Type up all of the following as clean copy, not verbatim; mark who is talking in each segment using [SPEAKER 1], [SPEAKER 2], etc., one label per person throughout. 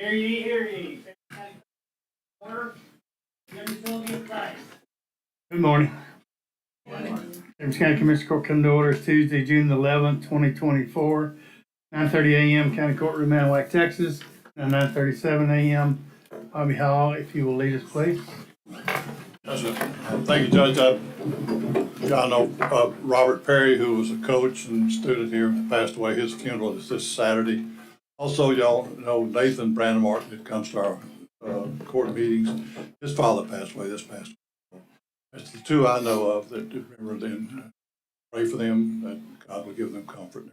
[SPEAKER 1] Hear ye, hear ye. Order. Facility of Christ. Good morning. James County Commissioner Court come to order Tuesday, June 11th, 2024, 9:30 a.m. County Courtroom, Anahuac, Texas, and 9:37 a.m. Hobby Hall. If you will lead us, please.
[SPEAKER 2] Thank you, Judge. Y'all know Robert Perry, who was a coach and student here, passed away. His funeral is this Saturday. Also, y'all know Nathan Brandmark that comes to our court meetings. His father passed away this past week. That's the two I know of that remember them. Pray for them, that God will give them comfort.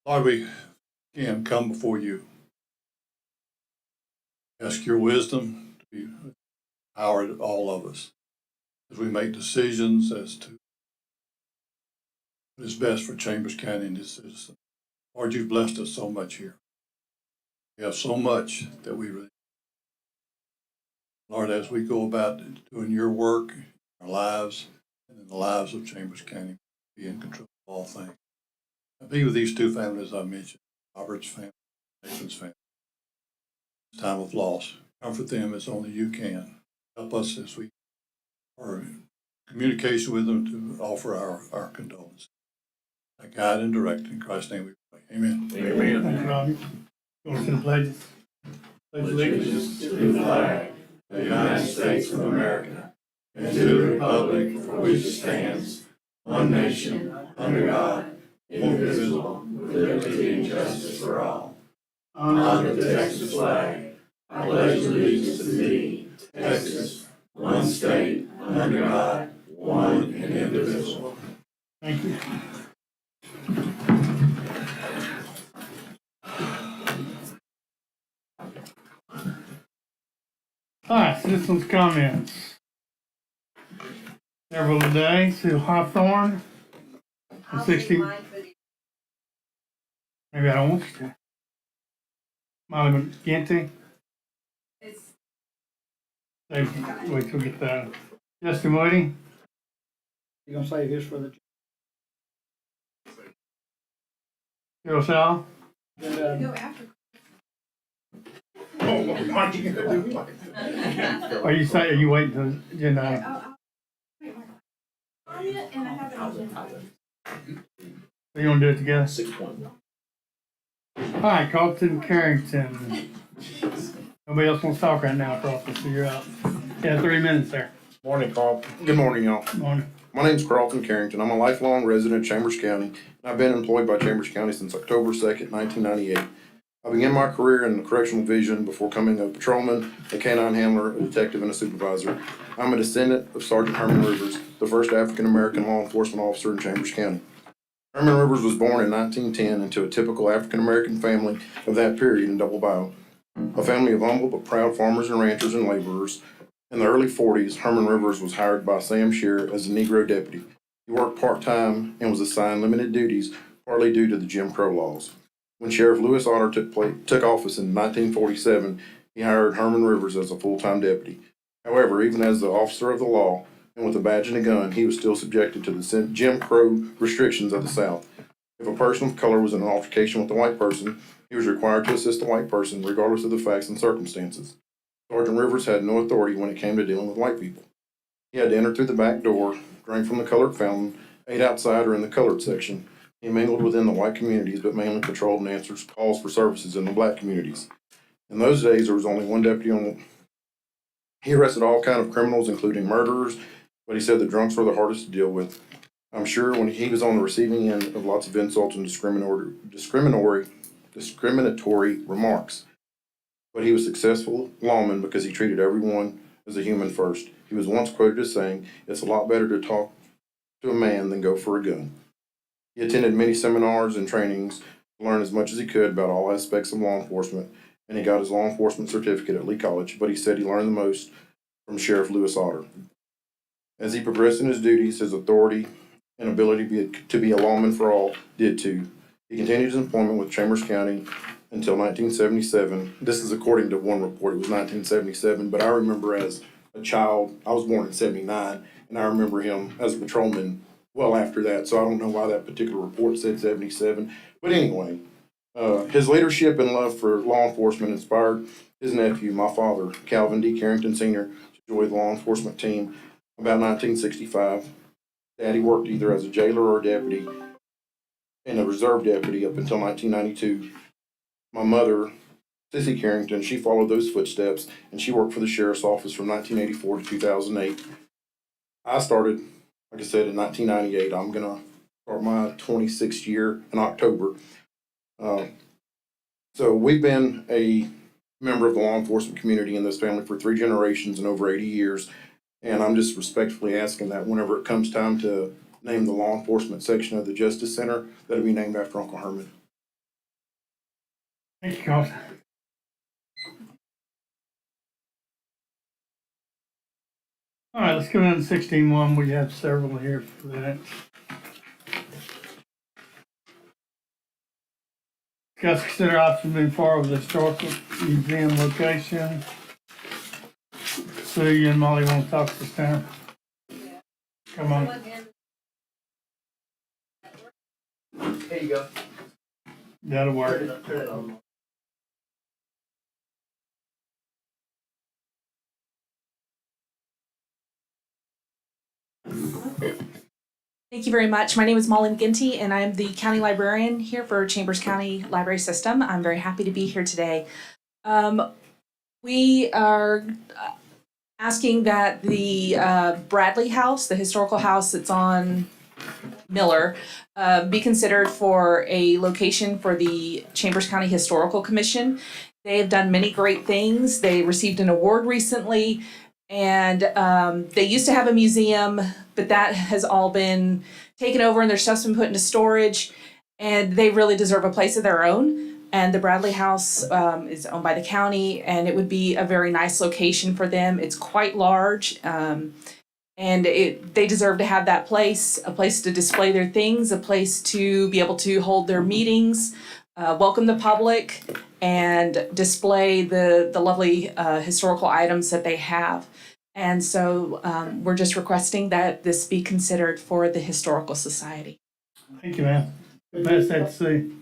[SPEAKER 2] Lord, we can come before you. Ask your wisdom to be power to all of us as we make decisions as to what is best for Chambers County and its citizens. Lord, you've blessed us so much here. We have so much that we really, Lord, as we go about doing your work, our lives, and in the lives of Chambers County, be in control of all things. Now be with these two families I mentioned, Robert's family, Nathan's family. This time of loss, comfort them as only you can. Help us as we are in communication with them to offer our condolences. I guide and direct in Christ's name we pray. Amen.
[SPEAKER 1] Amen. Thank you, Robbie. You want to send the pledges? Pledge allegiance
[SPEAKER 3] to the flag of the United States of America and to the republic for which it stands, one nation, under God, indivisible, with liberty and justice for all. Honor the Texas flag. I pledge allegiance to thee, Texas, one state, under God, one and indivisible.
[SPEAKER 1] Thank you. All right, citizens' comments. Several today. Sue Hawthorne. 60. Maybe I don't want you to. Molly McGinty. Wait till we get that. Justin Woody.
[SPEAKER 4] You gonna save his for the
[SPEAKER 1] Carol Shaw.
[SPEAKER 4] agenda?
[SPEAKER 5] Go after.
[SPEAKER 1] Are you waiting till agenda item?
[SPEAKER 5] Comment and I have an agenda.
[SPEAKER 1] So you want to do it together?
[SPEAKER 3] 6.1.
[SPEAKER 1] All right, Carlton Carrington. Nobody else wants to talk right now, Carlton, so you're up. Yeah, 3 minutes there.
[SPEAKER 6] Morning, Carl. Good morning, y'all.
[SPEAKER 1] Morning.
[SPEAKER 6] My name's Carlton Carrington. I'm a lifelong resident of Chambers County, and I've been employed by Chambers County since October 2nd, 1998. I began my career in the correctional division before becoming a patrolman, a canine handler, a detective, and a supervisor. I'm a descendant of Sergeant Herman Rivers, the first African-American law enforcement officer in Chambers County. Herman Rivers was born in 1910 into a typical African-American family of that period in Double Bayou, a family of humble but proud farmers and ranchers and laborers. In the early 40s, Herman Rivers was hired by Sam Shear as a Negro deputy. He worked part-time and was assigned limited duties, partly due to the Jim Crow laws. When Sheriff Lewis Otter took office in 1947, he hired Herman Rivers as a full-time deputy. However, even as the officer of the law and with a badge and a gun, he was still subjected to the Jim Crow restrictions of the South. If a person of color was in an altercation with a white person, he was required to assist the white person, regardless of the facts and circumstances. Sergeant Rivers had no authority when it came to dealing with white people. He had to enter through the back door, drink from the colored fountain, ate outside or in the colored section. He mingled within the white communities, but mainly patrolled and answered calls for services in the black communities. In those days, there was only one deputy on. He arrested all kinds of criminals, including murderers, but he said the drunks were the hardest to deal with. I'm sure when he was on the receiving end of lots of insults and discriminatory remarks. But he was a successful lawman because he treated everyone as a human first. He was once quoted as saying, "It's a lot better to talk to a man than go for a gun." He attended many seminars and trainings to learn as much as he could about all aspects of law enforcement, and he got his law enforcement certificate at Lee College, but he said he learned the most from Sheriff Lewis Otter. As he progressed in his duties, his authority and ability to be a lawman for all did too. He continued his employment with Chambers County until 1977. This is according to one report. It was 1977, but I remember as a child, I was born in 79, and I remember him as a patrolman well after that, so I don't know why that particular report said 77. But anyway, His leadership and love for law enforcement inspired his nephew, my father, Calvin D. Carrington Sr., to join the law enforcement team about 1965. Daddy worked either as a jailer or a deputy and a reserve deputy up until 1992. My mother, Sissy Carrington, she followed those footsteps and she worked for the sheriff's office from 1984 to 2008. I started, like I said, in 1998. I'm going to start my 26th year in October. So we've been a member of the law enforcement community in this family for 3 generations and over 80 years. And I'm just respectfully asking that whenever it comes time to name the law enforcement section of the Justice Center, that it be named after Uncle Herman.
[SPEAKER 1] Thank you, Carl. All right, let's go down to 16-1. We have several here for that. Discuss, consider option moving forward with the historical museum location. Sue, you and Molly want to talk this time? Come on.
[SPEAKER 4] There you go.
[SPEAKER 1] That'll work.
[SPEAKER 4] Turn it on.
[SPEAKER 7] Thank you very much. My name is Molly McGinty, and I'm the county librarian here for Chambers County Library System. I'm very happy to be here today. We are asking that the Bradley House, the historical house that's on Miller, be considered for a location for the Chambers County Historical Commission. They have done many great things. They received an award recently, and they used to have a museum, but that has all been taken over and their stuff's been put into storage, and they really deserve a place of their own. And the Bradley House is owned by the county, and it would be a very nice location for them. It's quite large, and they deserve to have that place, a place to display their things, a place to be able to hold their meetings, welcome the public, and display the lovely historical items that they have. And so we're just requesting that this be considered for the Historical Society.
[SPEAKER 1] Thank you, ma'am. Pass that to Sue.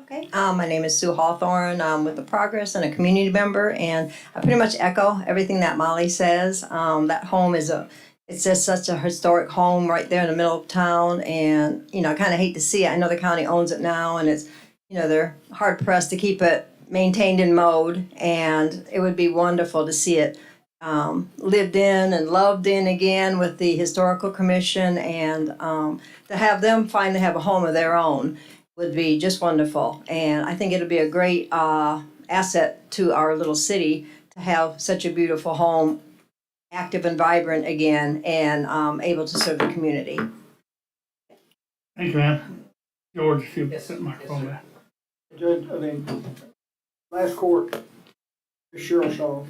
[SPEAKER 8] Okay, my name is Sue Hawthorne. I'm with the Progress and a community member, and I pretty much echo everything that Molly says. That home it's just such a historic home right there in the middle of town, and, I kind of hate to see it. I know the county owns it now, and it's, they're hard pressed to keep it maintained and mowed, and it would be wonderful to see it lived in and loved in again with the Historical Commission, and to have them finally have a home of their own would be just wonderful. And I think it'll be a great asset to our little city to have such a beautiful home, active and vibrant again, and able to serve the community.
[SPEAKER 1] Thank you, ma'am. George, if you'll
[SPEAKER 4] Yes.
[SPEAKER 1] set the microphone back.
[SPEAKER 4] Judge, last court, Ms. Cheryl Shaw,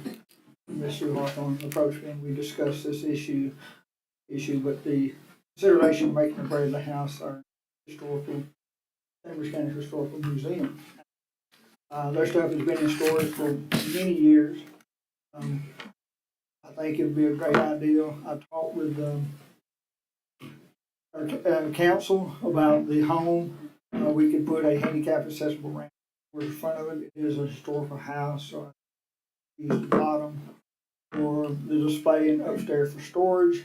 [SPEAKER 4] Ms. Sue Hawthorne approached me and we discussed this issue, but the consideration of making the Bradley House our Chambers County Historical Museum. Their stuff has been in storage for many years. I think it'd be a great idea. I talked with our council about the home. We could put a handicap accessible ramp where the front of it is a historical house, so use the bottom for the display and upstairs for storage.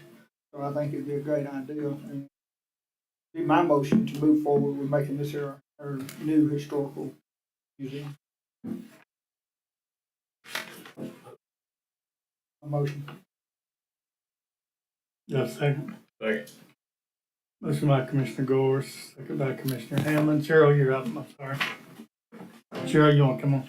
[SPEAKER 4] So I think it'd be a great idea. And it'd be my motion to move forward with making this our new historical museum. A motion.
[SPEAKER 1] You have a second?
[SPEAKER 3] Second.
[SPEAKER 1] Motion by Commissioner Gore, second by Commissioner Hammond. Cheryl, you're up. I'm sorry. Cheryl, you want to come on?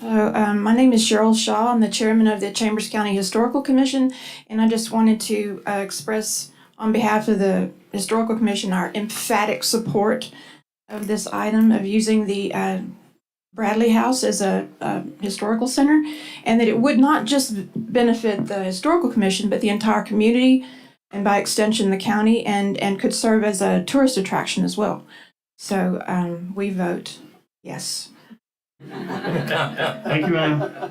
[SPEAKER 5] Hello, my name is Cheryl Shaw. I'm the chairman of the Chambers County Historical Commission, and I just wanted to express on behalf of the Historical Commission our emphatic support of this item of using the Bradley House as a historical center, and that it would not just benefit the Historical Commission, but the entire community, and by extension the county, and could serve as a tourist attraction as well. So we vote yes.
[SPEAKER 1] Thank you, ma'am.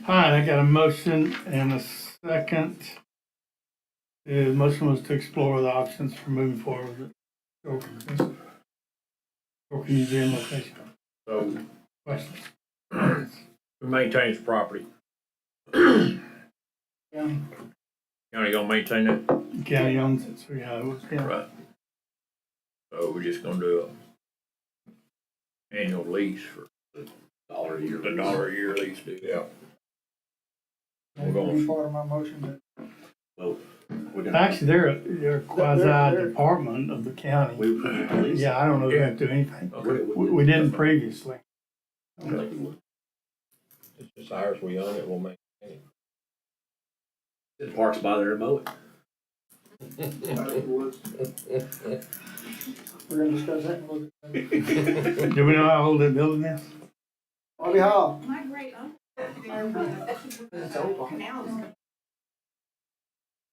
[SPEAKER 1] All right, I got a motion and a second. The motion was to explore the options for moving forward with the Historical Museum location.
[SPEAKER 3] So,
[SPEAKER 1] Questions?
[SPEAKER 3] who maintains property?
[SPEAKER 4] County.
[SPEAKER 3] County gonna maintain it?
[SPEAKER 1] The county owns it, so yeah, it was, yeah.
[SPEAKER 3] Right. So we're just gonna do a annual lease for
[SPEAKER 9] $1 a year.
[SPEAKER 3] the $1 a year lease deal. Yeah.
[SPEAKER 4] That's gonna be part of my motion.
[SPEAKER 9] We're gonna,
[SPEAKER 1] Actually, they're a quasi department of the county. Yeah, I don't know if they have to do anything.
[SPEAKER 3] Okay.
[SPEAKER 1] We didn't previously.
[SPEAKER 3] It's just ours, we own it, we'll maintain it.
[SPEAKER 9] the park's by there to mow it.
[SPEAKER 4] We're gonna discuss that in a little bit.
[SPEAKER 1] Do we know how old that building is?
[SPEAKER 4] Bobby Hall.
[SPEAKER 5] My great uncle.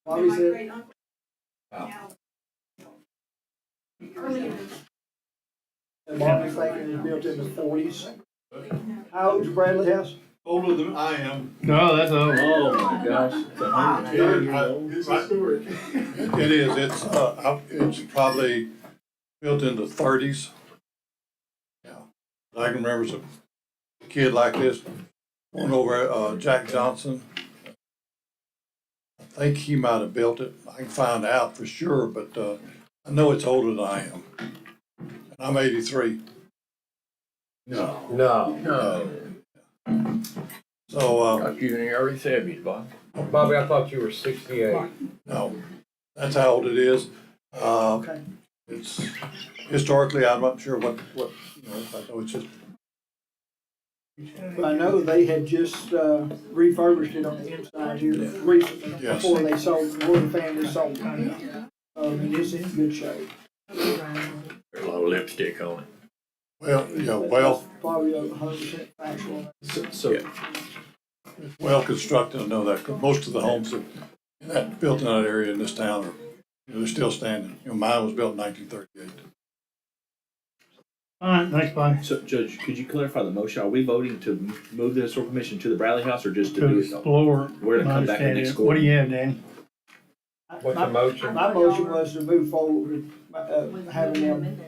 [SPEAKER 4] Bobby said, and Bobby's thinking it was built in the 40s. How old's Bradley House?
[SPEAKER 2] Older than I am.
[SPEAKER 1] No, that's old.
[SPEAKER 9] Oh my gosh, it's 110 years old.
[SPEAKER 2] It is, it's probably built in the 30s. Yeah, I can remember as a kid like this, going over Jack Johnson. I think he might have built it. I can find out for sure, but I know it's older than I am. And I'm 83.
[SPEAKER 3] No.
[SPEAKER 2] So,
[SPEAKER 3] Got you in the early 70s, Bob.
[SPEAKER 10] Bobby, I thought you were 68.
[SPEAKER 2] no, that's how old it is.
[SPEAKER 4] Okay.
[SPEAKER 2] It's historically, I'm not sure what, I know it's just,
[SPEAKER 4] But I know they had just refurbished it on the inside here recently,
[SPEAKER 2] Yes.
[SPEAKER 4] before they sold, before the family sold. And it's in good shape.
[SPEAKER 3] There's a lot of lipstick on it.
[SPEAKER 2] well,
[SPEAKER 4] Probably 100% factual.
[SPEAKER 9] So,
[SPEAKER 2] well constructed, I know that, 'cause most of the homes that built in that area in this town are, they're still standing. Mine was built in 1938.
[SPEAKER 1] All right, thanks, Bonnie.
[SPEAKER 9] so Judge, could you clarify the motion? Are we voting to move the historical commission to the Bradley House or just to
[SPEAKER 1] To
[SPEAKER 9] do it?
[SPEAKER 1] explore.
[SPEAKER 9] We're gonna come back to the next
[SPEAKER 1] What do you have, Danny?
[SPEAKER 10] What's your motion?
[SPEAKER 4] My motion was to move forward with having them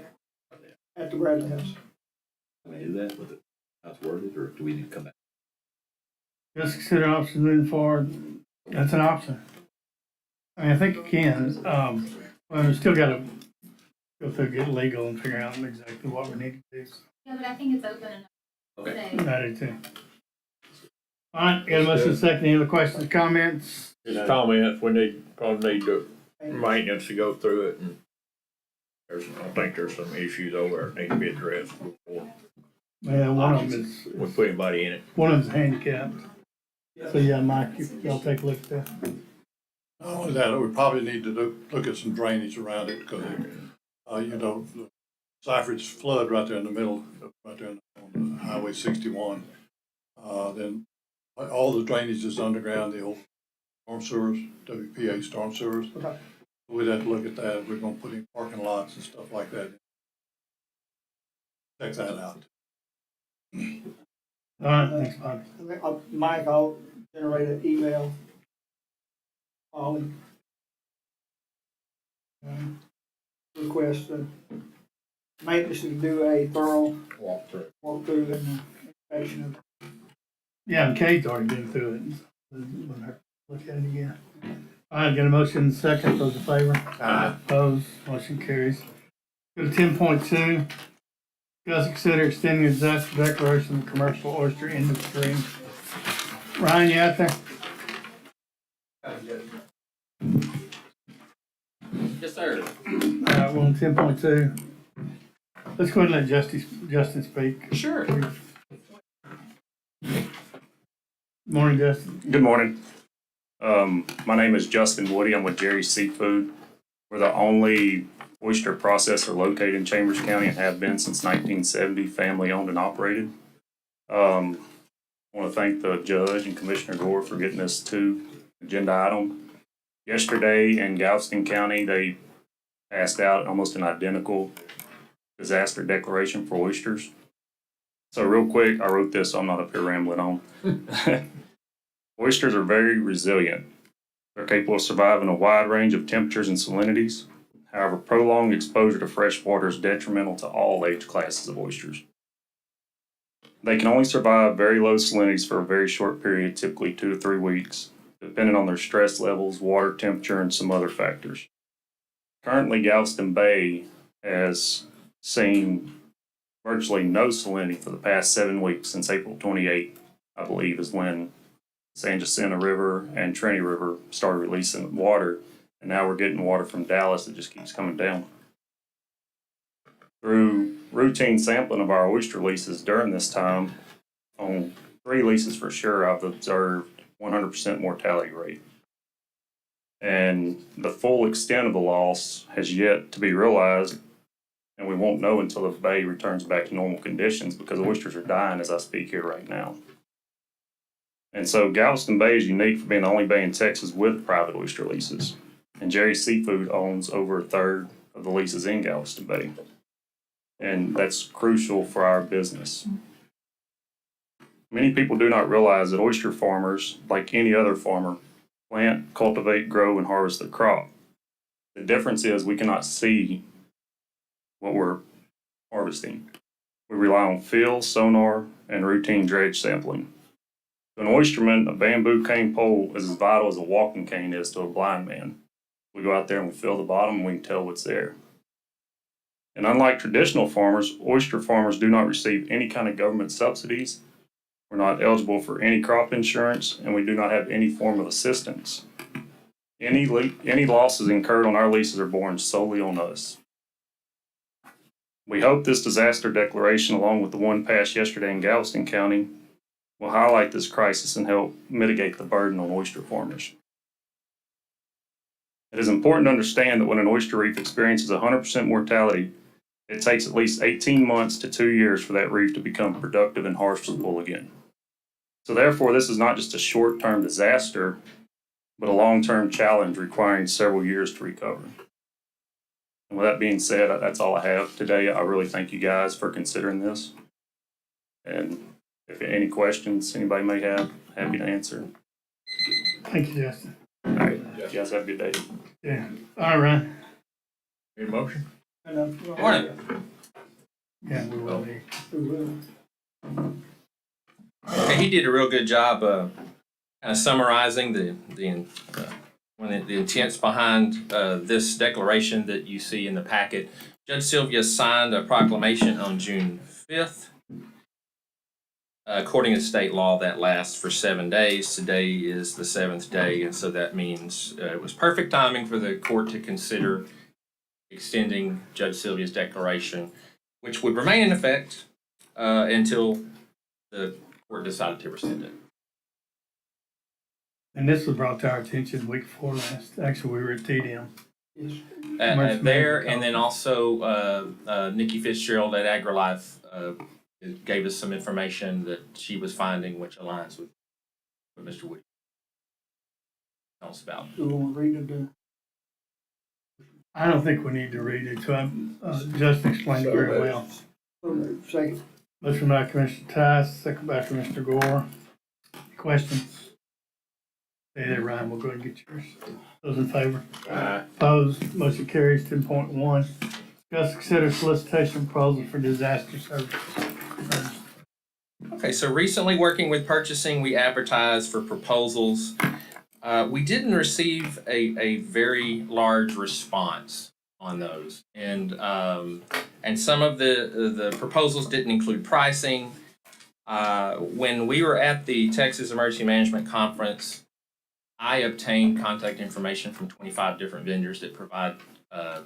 [SPEAKER 4] at the Bradley House.
[SPEAKER 9] Can we do that with it? That's worded, or do we need to come back?
[SPEAKER 1] Just consider options moving forward. That's an option. I mean, I think you can. Well, we still gotta go through, get legal and figure out exactly what we need to do.
[SPEAKER 11] Yeah, but I think it's open enough.
[SPEAKER 9] Okay.
[SPEAKER 11] to say-
[SPEAKER 1] I do too. All right, got a motion second. Any other questions, comments?
[SPEAKER 3] Just comments, probably need the maintenance to go through it, and I think there's some issues over there that need to be addressed before
[SPEAKER 1] Yeah, one of them is,
[SPEAKER 3] we put anybody in it.
[SPEAKER 1] one of them's handicapped. So yeah, Mike, y'all take a look at that.
[SPEAKER 2] Not only that, we probably need to look at some drainage around it, because, the Cypress flood right there in the middle, right there on Highway 61. Then all the drainage is underground, the old storm sewers, WPA storm sewers.
[SPEAKER 4] Okay.
[SPEAKER 2] We'd have to look at that. We're gonna put in parking lots and stuff like that. Check that out.
[SPEAKER 1] All right, thanks, Bob.
[SPEAKER 4] Mike, I'll generate an email. Request maintenance to do a thorough walkthrough and inspection of.
[SPEAKER 1] Yeah, and Kate's already been through it. Let her look at it again. All right, got a motion second. Those in favor?
[SPEAKER 3] Aye.
[SPEAKER 1] Opposed? Motion carries. Go to 10.2. Discuss consider extending the disaster declaration of the commercial oyster industry. Ryan, you out there?
[SPEAKER 9] Yes, sir.
[SPEAKER 1] All right, we're on 10.2. Let's go ahead and let Justin speak.
[SPEAKER 12] Sure.
[SPEAKER 1] Morning, Justin.
[SPEAKER 12] Good morning. My name is Justin Woody. I'm with Jerry's Seafood. We're the only oyster processor located in Chambers County and have been since 1970, family owned and operated. I want to thank the judge and Commissioner Gore for getting this to agenda item. Yesterday in Galveston County, they passed out almost an identical disaster declaration for oysters. So real quick, I wrote this, so I'm not up here rambling on. Oysters are very resilient. They're capable of surviving a wide range of temperatures and salinities. However, prolonged exposure to fresh water is detrimental to all age classes of oysters. They can only survive very low salinities for a very short period, typically 2 to 3 weeks, depending on their stress levels, water temperature, and some other factors. Currently, Galveston Bay has seen virtually no salinity for the past 7 weeks since April 28th, I believe, is when San Jacinto River and Trinity River started releasing water, and now we're getting water from Dallas that just keeps coming down. Through routine sampling of our oyster leases during this time, on 3 leases for sure, I've observed 100% mortality rate. And the full extent of the loss has yet to be realized, and we won't know until the bay returns back to normal conditions because oysters are dying as I speak here right now. And so Galveston Bay is unique for being the only bay in Texas with private oyster leases. And Jerry's Seafood owns over a third of the leases in Galveston Bay. And that's crucial for our business. Many people do not realize that oyster farmers, like any other farmer, plant, cultivate, grow, and harvest their crop. The difference is we cannot see what we're harvesting. We rely on feel, sonar, and routine dredge sampling. To an oysterman, a bamboo cane pole is as vital as a walking cane is to a blind man. We go out there and we feel the bottom and we can tell what's there. And unlike traditional farmers, oyster farmers do not receive any kind of government subsidies. We're not eligible for any crop insurance, and we do not have any form of assistance. Any losses incurred on our leases are borne solely on us. We hope this disaster declaration, along with the one passed yesterday in Galveston County, will highlight this crisis and help mitigate the burden on oyster farmers. It is important to understand that when an oyster reef experiences 100% mortality, it takes at least 18 months to 2 years for that reef to become productive and harvestable again. So therefore, this is not just a short-term disaster, but a long-term challenge requiring several years to recover. And with that being said, that's all I have today. I really thank you guys for considering this. And if any questions anybody may have, happy to answer.
[SPEAKER 1] Thank you, Justin.
[SPEAKER 12] All right, you guys have a good day.
[SPEAKER 1] Yeah, all right.
[SPEAKER 10] Need a motion?
[SPEAKER 3] Morning.
[SPEAKER 1] Yeah, we will be.
[SPEAKER 3] Okay, he did a real good job kind of summarizing the intents behind this declaration that you see in the packet. Judge Sylvia signed a proclamation on June 5th. According to state law, that lasts for 7 days. Today is the 7th day, and so that means it was perfect timing for the court to consider extending Judge Sylvia's declaration, which would remain in effect until the court decided to rescind it.
[SPEAKER 1] And this was brought to our attention the week before last. Actually, we were at TDM. Yes.
[SPEAKER 3] There, and then also Nikki Fitzgerald at AgriLife gave us some information that she was finding, which aligns with what Mr. Woody tells us about.
[SPEAKER 4] So we'll read it.
[SPEAKER 1] I don't think we need to read it, so Justin explained it very well.
[SPEAKER 4] Second.
[SPEAKER 1] Motion by Commissioner Tice, second by Commissioner Gore. Questions? Say that, Ryan, we'll go ahead and get yours. Those in favor?
[SPEAKER 10] Aye.
[SPEAKER 1] Opposed? Motion carries. 10.1. Discuss, consider solicitation proposal for disaster services.
[SPEAKER 3] Okay, so recently working with purchasing, we advertised for proposals. We didn't receive a very large response on those, and some of the proposals didn't include pricing. When we were at the Texas Emergency Management Conference, I obtained contact information from 25 different vendors that provide the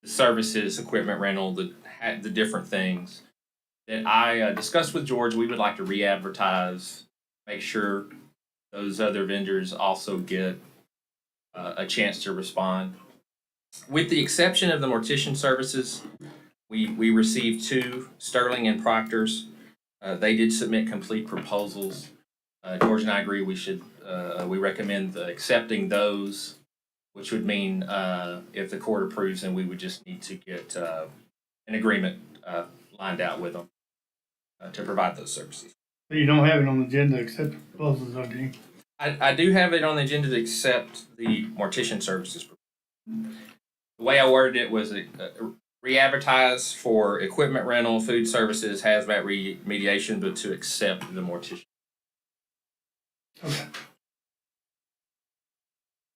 [SPEAKER 3] services, equipment rental, the different things that I discussed with George. We would like to re-advertise, make sure those other vendors also get a chance to respond. With the exception of the mortician services, we received 2, Sterling and Proctor's. They did submit complete proposals. George and I agree we recommend accepting those, which would mean if the court approves, then we would just need to get an agreement lined out with them to provide those services.
[SPEAKER 1] So you don't have it on the agenda except proposals, do you?
[SPEAKER 3] I do have it on the agenda to accept the mortician services. The way I worded it was re-advertise for equipment rental, food services, hazmat remediation, but to accept the mortician.
[SPEAKER 1] Okay.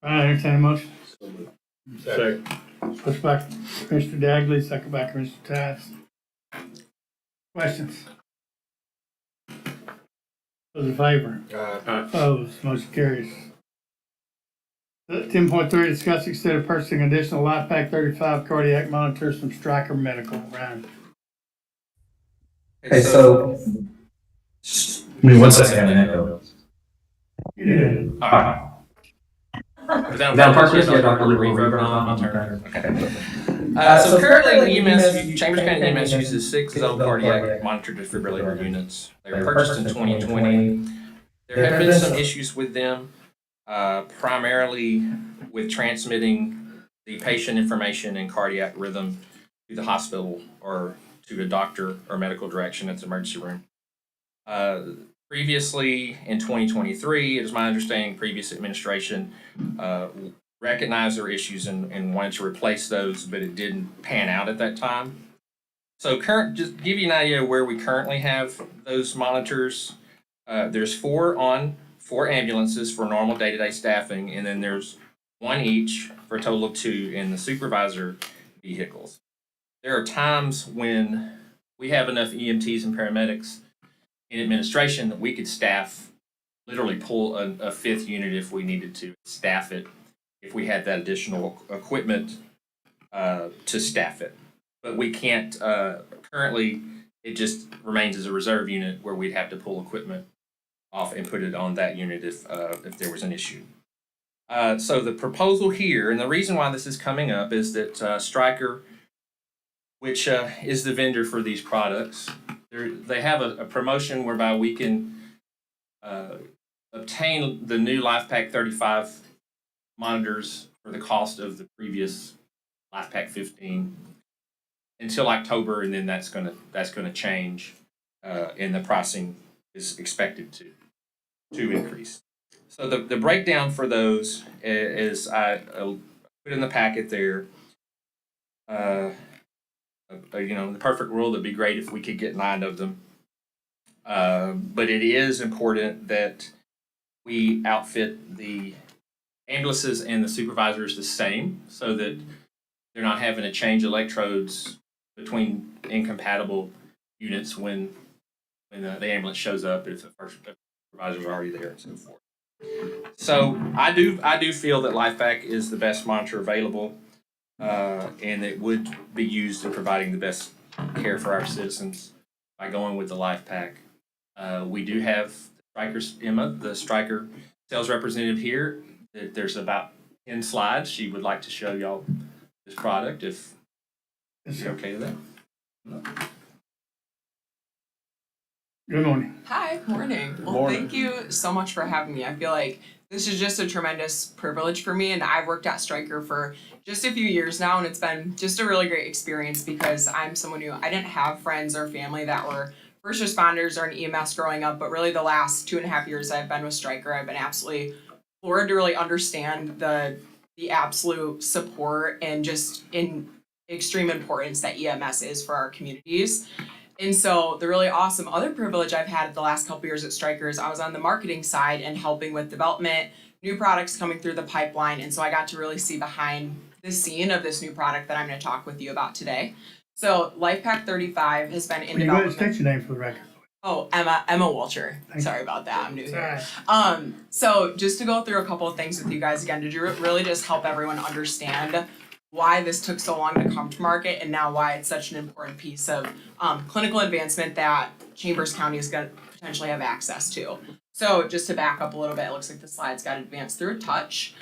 [SPEAKER 1] All right, entertain a motion.
[SPEAKER 10] Second.
[SPEAKER 1] First by Mr. Dagley, second by Mr. Tass. Questions? Those in favor? Opposed, motion carries. 10.3, discuss consider purchasing additional LifePak 35 cardiac monitors from Stryker Medical. Ryan.
[SPEAKER 11] Hey, so, give me 1 second, I have an echo.
[SPEAKER 1] You did.
[SPEAKER 11] Down purpose, yeah, Dr. Reverb on, I'll turn.
[SPEAKER 3] Okay. So currently, EMS, Chambers County EMS uses 6 Zone cardiac monitor defibrillator units. They were purchased in 2020. There have been some issues with them, primarily with transmitting the patient information and cardiac rhythm to the hospital or to a doctor or medical direction at the emergency room. Previously, in 2023, it is my understanding previous administration recognized their issues and wanted to replace those, but it didn't pan out at that time. So just to give you an idea of where we currently have those monitors, there's 4 ambulances for normal day-to-day staffing, and then there's 1 each for a total of 2 in the supervisor vehicles. There are times when we have enough EMTs and paramedics in administration that we could literally pull a 5th unit if we needed to staff it, if we had that additional equipment to staff it. But we can't, currently, it just remains as a reserve unit where we'd have to pull equipment off and put it on that unit if there was an issue. So the proposal here, and the reason why this is coming up is that Stryker, which is the vendor for these products, they have a promotion whereby we can obtain the new LifePak 35 monitors for the cost of the previous LifePak 15 until October, and then that's gonna change, and the pricing is expected to increase. So the breakdown for those is I put in the packet there. In the perfect world, it'd be great if we could get 9 of them. But it is important that we outfit the ambulances and the supervisors the same so that they're not having to change electrodes between incompatible units when the ambulance shows up if the first supervisor's already there and so forth. So I do feel that LifePak is the best monitor available, and it would be used in providing the best care for our citizens by going with the LifePak. We do have Emma, the Stryker sales representative here. There's about 10 slides. She would like to show y'all this product if you're okay with that.
[SPEAKER 1] Good morning.
[SPEAKER 13] Hi, morning. Well, thank you so much for having me. I feel like this is just a tremendous privilege for me, and I've worked at Stryker for just a few years now, and it's been just a really great experience because I'm someone who I didn't have friends or family that were first responders or in EMS growing up, but really the last 2.5 years I've been with Stryker, I've been absolutely floored to really understand the absolute support and just in extreme importance that EMS is for our communities. And so the really awesome other privilege I've had the last couple years at Stryker is I was on the marketing side and helping with development, new products coming through the pipeline. And so I got to really see behind the scene of this new product that I'm going to talk with you about today. So LifePak 35 has been in development.
[SPEAKER 1] State your name for the record.
[SPEAKER 13] Oh, Emma Walcher. Sorry about that. I'm new here. So just to go through a couple of things with you guys again, to really just help everyone understand why this took so long to come to market and now why it's such an important piece of clinical advancement that Chambers County is going to potentially have access to. So just to back up a little bit, it looks like the slides got advanced through a touch.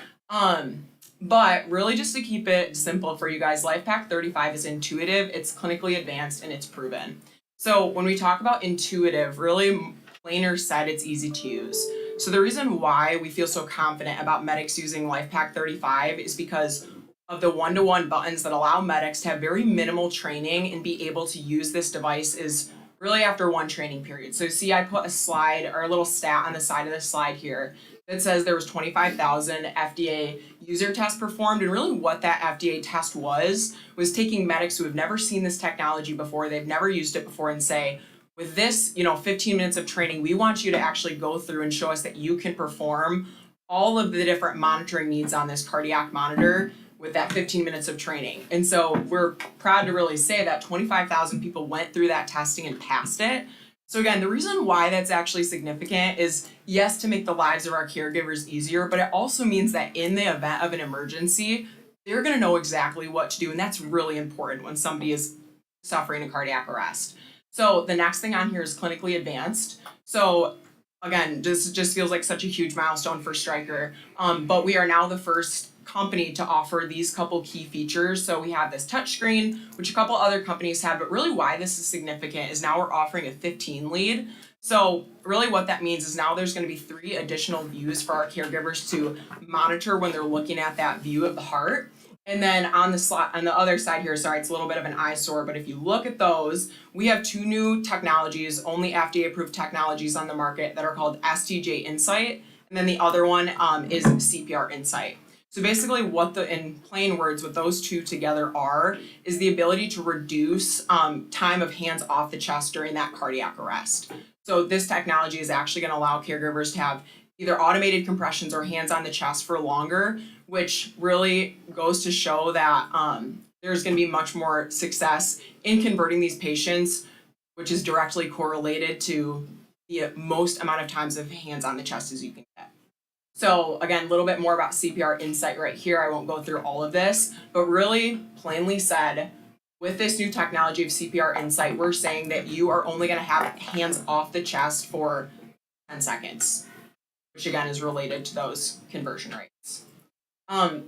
[SPEAKER 13] But really just to keep it simple for you guys, LifePak 35 is intuitive, it's clinically advanced, and it's proven. So when we talk about intuitive, really plainer said, it's easy to use. So the reason why we feel so confident about medics using LifePak 35 is because of the one-to-one buttons that allow medics to have very minimal training and be able to use this device as really after one training period. So see, I put a slide or a little stat on the side of the slide here that says there was 25,000 FDA user tests performed, and really what that FDA test was taking medics who have never seen this technology before, they've never used it before, and say, with this, 15 minutes of training, we want you to actually go through and show us that you can perform all of the different monitoring needs on this cardiac monitor with that 15 minutes of training. And so we're proud to really say that 25,000 people went through that testing and passed it. So again, the reason why that's actually significant is, yes, to make the lives of our caregivers easier, but it also means that in the event of an emergency, they're going to know exactly what to do. And that's really important when somebody is suffering a cardiac arrest. So the next thing on here is clinically advanced. So again, this just feels like such a huge milestone for Stryker. But we are now the first company to offer these couple key features. So we have this touchscreen, which a couple other companies have, but really why this is significant is now we're offering a 15 lead. So really what that means is now there's going to be 3 additional views for our caregivers to monitor when they're looking at that view of the heart. And then on the other side here, sorry, it's a little bit of an eyesore, but if you look at those, we have 2 new technologies, only FDA approved technologies on the market that are called STJ Insight. And then the other one is CPR Insight. So basically in plain words, what those 2 together is the ability to reduce time of hands off the chest during that cardiac arrest. So this technology is actually going to allow caregivers to have either automated compressions or hands on the chest for longer, which really goes to show that there's going to be much more success in converting these patients, which is directly correlated to the most amount of times of hands on the chest as you can get. So again, a little bit more about CPR Insight right here. I won't go through all of this, but really plainly said, with this new technology of CPR Insight, we're saying that you are only going to have hands off the chest for 10 seconds, which again is related to those conversion rates.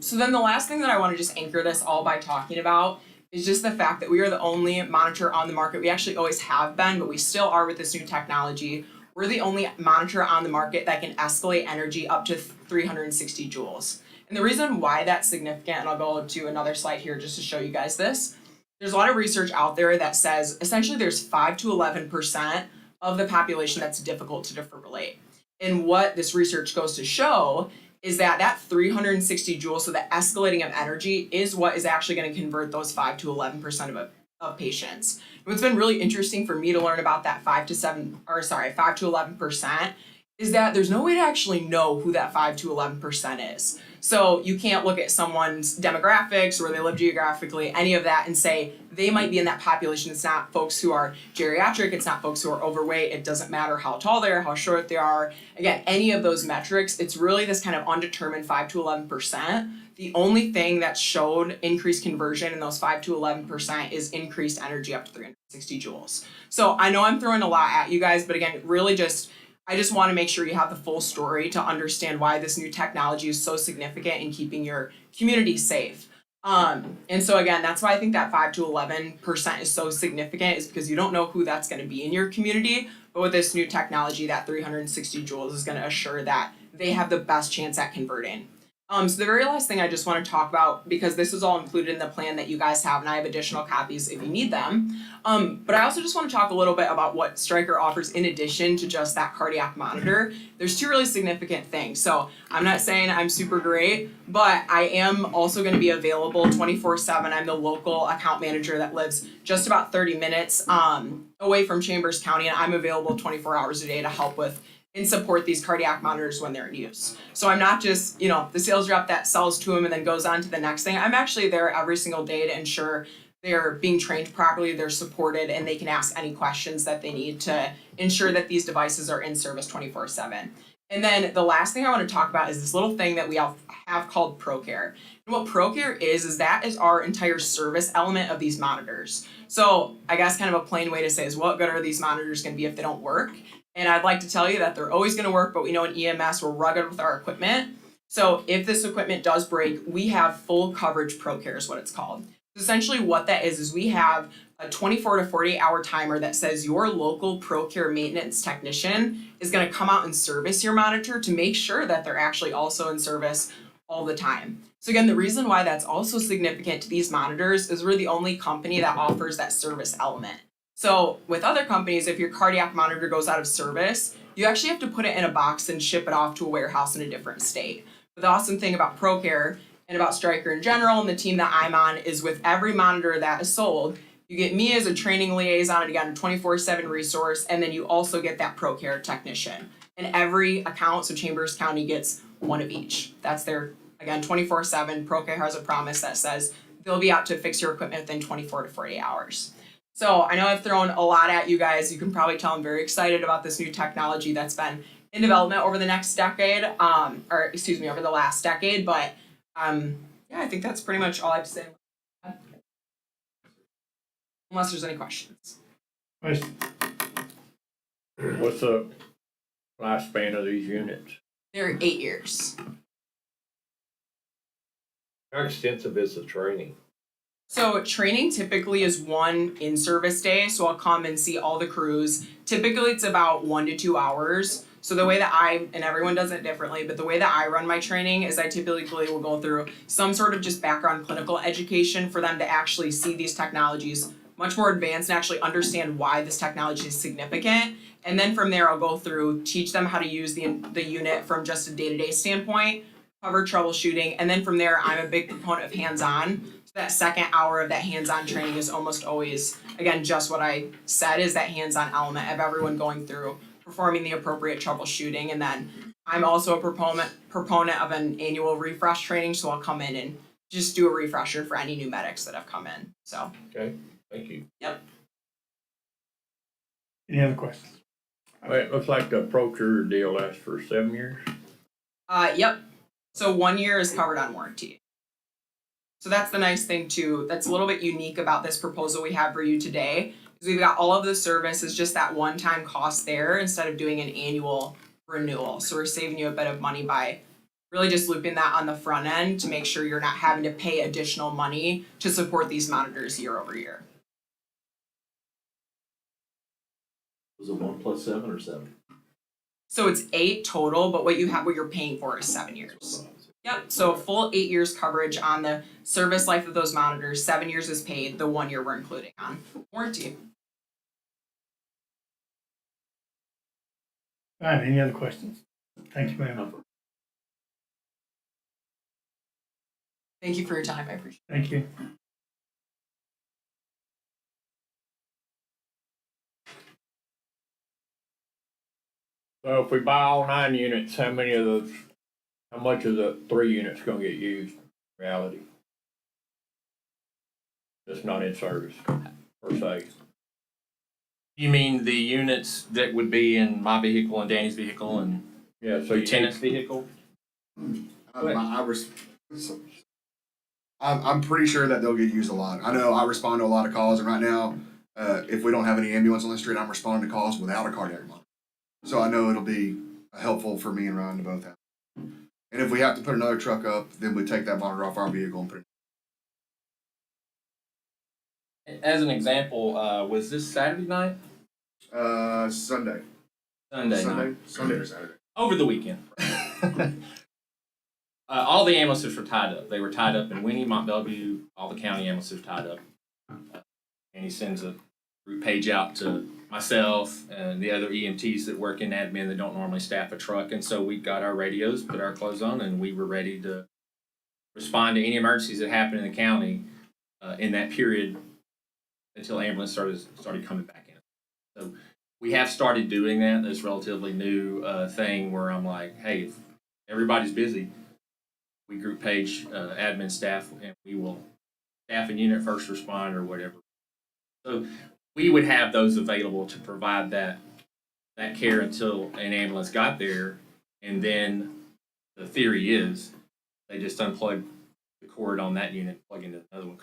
[SPEAKER 13] So then the last thing that I want to just anchor this all by talking about is just the fact that we are the only monitor on the market. We actually always have been, but we still are with this new technology. We're the only monitor on the market that can escalate energy up to 360 joules. And the reason why that's significant, and I'll go to another slide here just to show you guys this, there's a lot of research out there that says essentially there's 5 to 11% of the population that's difficult to defibrillate. And what this research goes to show is that 360 joules, so the escalating of energy, is what is actually going to convert those 5 to 11% of patients. And what's been really interesting for me to learn about that 5 to 11% is that there's no way to actually know who that 5 to 11% is. So you can't look at someone's demographics, where they live geographically, any of that, and say they might be in that population. It's not folks who are geriatric, it's not folks who are overweight, it doesn't matter how tall they are, how short they are. Again, any of those metrics, it's really this kind of undetermined 5 to 11%. The only thing that showed increased conversion in those 5 to 11% is increased energy up to 360 joules. So I know I'm throwing a lot at you guys, but again, really I just want to make sure you have the full story to understand why this new technology is so significant in keeping your community safe. And so again, that's why I think that 5 to 11% is so significant, is because you don't know who that's going to be in your community. But with this new technology, that 360 joules is going to assure that they have the best chance at converting. So the very last thing I just want to talk about, because this is all included in the plan that you guys have, and I have additional copies if you need them. But I also just want to talk a little bit about what Stryker offers in addition to just that cardiac monitor. There's 2 really significant things. So I'm not saying I'm super great, but I am also going to be available 24/7. I'm the local account manager that lives just about 30 minutes away from Chambers County, and I'm available 24 hours a day to help with and support these cardiac monitors when they're in use. So I'm not just, the sales rep that sells to them and then goes on to the next thing. I'm actually there every single day to ensure they're being trained properly, they're supported, and they can ask any questions that they need to ensure that these devices are in service 24/7. And then the last thing I want to talk about is this little thing that we have called ProCare. And what ProCare is that is our entire service element of these monitors. So I guess kind of a plain way to say is, what good are these monitors going to be if they don't work? And I'd like to tell you that they're always going to work, but we know in EMS we're rugged with our equipment. So if this equipment does break, we have full coverage ProCare is what it's called. So essentially what that is we have a 24 to 48 hour timer that says your local ProCare maintenance technician is going to come out and service your monitor to make sure that they're actually also in service all the time. So again, the reason why that's also significant to these monitors is we're the only company that offers that service element. So with other companies, if your cardiac monitor goes out of service, you actually have to put it in a box and ship it off to a warehouse in a different state. But the awesome thing about ProCare and about Stryker in general and the team that I'm on is with every monitor that is sold, you get me as a training liaison and again, a 24/7 resource, and then you also get that ProCare technician. And every account, so Chambers County gets one of each. That's their, again, 24/7. ProCare has a promise that says they'll be out to fix your equipment within 24 to 48 hours. So I know I've thrown a lot at you guys. You can probably tell I'm very excited about this new technology that's been in development over the next decade, over the last decade. But yeah, I think that's pretty much all I have to say. Unless there's any questions.
[SPEAKER 1] Question?
[SPEAKER 10] What's the lifespan of these units?
[SPEAKER 13] They're 8 years.
[SPEAKER 10] How extensive is the training?
[SPEAKER 13] So training typically is one in-service day, so I'll come and see all the crews. Typically it's about 1 to 2 hours. So the way that and everyone does it differently, but the way that I run my training is I typically will go through some sort of just background clinical education for them to actually see these technologies much more advanced and actually understand why this technology is significant. And then from there, I'll go through, teach them how to use the unit from just a day-to-day standpoint, cover troubleshooting, and then from there, I'm a big proponent of hands-on. So that second hour of that hands-on training is almost always, again, just what I said is that hands-on element of everyone going through, performing the appropriate troubleshooting. And then I'm also a proponent of an annual refresh training, so I'll come in and just do a refresher for any new medics that have come in, so.
[SPEAKER 10] Okay, thank you.
[SPEAKER 13] Yep.
[SPEAKER 1] Any other questions?
[SPEAKER 10] Well, it looks like the ProCure deal lasts for 7 years.
[SPEAKER 13] Yep. So 1 year is covered on warranty. So that's the nice thing too. That's a little bit unique about this proposal we have for you today. Is we've got all of the service is just that one-time cost there instead of doing an annual renewal. So we're saving you a bit of money by really just looping that on the front end to make sure you're not having to pay additional money to support these monitors year over year.
[SPEAKER 9] Was it 1 plus 7 or 7?
[SPEAKER 13] So it's 8 total, but what you're paying for is 7 years. Yep, so full 8 years coverage on the service life of those monitors, 7 years is paid, the 1 year we're including on warranty.
[SPEAKER 1] All right, any other questions? Thank you, ma'am.
[SPEAKER 13] Thank you for your time, I appreciate it.
[SPEAKER 1] Thank you.
[SPEAKER 10] So if we buy all 9 units, how much of the 3 units gonna get used in reality? That's not in service, per se.
[SPEAKER 14] You mean the units that would be in my vehicle and Danny's vehicle and
[SPEAKER 10] Yeah, so you
[SPEAKER 14] Lieutenant's vehicle?
[SPEAKER 6] I'm pretty sure that they'll get used a lot. I know I respond to a lot of calls, and right now, if we don't have any ambulance on the street, I'm responding to calls without a cardiac monitor. So I know it'll be helpful for me and Ryan to both have. And if we have to put another truck up, then we take that monitor off our vehicle and put it.
[SPEAKER 14] As an example, was this Saturday night?
[SPEAKER 6] Sunday.
[SPEAKER 14] Sunday night.
[SPEAKER 6] Sunday or Saturday.
[SPEAKER 14] Over the weekend. All the ambulances were tied up. They were tied up in Winnie, Mont Bellevue. All the county ambulances were tied up. And he sends a group page out to myself and the other EMTs that work in admin that don't normally staff a truck. And so we got our radios, put our clothes on, and we were ready to respond to any emergencies that happened in the county in that period until ambulance started coming back in. So we have started doing that. That's a relatively new thing where I'm like, hey, if everybody's busy, we group page admin staff and we will staff a unit, first responder, or whatever. So we would have those available to provide that care until an ambulance got there. And then the theory is they just unplug the cord on that unit and plug into another one.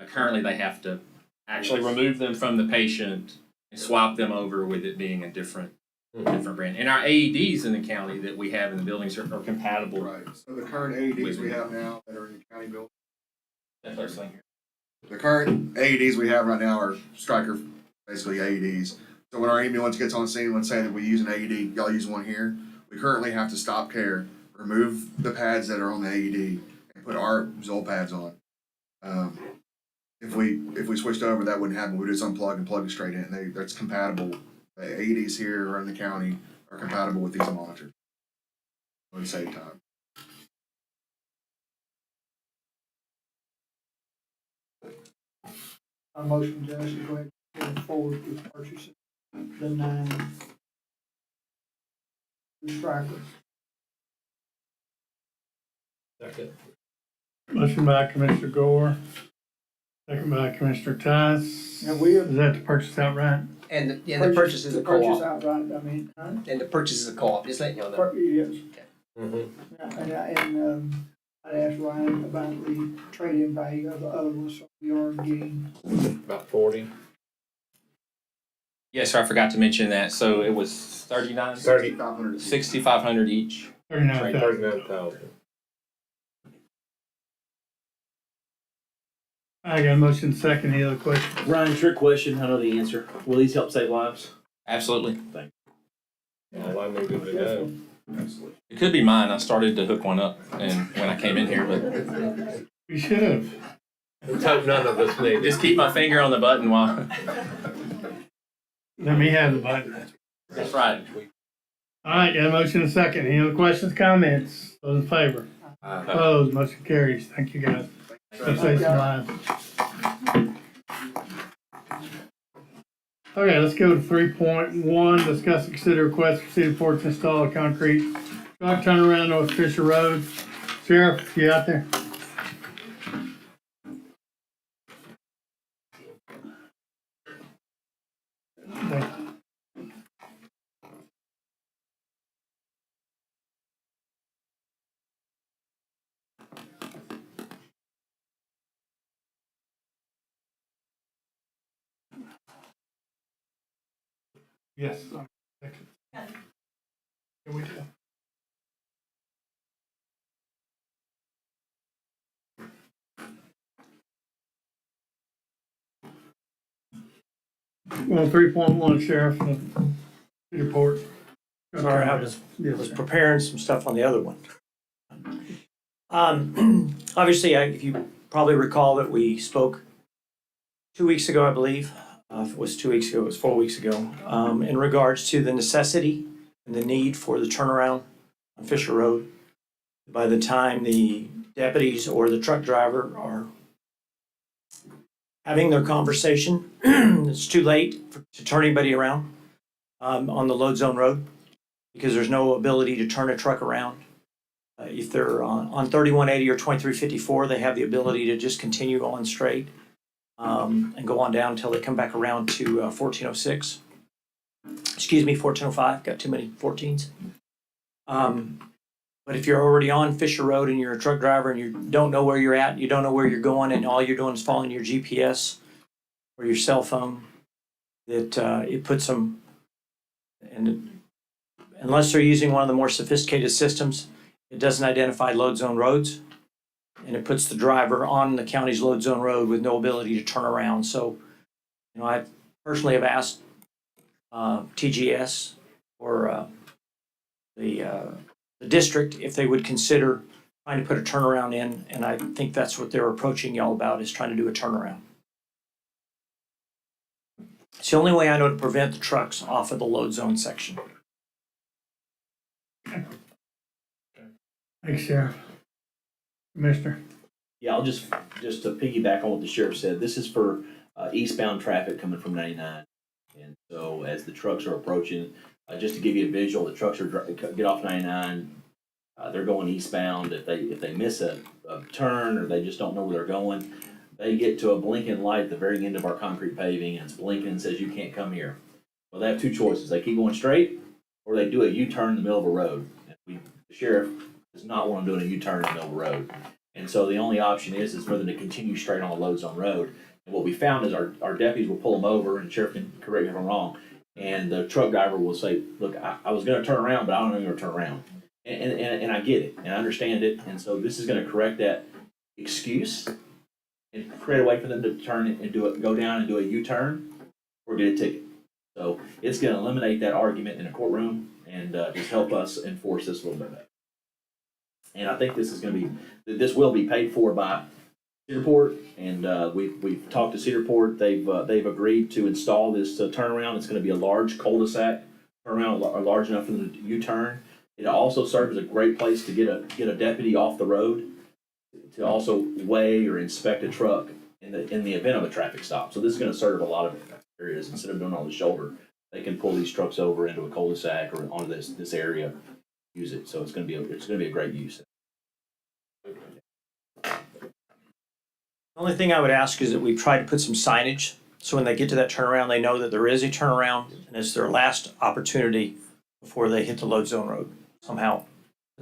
[SPEAKER 14] Currently, they have to actually remove them from the patient and swap them over with it being a different brand. And our AEDs in the county that we have in the buildings are compatible.
[SPEAKER 6] Right. So the current AEDs we have now that are in the county building.
[SPEAKER 14] That's what I'm saying here.
[SPEAKER 6] The current AEDs we have right now are Stryker, basically AEDs. So when our ambulance gets on scene, let's say that we use an AED, y'all use one here, we currently have to stop care, remove the pads that are on the AED, and put our Zoll pads on.
[SPEAKER 15] if we switched over, that wouldn't happen. We just unplug and plug it straight in. That's compatible. The AEDs here in the county are compatible with these monitors. It would save time.
[SPEAKER 4] Our motion, Judge, is go ahead and go forward with purchasing the 9 strikers.
[SPEAKER 10] Second.
[SPEAKER 1] Motion by Commissioner Gore, second by Commissioner Tice.
[SPEAKER 4] Now, we have
[SPEAKER 1] Is that to purchase outright?
[SPEAKER 3] And the purchase is a
[SPEAKER 4] Purchase
[SPEAKER 3] co-op.
[SPEAKER 4] outright, I mean, huh?
[SPEAKER 3] And the purchase is a co-op, just letting y'all know.
[SPEAKER 4] Yes.
[SPEAKER 10] Mm-hmm.
[SPEAKER 4] And I asked Ryan about the trade-in value of the other ones, so we are getting,
[SPEAKER 10] About 40.
[SPEAKER 14] Yes, sir, I forgot to mention that. So it was
[SPEAKER 15] 6,500.
[SPEAKER 14] 6,500 each.
[SPEAKER 1] 39,000.
[SPEAKER 10] 39,000.
[SPEAKER 1] I got a motion second. Any other questions?
[SPEAKER 9] Ryan, trick question. I know the answer. Will these help save lives?
[SPEAKER 14] Absolutely.
[SPEAKER 10] Well, I knew good to go.
[SPEAKER 14] It could be mine. I started to hook one up and when I came in here, but
[SPEAKER 1] You should have.
[SPEAKER 10] Let's hope none of us need it.
[SPEAKER 14] just keep my finger on the button while.
[SPEAKER 1] Let me have the button.
[SPEAKER 14] That's right.
[SPEAKER 1] All right, got a motion and second. Any other questions, comments? Those in favor? Opposed, motion carries. Thank you, guys. Go save some lives. Okay, let's go to 3.1. Discuss and consider request for city reports to install a concrete truck turnaround North Fisher Road. Sheriff, you out there? Yes. Here we go. Well, 3.1, Sheriff, report.
[SPEAKER 16] Sorry, I was preparing some stuff on the other one. Obviously, if you probably recall that we spoke 2 weeks ago, I believe. If it was 2 weeks ago, it was 4 weeks ago, in regards to the necessity and the need for the turnaround on Fisher Road. By the time the deputies or the truck driver are having their conversation, it's too late to turn anybody around on the load zone road because there's no ability to turn a truck around. If they're on 3180 or 2354, they have the ability to just continue on straight and go on down until they come back around to 1406. Excuse me, 1405. Got too many 14s. But if you're already on Fisher Road and you're a truck driver and you don't know where you're at, you don't know where you're going, and all you're doing is following your GPS or your cell phone, that it puts them, and unless they're using one of the more sophisticated systems, it doesn't identify load zone roads, and it puts the driver on the county's load zone road with no ability to turn around. So, I personally have asked TGS or the district if they would consider trying to put a turnaround in, and I think that's what they're approaching y'all about, is trying to do a turnaround. It's the only way I know to prevent the trucks off of the load zone section.
[SPEAKER 1] Thanks, Sheriff. Commissioner.
[SPEAKER 9] Yeah, I'll just to piggyback on what the sheriff said, this is for eastbound traffic coming from 99. And so as the trucks are approaching, just to give you a visual, the trucks get off 99, they're going eastbound. If they miss a turn or they just don't know where they're going, they get to a blinking light at the very end of our concrete paving, and it's blinking and says you can't come here. Well, they have two choices. They keep going straight, or they do a U-turn in the middle of a road. The sheriff does not want them doing a U-turn in the middle of a road. And so the only option is for them to continue straight on the load zone road. And what we found is our deputies will pull them over, and the sheriff can correct me if I'm wrong, and the truck driver will say, look, I was going to turn around, but I don't know you're going to turn around. And I get it, and I understand it. And so this is going to correct that excuse and create a way for them to turn and go down and do a U-turn or get a ticket. So it's going to eliminate that argument in a courtroom and just help us enforce this a little bit better. And I think this will be paid for by Cedarport, and we've talked to Cedarport. They've agreed to install this turnaround. It's going to be a large cul-de-sac turnaround, large enough for the U-turn. It also serves as a great place to get a deputy off the road to also weigh or inspect a truck in the event of a traffic stop. So this is going to serve a lot of areas. Instead of doing it on the shoulder, they can pull these trucks over into a cul-de-sac or onto this area, use it. So it's going to be a great use.
[SPEAKER 16] The only thing I would ask is that we try to put some signage, so when they get to that turnaround, they know that there is a turnaround, and it's their last opportunity before they hit the load zone road. Somehow,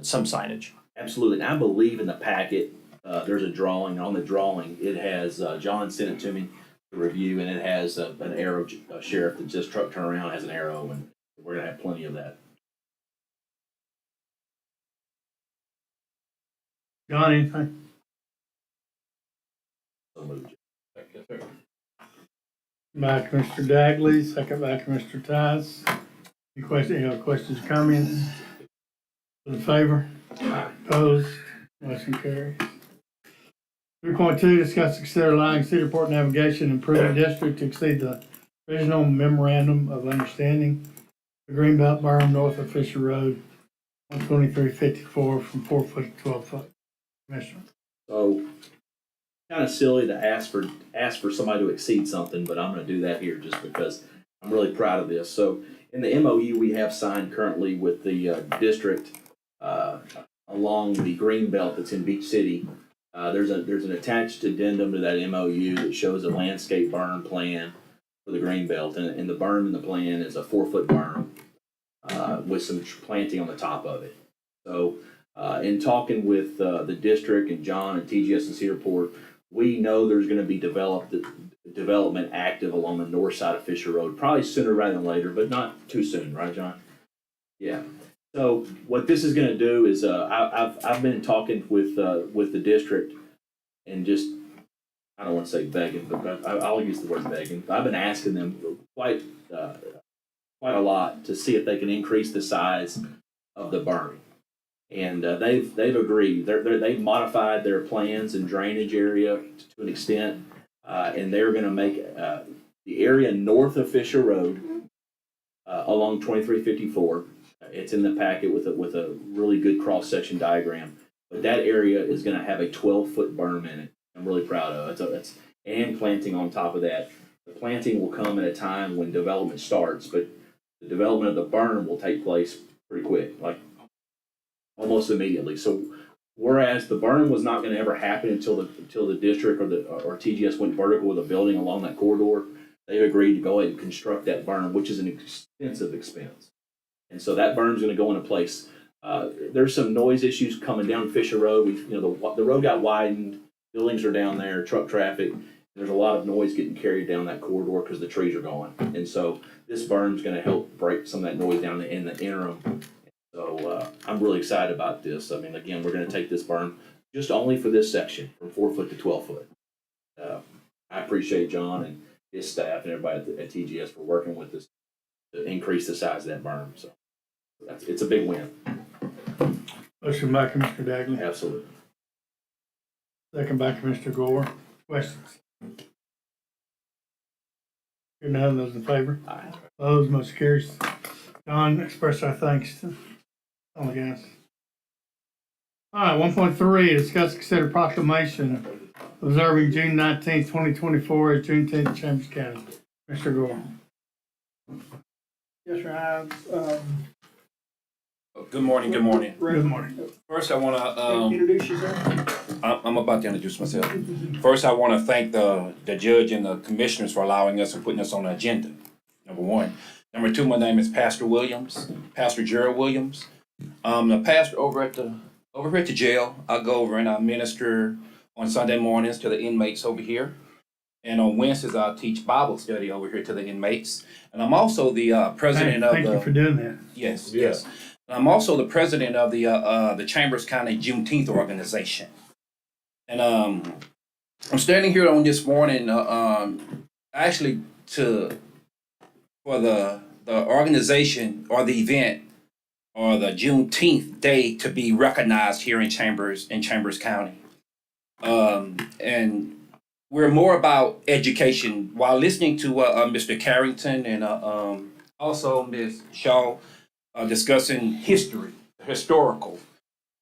[SPEAKER 16] some signage.
[SPEAKER 9] Absolutely. And I believe in the packet, there's a drawing. On the drawing, it has, John sent it to me to review, and it has an arrow, sheriff that says truck turnaround has an arrow, and we're going to have plenty of that.
[SPEAKER 1] John, anything?
[SPEAKER 9] So moved.
[SPEAKER 1] Back to Mr. Dagley, second back to Mr. Tice. Any other questions or comments? In favor? Opposed? Motion carries. 3.2, discuss consider allowing Cedarport Navigation Improvement District to exceed the original memorandum of understanding the Greenbelt berm north of Fisher Road, 12354 from 4 foot to 12 foot. Commissioner.
[SPEAKER 9] So, kind of silly to ask for somebody to exceed something, but I'm going to do that here just because I'm really proud of this. So, in the MOU we have signed currently with the district along the green belt that's in Beach City, there's an attached addendum to that MOU that shows a landscape berm plan for the green belt, and the berm in the plan is a 4-foot berm with some planting on the top of it. So, in talking with the district and John and TGS and Cedarport, we know there's going to be development active along the north side of Fisher Road, probably sooner rather than later, but not too soon, right, John? Yeah. So what this is going to do is I've been talking with the district and just, I don't want to say begging, but I'll use the word begging. I've been asking them quite a lot to see if they can increase the size of the berm. And they've agreed. They've modified their plans and drainage area to an extent, and they're going to make the area north of Fisher Road along 2354. It's in the packet with a really good cross section diagram. But that area is going to have a 12-foot berm in it. I'm really proud of it. And planting on top of that. The planting will come at a time when development starts, but the development of the berm will take place pretty quick, like almost immediately. So whereas the berm was not going to ever happen until the district or TGS went vertical with a building along that corridor, they've agreed to go ahead and construct that berm, which is an extensive expense. And so that berm's going to go into place. There's some noise issues coming down Fisher Road. The road got widened, buildings are down there, truck traffic. There's a lot of noise getting carried down that corridor because the trees are gone. And so this berm's going to help break some of that noise down in the interim. So I'm really excited about this. I mean, again, we're going to take this berm just only for this section from 4 foot to 12 foot. I appreciate John and his staff and everybody at TGS for working with us to increase the size of that berm. So it's a big win.
[SPEAKER 1] Motion by Commissioner Dagley.
[SPEAKER 9] Absolutely.
[SPEAKER 1] Second by Commissioner Gore. Questions? Hearing none, those in favor?
[SPEAKER 9] Aye.
[SPEAKER 1] Opposed, motion carries. John, express our thanks to all the guys. All right, 1.3, discuss consider proclamation observing June 19th, 2024 as Juneteenth in Chambers County. Mr. Gore.
[SPEAKER 4] Yes, sir, I have,
[SPEAKER 17] Good morning, good morning.
[SPEAKER 1] Good morning.
[SPEAKER 17] First, I want to,
[SPEAKER 4] introduce yourself.
[SPEAKER 17] I'm about to introduce myself. First, I want to thank the judge and the commissioners for allowing us and putting us on the agenda, number one. Number two, my name is Pastor Williams, Pastor Gerald Williams. The pastor over here at the jail. I go over and I minister on Sunday mornings to the inmates over here. And on Wednesdays, I teach Bible study over here to the inmates. And I'm also the president of the...
[SPEAKER 1] Thank you for doing that.
[SPEAKER 17] Yes, yes. I'm also the president of the Chambers County Juneteenth organization. And I'm standing here on this morning actually for the organization or the event or the Juneteenth day to be recognized here in Chambers County. And we're more about education. While listening to Mr. Carrington and also Ms. Shaw discussing history, historical,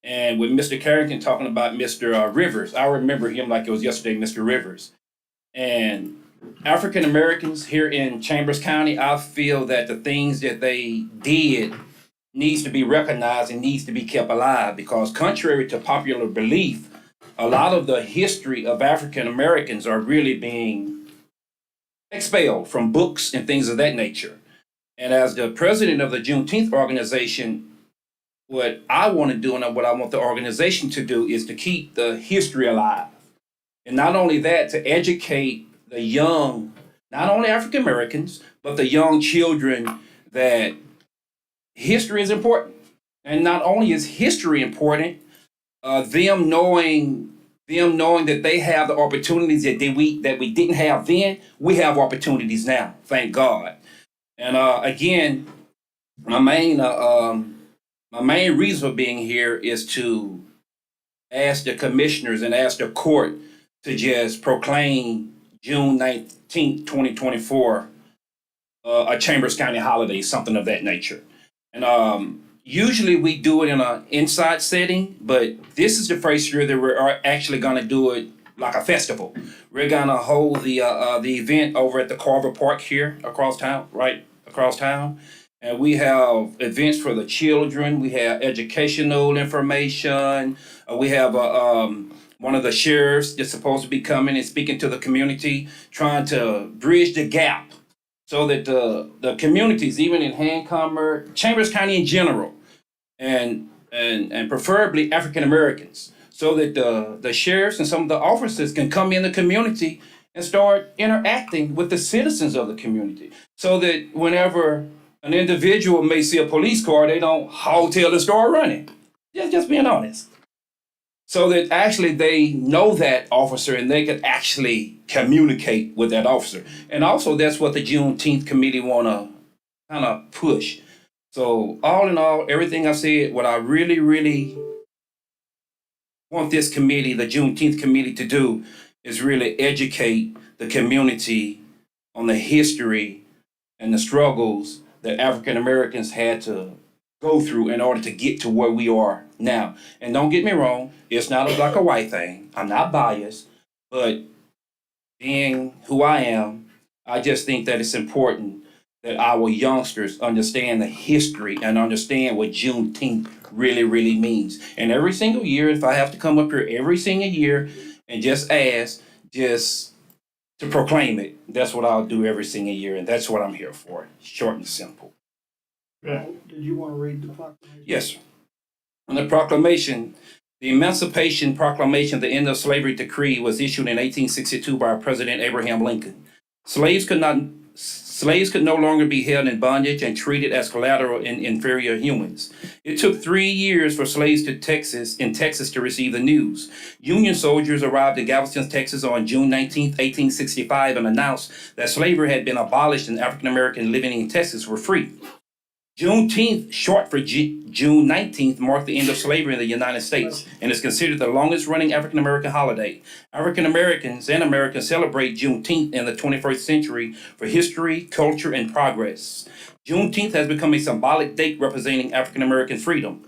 [SPEAKER 17] and with Mr. Carrington talking about Mr. Rivers, I remember him like it was yesterday, Mr. Rivers. And African Americans here in Chambers County, I feel that the things that they did needs to be recognized and needs to be kept alive because contrary to popular belief, a lot of the history of African Americans are really being expelled from books and things of that nature. And as the president of the Juneteenth organization, what I want to do and what I want the organization to do is to keep the history alive. And not only that, to educate the young, not only African Americans, but the young children that history is important. And not only is history important, them knowing that they have the opportunities that we didn't have then, we have opportunities now. Thank God. And again, my main reason for being here is to ask the commissioners and ask the court to just proclaim June 19th, 2024, a Chambers County holiday, something of that nature. And usually we do it in an inside setting, but this is the first year that we're actually going to do it like a festival. We're going to hold the event over at the Carver Park here across town, right across town. And we have events for the children. We have educational information. We have one of the sheriffs that's supposed to be coming and speaking to the community, trying to bridge the gap so that the communities, even in Hancomer, Chambers County in general, and preferably African Americans, so that the sheriffs and some of the officers can come in the community and start interacting with the citizens of the community, so that whenever an individual may see a police car, they don't howtail and start running. Just being honest. So that actually they know that officer and they can actually communicate with that officer. And also that's what the Juneteenth committee want to kind of push. So all in all, everything I said, what I really, really want this committee, the Juneteenth committee, to do is really educate the community on the history and the struggles that African Americans had to go through in order to get to where we are now. And don't get me wrong, it's not a black or white thing. I'm not biased, but being who I am, I just think that it's important that our youngsters understand the history and understand what Juneteenth really, really means. And every single year, if I have to come up here every single year and just ask, just to proclaim it, that's what I'll do every single year, and that's what I'm here for. Short and simple.
[SPEAKER 4] Did you want to read the proclamation?
[SPEAKER 17] Yes, sir. On the proclamation, the Emancipation Proclamation, the End of Slavery Decree, was issued in 1862 by President Abraham Lincoln. Slaves could no longer be held in bondage and treated as collateral in inferior humans. It took 3 years for slaves in Texas to receive the news. Union soldiers arrived in Galveston, Texas on June 19, 1865 and announced that slavery had been abolished and African Americans living in Texas were free. Juneteenth, short for June 19th, marked the end of slavery in the United States and is considered the longest running African American holiday. African Americans and Americans celebrate Juneteenth in the 21st century for history, culture, and progress. Juneteenth has become a symbolic date representing African American freedom.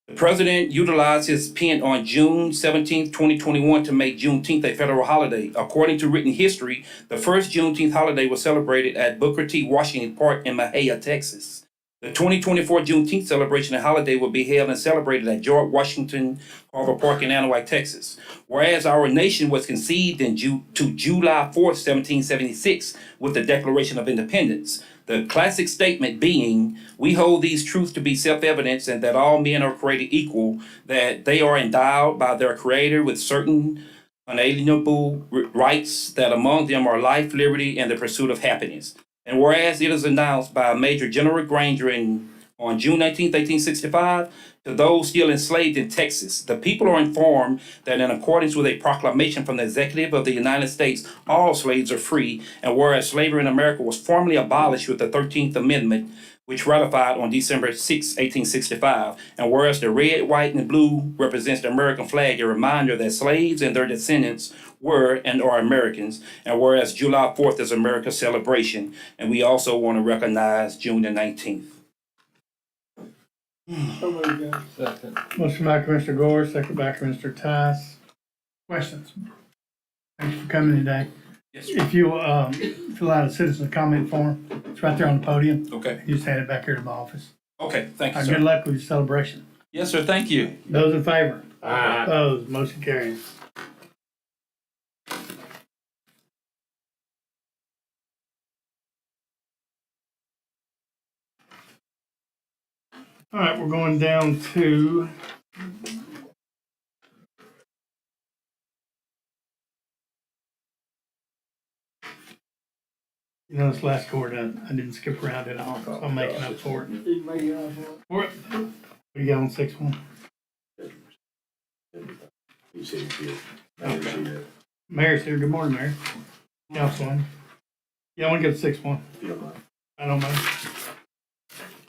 [SPEAKER 17] The president utilized his pen on June 17, 2021 to make Juneteenth a federal holiday. According to written history, the first Juneteenth holiday was celebrated at Booker T. Washington Park in Mahia, Texas. The 2024 Juneteenth celebration and holiday will be held and celebrated at George Washington Carver Park in Anahuac, Texas. Whereas our nation was conceived to July 4th, 1776 with the Declaration of Independence. The classic statement being, we hold these truths to be self-evident and that all men are created equal, that they are endowed by their creator with certain unalienable rights, that among them are life, liberty, and the pursuit of happiness. And whereas it is announced by Major General Granger on June 19, 1865, to those still enslaved in Texas, the people are informed that in accordance with a proclamation from the Executive of the United States, all slaves are free, and whereas slavery in America was formally abolished with the 13th Amendment, which ratified on December 6, 1865. And whereas the red, white, and blue represents the American flag, a reminder that slaves and their descendants were and are Americans. And whereas July 4th is America's celebration, and we also want to recognize June the 19th.
[SPEAKER 4] So moved, Judge.
[SPEAKER 10] Second.
[SPEAKER 1] Motion by Commissioner Gore, second by Commissioner Tice. Questions? Thanks for coming today.
[SPEAKER 17] Yes, sir.
[SPEAKER 1] If you, fill out a citizen comment form, it's right there on the podium.
[SPEAKER 17] Okay.
[SPEAKER 1] You just hand it back here to my office.
[SPEAKER 17] Okay, thank you,
[SPEAKER 1] Good
[SPEAKER 17] sir.
[SPEAKER 1] luck with your celebration.
[SPEAKER 17] Yes, sir, thank you.
[SPEAKER 1] Those in favor?
[SPEAKER 10] Aye.
[SPEAKER 1] Opposed, motion carries. All right, we're going down to this last court, I didn't skip around at all, so I'm making up for it.
[SPEAKER 4] You make it up for it.
[SPEAKER 1] What do you got on 6-1? Mayor's here. Good morning, Mayor. Councilman. Yeah, I want to go to 6-1. I don't mind.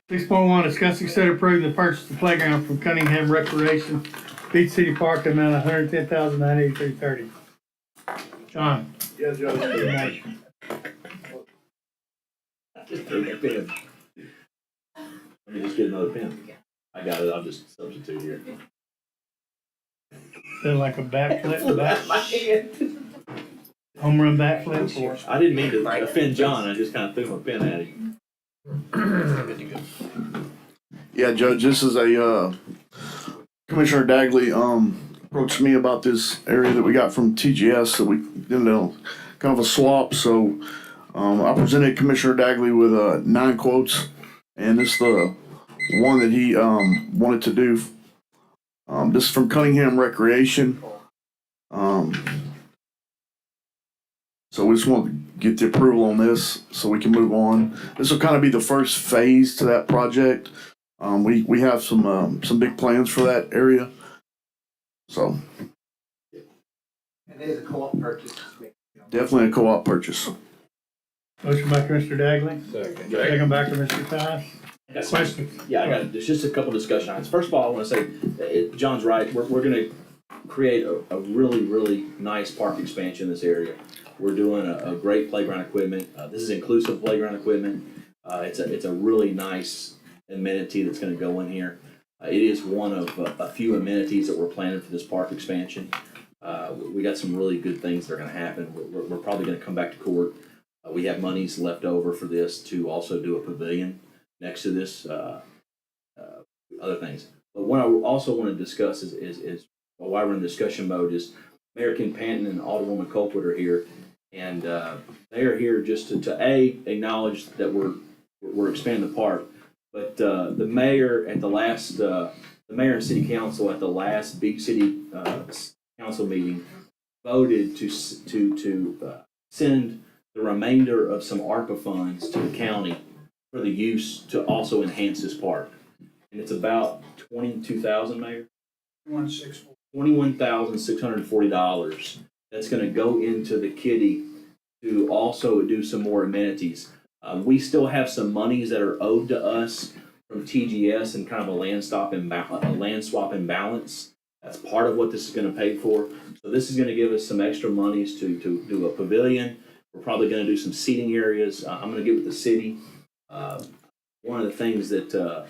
[SPEAKER 1] 6.1, discuss, consider approving the purchase of the playground from Cunningham Recreation Beach City Park, amount of $110,983.30. John.
[SPEAKER 3] Yeah, Judge.
[SPEAKER 9] Just take a pen. Let me just get another pen. I got it, I'll just substitute here.
[SPEAKER 1] Feel like a backflip, home run backflip for us.
[SPEAKER 9] I didn't mean to offend John, I just kind of threw my pen at him.
[SPEAKER 3] Yeah, Judge, this is a, Commissioner Dagley, approached me about this area that we got from TGS that we did kind of a swap, so, I presented Commissioner Dagley with, 9 quotes, and this is the one that he, wanted to do. This is from Cunningham Recreation. So we just want to get the approval on this so we can move on. This will kind of be the first phase to that project. We have some big plans for that area. So.
[SPEAKER 18] And there's a co-op purchase.
[SPEAKER 3] Definitely a co-op purchase.
[SPEAKER 1] Motion by Commissioner Dagley.
[SPEAKER 10] Second.
[SPEAKER 1] Second by Commissioner Tice. Questions?
[SPEAKER 9] Yeah, I got, there's just a couple discussion items. First of all, I want to say, John's right, we're gonna create a really, really nice park expansion in this area. We're doing a great playground equipment. This is inclusive playground equipment. It's a really nice amenity that's gonna go in here. It is one of a few amenities that we're planning for this park expansion. We got some really good things that are gonna happen. We're probably gonna come back to court. We have monies left over for this to also do a pavilion next to this, other things. But what I also want to discuss is while we're in discussion mode is Mayor Ken Panton and Alderwoman Colquitt are here. And they are here just to acknowledge that we're expanding the park. But the mayor at the last, the mayor and city council at the last big city council meeting voted to send the remainder of some ARPA funds to the county for the use to also enhance this park. And it's about 22,000, Mayor? $21,640. That's gonna go into the kitty to also do some more amenities. We still have some monies that are owed to us from TGS and kind of a land swap imbalance. That's part of what this is gonna pay for. So this is gonna give us some extra monies to do a pavilion. We're probably gonna do some seating areas. I'm gonna get with the city. One of the things that the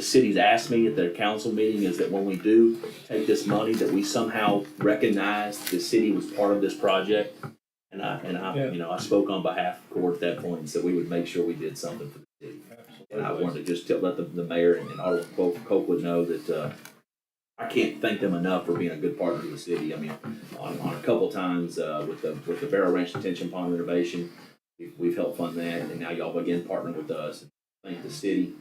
[SPEAKER 9] city's asked me at their council meeting is that when we do take this money, that we somehow recognize the city was part of this project. And I I spoke on behalf of court at that point and said we would make sure we did something for the city. And I wanted to just let the mayor and Alderman Colquitt know that I can't thank them enough for being a good partner to the city. I mean, on a couple times with the Barrel Ranch Detention Pond renovation, we've helped fund that, and now y'all again partnering with us. Thank the city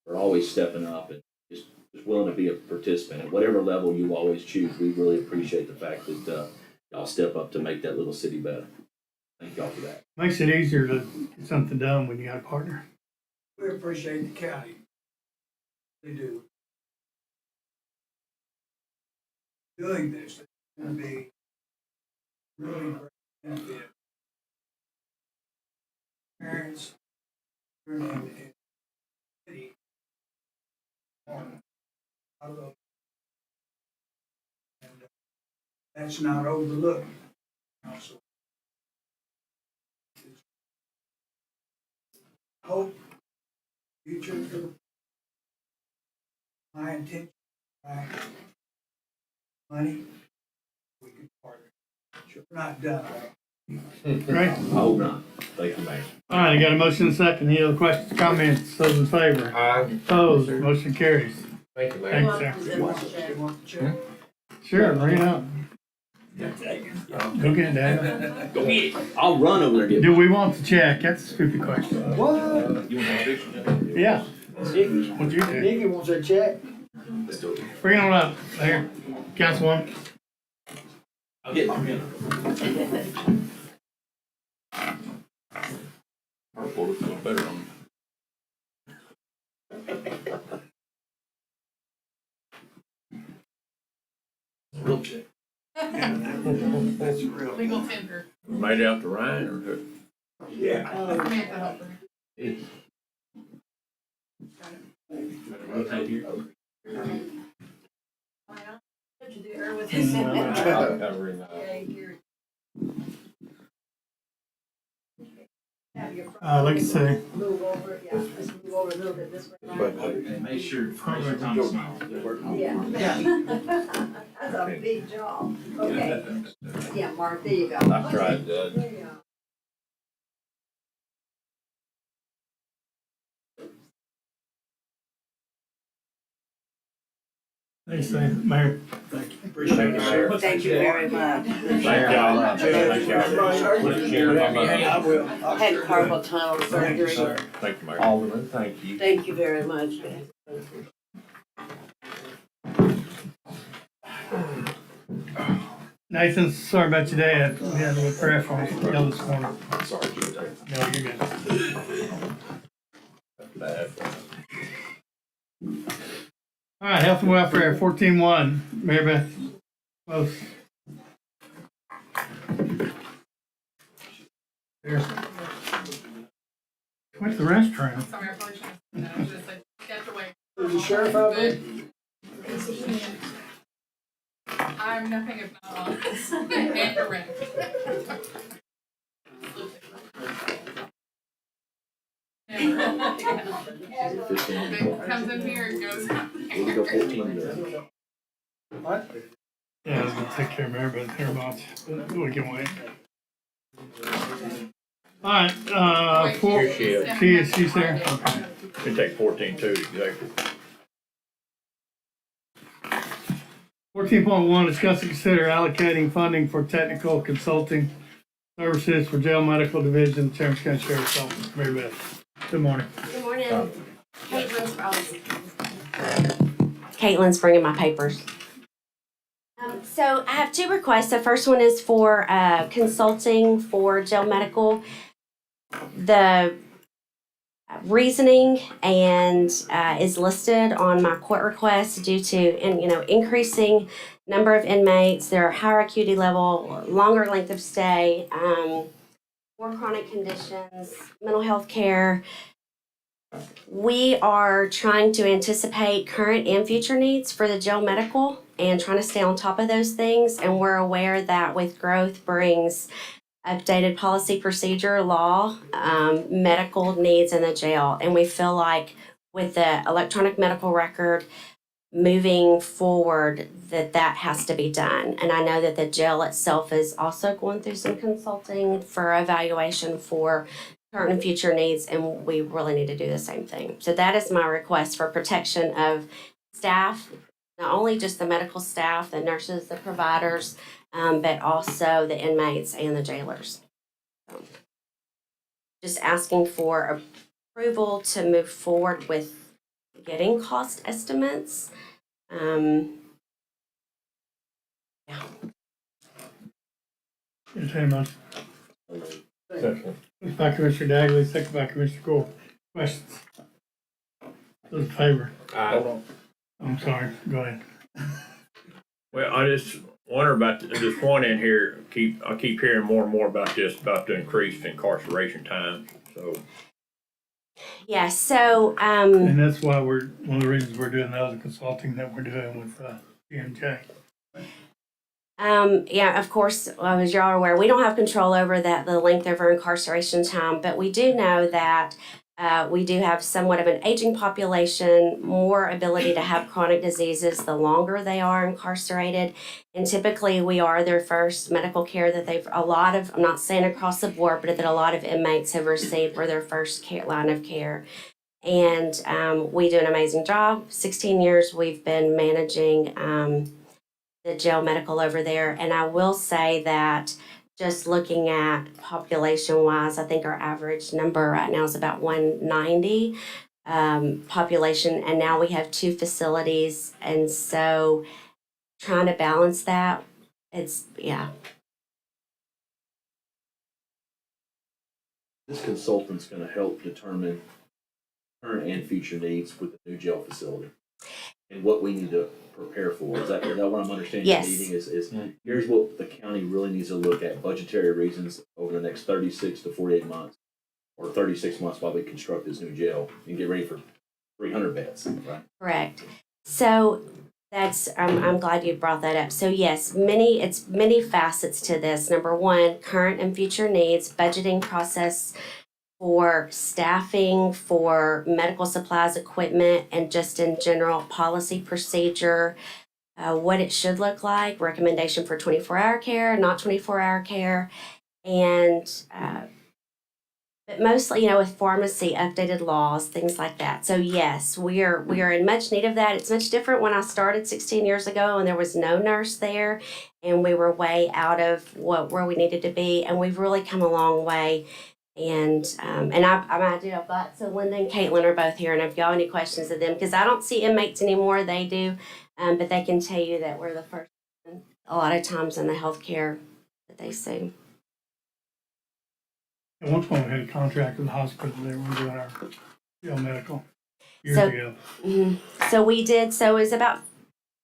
[SPEAKER 9] for always stepping up and just willing to be a participant at whatever level you always choose. We really appreciate the fact that y'all step up to make that little city better. Thank y'all for that.
[SPEAKER 1] Makes it easier to get something done when you got a partner.
[SPEAKER 18] We appreciate the county. They do. Doing this is going to be really great benefit. Parents, and I love it. And that's not overlooked. Also, hope future for my intention, money, we can partner. Sure, we're not done.
[SPEAKER 1] Great.
[SPEAKER 9] I hope not. Thank you, Mayor.
[SPEAKER 1] All right, I got a motion and a second. Any other questions, comments? Those in favor?
[SPEAKER 3] Aye.
[SPEAKER 1] Opposed? Motion carries.
[SPEAKER 3] Thank you, Mayor.
[SPEAKER 1] Thanks, sir.
[SPEAKER 18] You want the check?
[SPEAKER 1] Sure, bring it up. Go get it, Dad.
[SPEAKER 9] Go get it. I'll run over there and get it.
[SPEAKER 1] Do we want the check? That's a stupid question.
[SPEAKER 18] What?
[SPEAKER 9] You want my picture?
[SPEAKER 1] Yeah.
[SPEAKER 18] Nikki,
[SPEAKER 1] What'd you do?
[SPEAKER 18] Nikki wants that check.
[SPEAKER 9] Let's do it.
[SPEAKER 1] Bring it on up. There. Councilwoman.
[SPEAKER 9] I'll get my pen. Purple looks a little better on me. Real check.
[SPEAKER 18] That's real.
[SPEAKER 13] Legal tender.
[SPEAKER 10] Made out to Ryan or who?
[SPEAKER 18] Yeah.
[SPEAKER 13] Samantha Helper.
[SPEAKER 9] Rotate here.
[SPEAKER 3] I'll cover him.
[SPEAKER 1] Like I say,
[SPEAKER 8] Move over, yeah, just move over a little bit this way.
[SPEAKER 9] And make sure Tom smiles.
[SPEAKER 8] Yeah. That's a big job. Okay. Yeah, Mark, there you go.
[SPEAKER 9] I've tried that.
[SPEAKER 8] There you go.
[SPEAKER 1] they say, Mayor.
[SPEAKER 10] Appreciate it, Mayor.
[SPEAKER 8] Thank you very much.
[SPEAKER 10] Thank y'all. Thank y'all.
[SPEAKER 18] I will.
[SPEAKER 19] Had carpal tunnel surgery.
[SPEAKER 10] Thank you, Mayor.
[SPEAKER 9] Alderman, thank you.
[SPEAKER 19] Thank you very much.
[SPEAKER 1] Nathan, sorry about your dad. We had a little prayer for him this morning.
[SPEAKER 9] Sorry, Judge.
[SPEAKER 1] No, you're good.
[SPEAKER 10] Bad.
[SPEAKER 1] All right, health and welfare, 14-1. Mary Beth, close. There. Went to the restroom.
[SPEAKER 13] Sorry, I probably shouldn't have said that. I should have said, stepped away.
[SPEAKER 18] Is the sheriff out there?
[SPEAKER 13] I'm nothing if not honest. And correct. Never. It comes in here and goes out
[SPEAKER 9] We'll go
[SPEAKER 13] there.
[SPEAKER 9] 14 to
[SPEAKER 18] What?
[SPEAKER 1] Yeah, I was gonna take care of Mary Beth here about, we can wait. All right, four,
[SPEAKER 10] Here she is.
[SPEAKER 1] she's there? Okay.
[SPEAKER 10] Should take 14 too, exactly.
[SPEAKER 1] 14.1, discuss and consider allocating funding for technical consulting services for jail medical division, Chambers County Sheriff's Office. Mary Beth, good morning.
[SPEAKER 19] Good morning. Caitlin's bringing my papers. So I have two requests. The first one is for consulting for jail medical. The reasoning and is listed on my court request due to increasing number of inmates, their higher acuity level, longer length of stay, more chronic conditions, mental health care. We are trying to anticipate current and future needs for the jail medical and trying to stay on top of those things. And we're aware that with growth brings updated policy, procedure, law, medical needs in the jail. And we feel like with the electronic medical record moving forward, that has to be done. And I know that the jail itself is also going through some consulting for evaluation for current and future needs, and we really need to do the same thing. So that is my request for protection of staff, not only just the medical staff, the nurses, the providers, but also the inmates and the jailers. Just asking for approval to move forward with getting cost estimates. Yeah.
[SPEAKER 1] Entertained motion.
[SPEAKER 10] Second.
[SPEAKER 1] Moved by Commissioner Dagley, second by Commissioner Gore. Questions? Those in favor?
[SPEAKER 10] Hold on.
[SPEAKER 1] I'm sorry, go ahead.
[SPEAKER 10] Well, I just wonder about this one in here. I keep hearing more and more about this, about the increased incarceration time. So
[SPEAKER 19] Yeah, so,
[SPEAKER 1] And that's why one of the reasons we're doing the other consulting that we're doing with, GMJ.
[SPEAKER 19] yeah, of course, well, as y'all are aware, we don't have control over the length of our incarceration time, but we do know that we do have somewhat of an aging population, more ability to have chronic diseases the longer they are incarcerated. And typically, we are their first medical care that I'm not saying across the board, but that a lot of inmates have received for their first line of care. And we do an amazing job. 16 years we've been managing the jail medical over there. And I will say that just looking at population wise, I think our average number right now is about 190 population. And now we have 2 facilities. And so trying to balance that, yeah.
[SPEAKER 9] This consultant's gonna help determine current and future needs with the new jail facility and what we need to prepare for. Is that what I'm understanding?
[SPEAKER 19] Yes.
[SPEAKER 9] The meeting is here's what the county really needs to look at, budgetary reasons over the next 36 to 48 months, or 36 months while we construct this new jail and get ready for 300 beds, right?
[SPEAKER 19] Correct. So that's I'm glad you brought that up. So yes, many facets to this. Number one, current and future needs, budgeting process for staffing, for medical supplies, equipment, and just in general policy procedure, what it should look like, recommendation for 24-hour care, not 24-hour care, and but mostly, with pharmacy, updated laws, things like that. So yes, we are in much need of that. It's much different when I started 16 years ago and there was no nurse there, and we were way out of where we needed to be, and we've really come a long way. And I do. So Linda and Caitlin are both here, and if y'all have any questions of them, because I don't see inmates anymore, they do, but they can tell you that we're the first one a lot of times in the healthcare that they see.
[SPEAKER 1] At one point, we had a contract with the hospital there, we were doing our jail medical years
[SPEAKER 19] So-
[SPEAKER 1] ago.
[SPEAKER 19] So we did. So it was about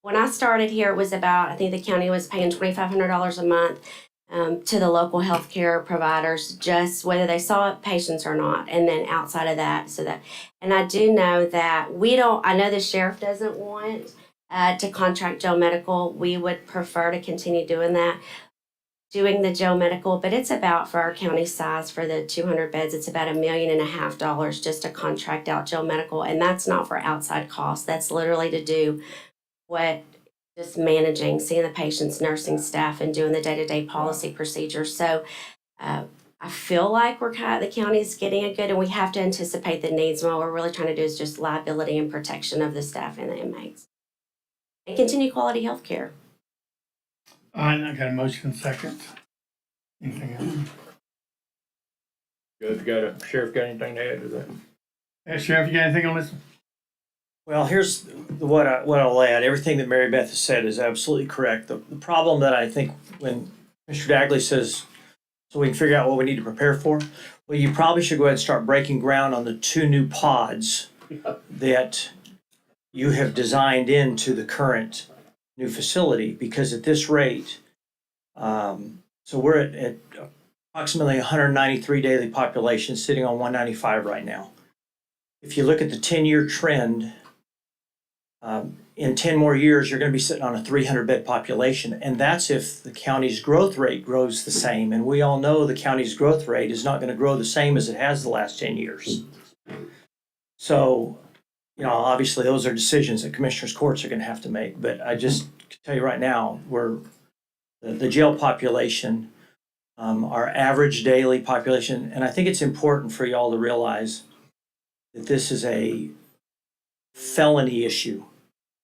[SPEAKER 19] when I started here. It was about, I think the county was paying $2,500 a month to the local healthcare providers, just whether they saw patients or not. And then outside of that, and I do know that I know the sheriff doesn't want to contract jail medical. We would prefer to continue doing the jail medical, but it's about, for our county size, for the 200 beds, it's about $1.5 million just to contract out jail medical. And that's not for outside costs. That's literally to do just managing, seeing the patients, nursing staff, and doing the day-to-day policy procedures. So I feel like the county's getting a good, and we have to anticipate the needs. And what we're really trying to do is just liability and protection of the staff and the inmates, and continue quality health care.
[SPEAKER 1] All right, I got a motion second. Anything else?
[SPEAKER 10] Sheriff got anything to add to that?
[SPEAKER 1] Yeah, Sheriff, you got anything on this?
[SPEAKER 16] Well, here's what I'll add. Everything that Mary Beth has said is absolutely correct. The problem that I think when Mr. Dagley says, so we can figure out what we need to prepare for, well, you probably should go ahead and start breaking ground on the 2 new pods that you have designed into the current new facility, because at this rate, so we're at approximately 193 daily population, sitting on 195 right now. If you look at the 10-year trend, in 10 more years, you're going to be sitting on a 300-bed population, and that's if the county's growth rate grows the same. And we all know the county's growth rate is not going to grow the same as it has the last 10 years. So, obviously, those are decisions that commissioners' courts are going to have to make. But I just can tell you right now, the jail population, our average daily population, and I think it's important for y'all to realize that this is a felony issue.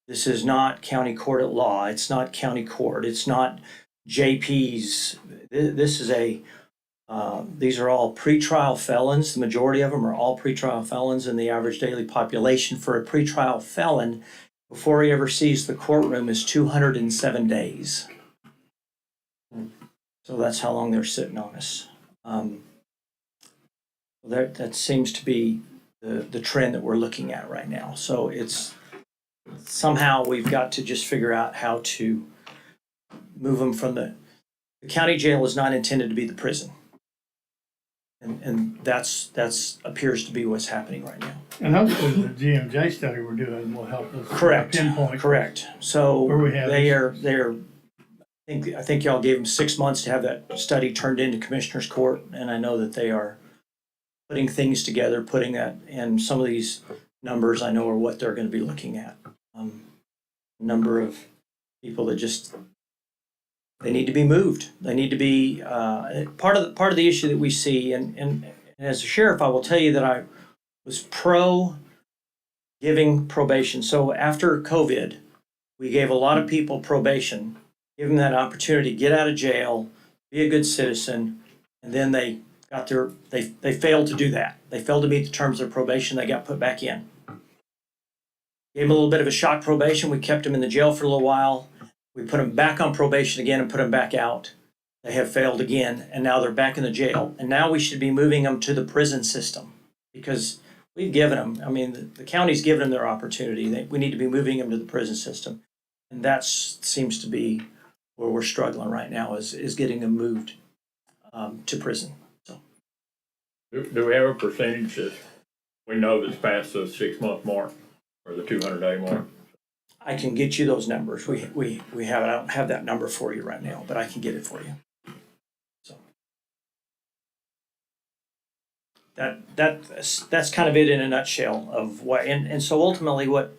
[SPEAKER 16] This is not county court at law. It's not county court. It's not JP's. This is these are all pretrial felons. The majority of them are all pretrial felons, and the average daily population for a pretrial felon before he ever sees the courtroom is 207 days. So that's how long they're sitting on us. That seems to be the trend that we're looking at right now. So it's somehow we've got to just figure out how to move them from the county jail is not intended to be the prison. And that's appears to be what's happening right now.
[SPEAKER 1] And hopefully the GMJ study we're doing will help us
[SPEAKER 16] Correct.
[SPEAKER 1] pinpoint.
[SPEAKER 16] Correct. So
[SPEAKER 1] Where we have
[SPEAKER 16] they're I think y'all gave them 6 months to have that study turned into Commissioner's Court, and I know that they are putting things together, putting that, and some of these numbers I know are what they're going to be looking at. Number of people that just they need to be moved. They need to be part of the issue that we see, and as a sheriff, I will tell you that I was pro giving probation. So after COVID, we gave a lot of people probation, give them that opportunity to get out of jail, be a good citizen, and then they failed to do that. They failed to meet the terms of probation. They got put back in. Gave them a little bit of a shock probation. We kept them in the jail for a little while. We put them back on probation again and put them back out. They have failed again, and now they're back in the jail. And now we should be moving them to the prison system because we've given them, I mean, the county's given them their opportunity. We need to be moving them to the prison system. And that seems to be where we're struggling right now is getting them moved to prison. So,
[SPEAKER 10] Do we have a percentage that we know that's past the 6 month mark or the 200-day mark?
[SPEAKER 16] I can get you those numbers. We have it. I don't have that number for you right now, but I can get it for you. So that's kind of it in a nutshell of what. And so ultimately, what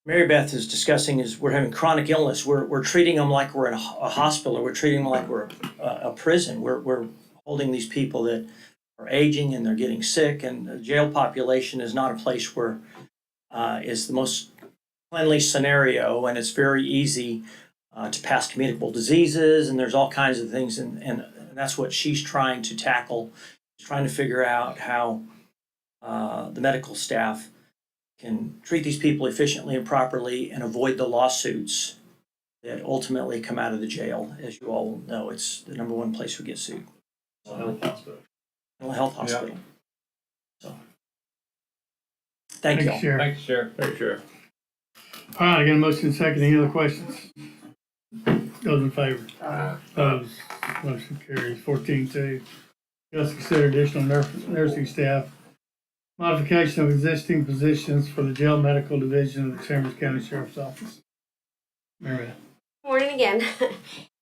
[SPEAKER 16] Mary Beth is discussing is we're having chronic illness. We're treating them like we're in a hospital, or we're treating them like we're a prison. We're holding these people that are aging and they're getting sick, and the jail population is not a place where is the most cleanly scenario, and it's very easy to pass communicable diseases, and there's all kinds of things, and that's what she's trying to tackle. She's trying to figure out how the medical staff can treat these people efficiently and properly and avoid the lawsuits that ultimately come out of the jail. As you all know, it's the number one place we get sued.
[SPEAKER 9] Mental health hospital.
[SPEAKER 16] Mental health hospital.
[SPEAKER 9] Yeah.
[SPEAKER 16] So, thank you all.
[SPEAKER 1] Sheriff.
[SPEAKER 10] Thanks, Sheriff. Thanks, Sheriff.
[SPEAKER 1] All right, I got a motion and second. Any other questions? Those in favor? Opposed? Motion carries. 14-2. Just consider additional nursing staff. Modification of existing positions for the jail medical division of the Chambers County Sheriff's Office. Mary Beth.
[SPEAKER 19] Morning again.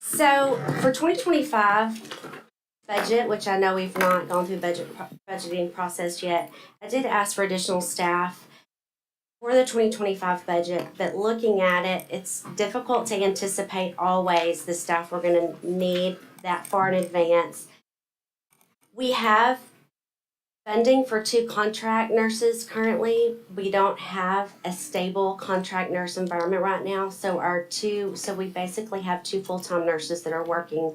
[SPEAKER 19] So for 2025 budget, which I know we've not gone through budgeting process yet, I did ask for additional staff for the 2025 budget, but looking at it, it's difficult to anticipate always the staff we're going to need that far in advance. We have funding for 2 contract nurses currently. We don't have a stable contract nurse environment right now, so we basically have 2 full-time nurses that are working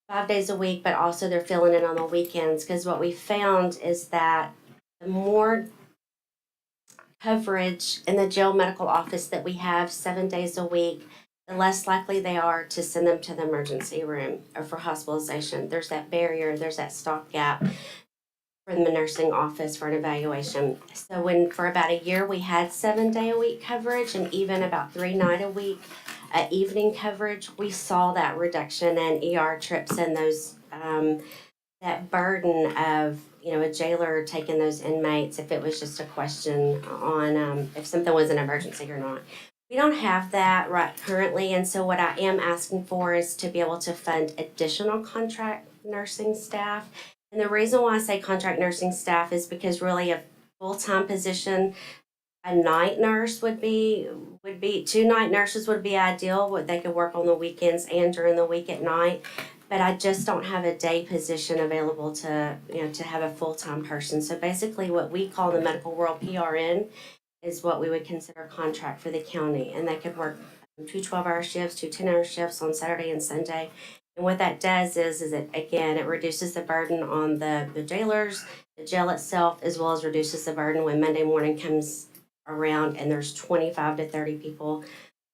[SPEAKER 19] 5 days a week, but also they're filling in on the weekends, because what we found is that the more coverage in the jail medical office that we have 7 days a week, the less likely they are to send them to the emergency room or for hospitalization. There's that barrier, there's that stopgap for the nursing office for an evaluation. So when for about a year we had 7 day a week coverage and even about 3 night a week evening coverage, we saw that reduction in ER trips and those that burden of a jailer taking those inmates if it was just a question on if something was an emergency or not. We don't have that right currently, and so what I am asking for is to be able to fund additional contract nursing staff. And the reason why I say contract nursing staff is because really a full-time position, a night nurse would be 2 night nurses would be ideal. They could work on the weekends and during the week at night. But I just don't have a day position available to have a full-time person. So basically what we call the medical world PRN is what we would consider contract for the county. And they could work 2 12-hour shifts, 2 10-hour shifts on Saturday and Sunday. And what that does is it reduces the burden on the jailers, the jail itself, as well as reduces the burden when Monday morning comes around and there's 25 to 30 people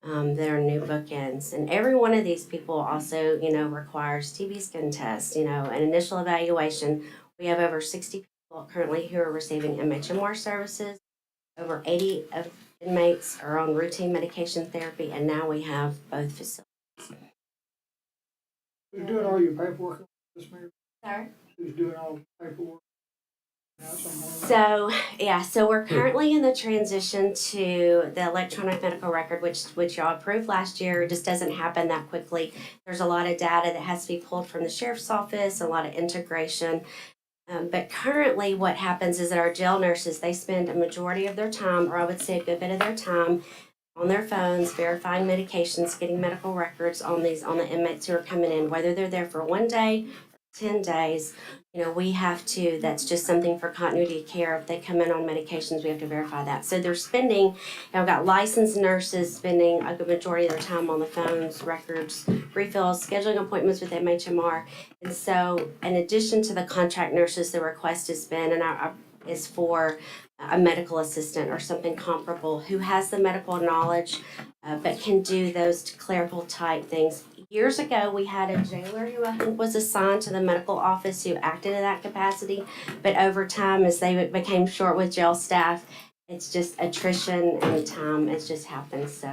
[SPEAKER 19] that are new bookends. And every one of these people also, requires TB skin tests, an initial evaluation. We have over 60 people currently who are receiving MHMR services. Over 80 of inmates are on routine medication therapy, and now we have both facilities.
[SPEAKER 4] You're doing all your paperwork on this, Mary?
[SPEAKER 19] Sorry?
[SPEAKER 4] who's doing all the paperwork? Now somewhere.
[SPEAKER 19] So we're currently in the transition to the electronic medical record, which y'all approved last year. It just doesn't happen that quickly. There's a lot of data that has to be pulled from the sheriff's office, a lot of integration. But currently what happens is that our jail nurses, they spend a majority of their time, or I would say a good bit of their time, on their phones, verifying medications, getting medical records on the inmates who are coming in, whether they're there for 1 day, 10 days. You know, we have to, that's just something for continuity of care. If they come in on medications, we have to verify that. So they're spending, I've got licensed nurses spending a good majority of their time on the phones, records, refills, scheduling appointments with MHMR. And so in addition to the contract nurses, the request has been, is for a medical assistant or something comparable who has the medical knowledge but can do those clerical type things. Years ago, we had a jailer who I think was assigned to the medical office who acted in that capacity, but over time, as they became short with jail staff, it's just attrition and time has just happened. So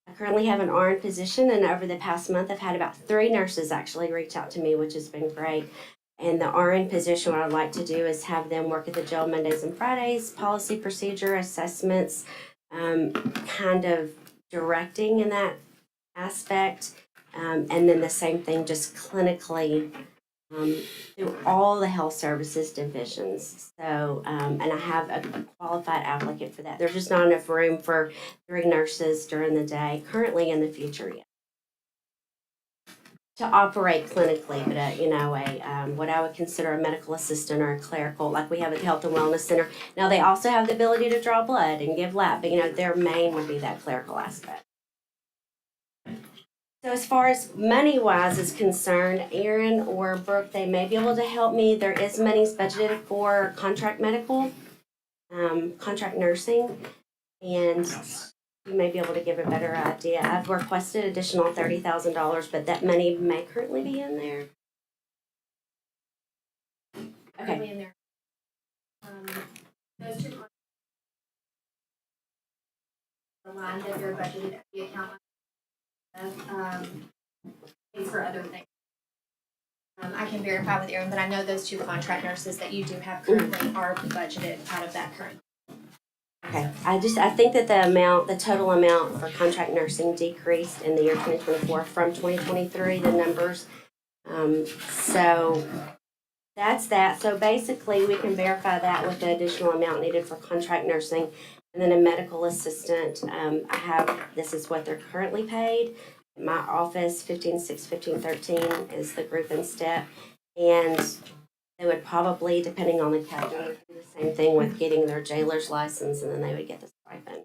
[SPEAKER 19] I currently have an RN position, and over the past month, I've had about 3 nurses actually reach out to me, which has been great. And the RN position, what I'd like to do is have them work at the jail Mondays and Fridays, policy, procedure, assessments, kind of directing in that aspect. And then the same thing just clinically through all the health services divisions. So, and I have a qualified applicant for that. There's just not enough room for 3 nurses during the day, currently in the future yet, to operate clinically, but what I would consider a medical assistant or a clerical, like we have at the Health and Wellness Center. Now, they also have the ability to draw blood and give lab, but their main would be that clerical aspect. So as far as money-wise is concerned, Aaron or Brooke, they may be able to help me. There is monies budgeted for contract medical, contract nursing, and you may be able to give a better idea. I've requested additional $30,000, but that money may currently be in there. Okay.
[SPEAKER 5] In there. Those 2 the line that they're budgeted at the account pays for other things. I can verify with Aaron, but I know those 2 contract nurses that you do have currently are budgeted out of that current.
[SPEAKER 19] Okay, I think that the total amount for contract nursing decreased in the year 2024 from 2023, the numbers. So that's that. So basically, we can verify that with the additional amount needed for contract nursing. And then a medical assistant, this is what they're currently paid. In my office, 15-6, 15-13 is the group and step. And they would probably, depending on the category, do the same thing with getting their jailer's license, and then they would get the stipend.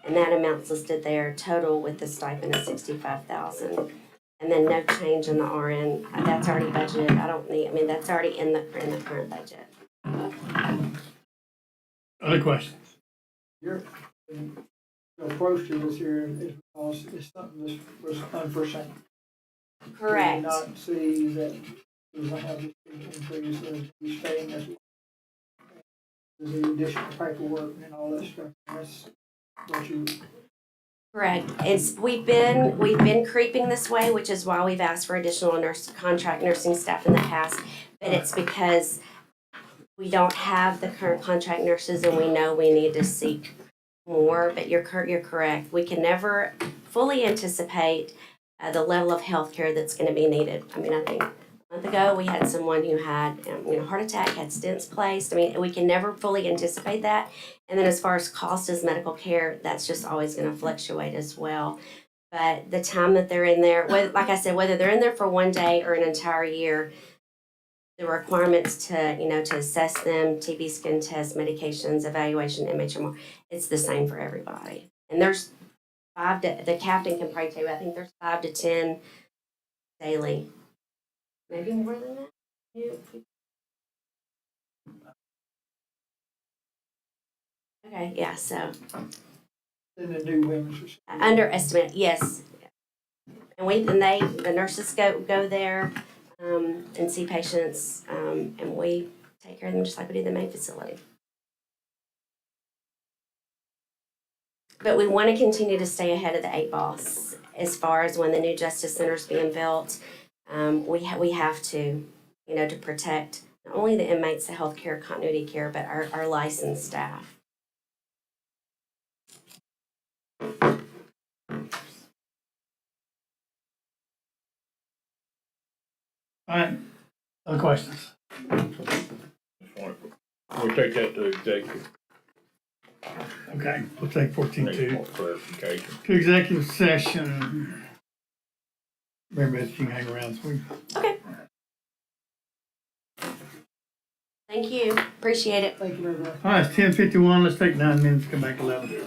[SPEAKER 19] And that amount's listed there, total with the stipend is $65,000. And then no change in the RN, that's already budgeted. That's already in the current budget.
[SPEAKER 1] Other questions?
[SPEAKER 4] The approach to this here is because it's something that was unforeseen.
[SPEAKER 19] Correct.
[SPEAKER 4] We did not see that we will have this big increase in the staying as the additional paperwork and all that stuff. That's what you.
[SPEAKER 19] Correct. We've been creeping this way, which is why we've asked for additional contract nursing staff in the past. But it's because we don't have the current contract nurses, and we know we need to seek more. But you're correct. We can never fully anticipate the level of health care that's going to be needed. I think a month ago we had someone who had heart attack, had stents placed. We can never fully anticipate that. And then as far as cost as medical care, that's just always going to fluctuate as well. But the time that they're in there, like I said, whether they're in there for 1 day or an entire year, the requirements to assess them, TB skin test, medications, evaluation, MHMR, it's the same for everybody. And there's the captain can probably tell you, I think there's 5 to 10 daily, maybe more than that. Yeah. Okay, yeah, so.
[SPEAKER 4] In the new women's.
[SPEAKER 19] Underestimate, yes. And the nurses go there and see patients, and we take care of them just like we do the main facility. But we want to continue to stay ahead of the 8 ball as far as when the new Justice Center is being built. we have to, to protect not only the inmates, the healthcare continuity care, but our licensed staff.
[SPEAKER 1] All right, other questions?
[SPEAKER 10] We'll take that to executive.
[SPEAKER 1] Okay, we'll take 14.2.
[SPEAKER 10] More clarification.
[SPEAKER 1] To executive session. Mary Beth, you can hang around, so we.
[SPEAKER 19] Okay. Thank you. Appreciate it.
[SPEAKER 4] Thank you very much.
[SPEAKER 1] All right, it's 10:51. Let's take 9 minutes, come back 11.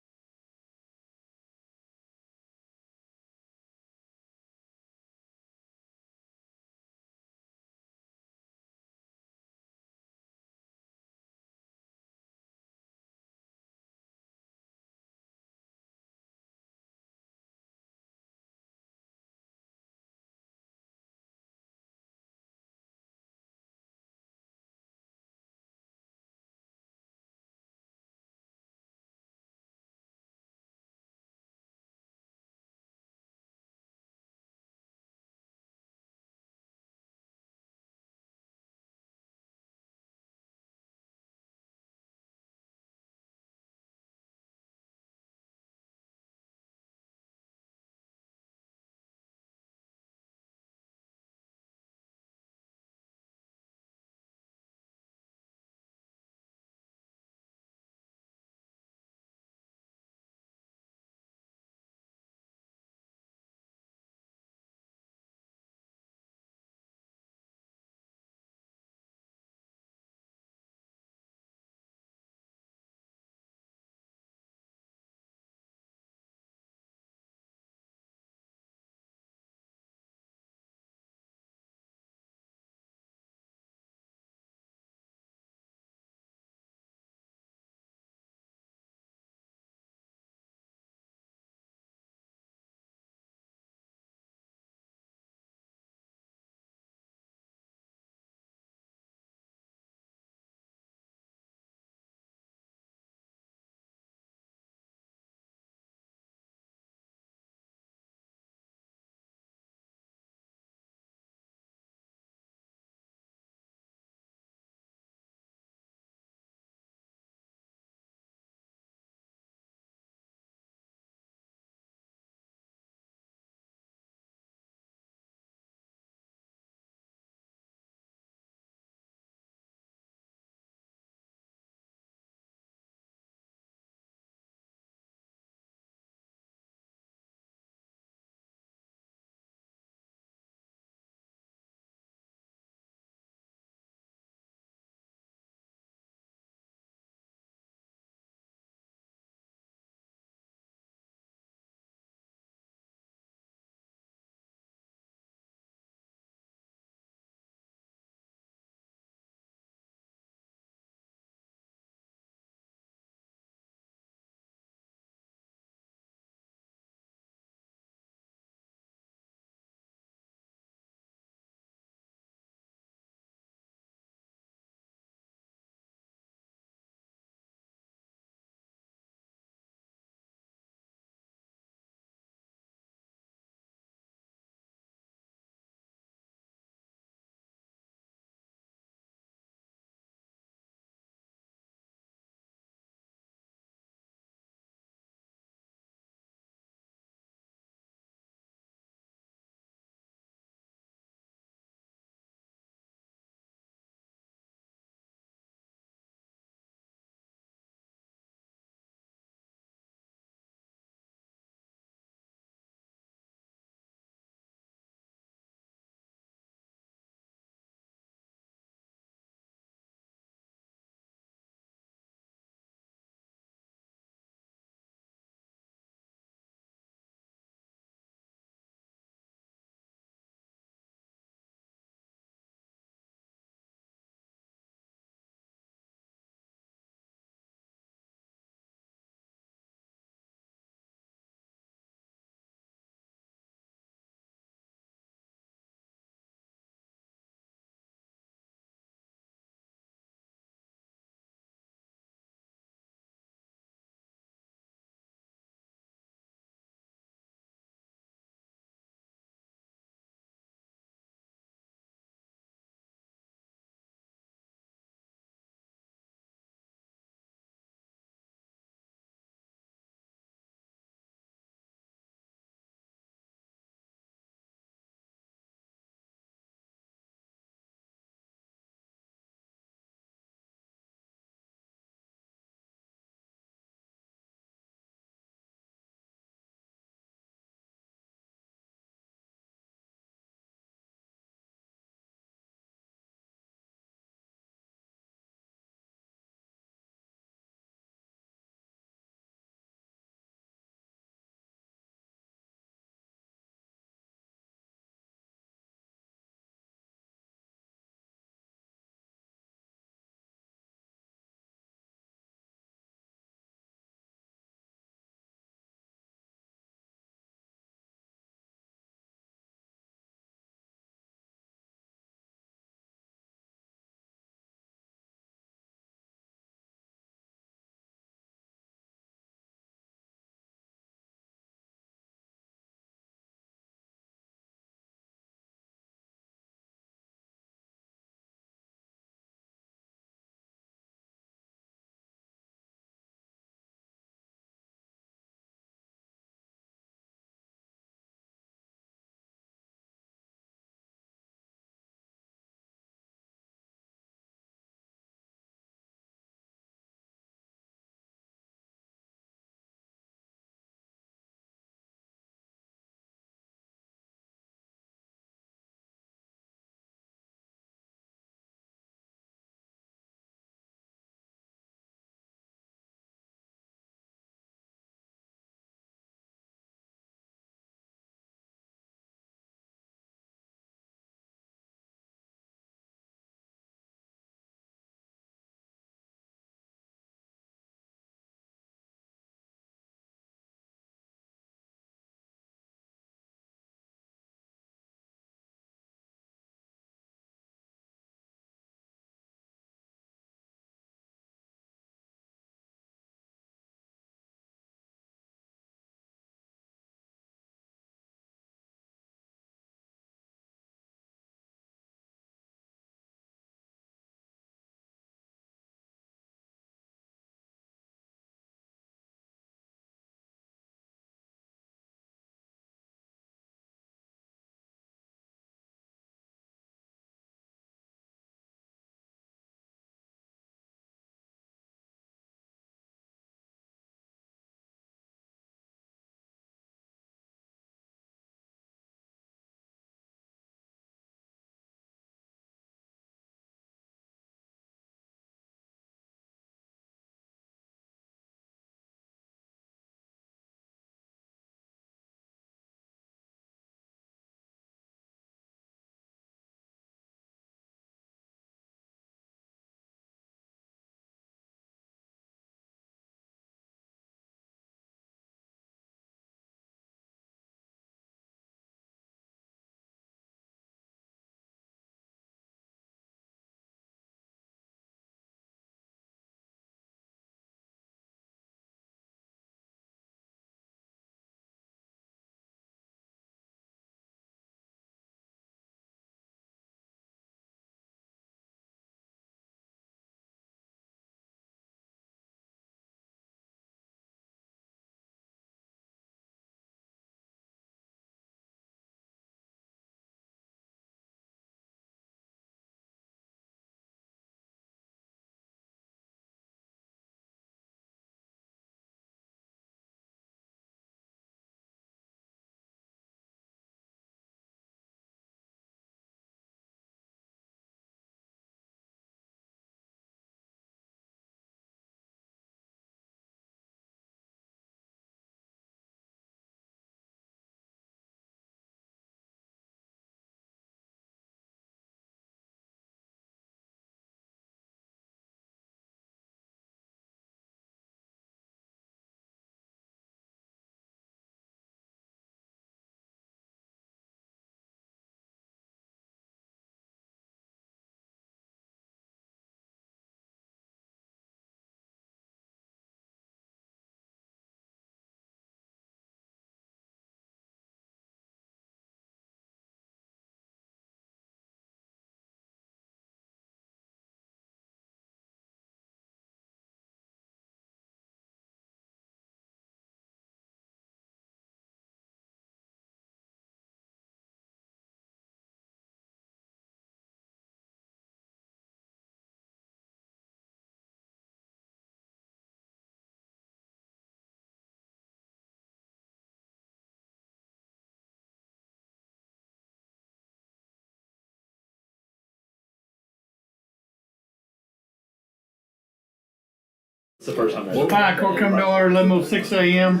[SPEAKER 9] It's the first time.
[SPEAKER 1] Hi, court come to order, 11:06 a.m.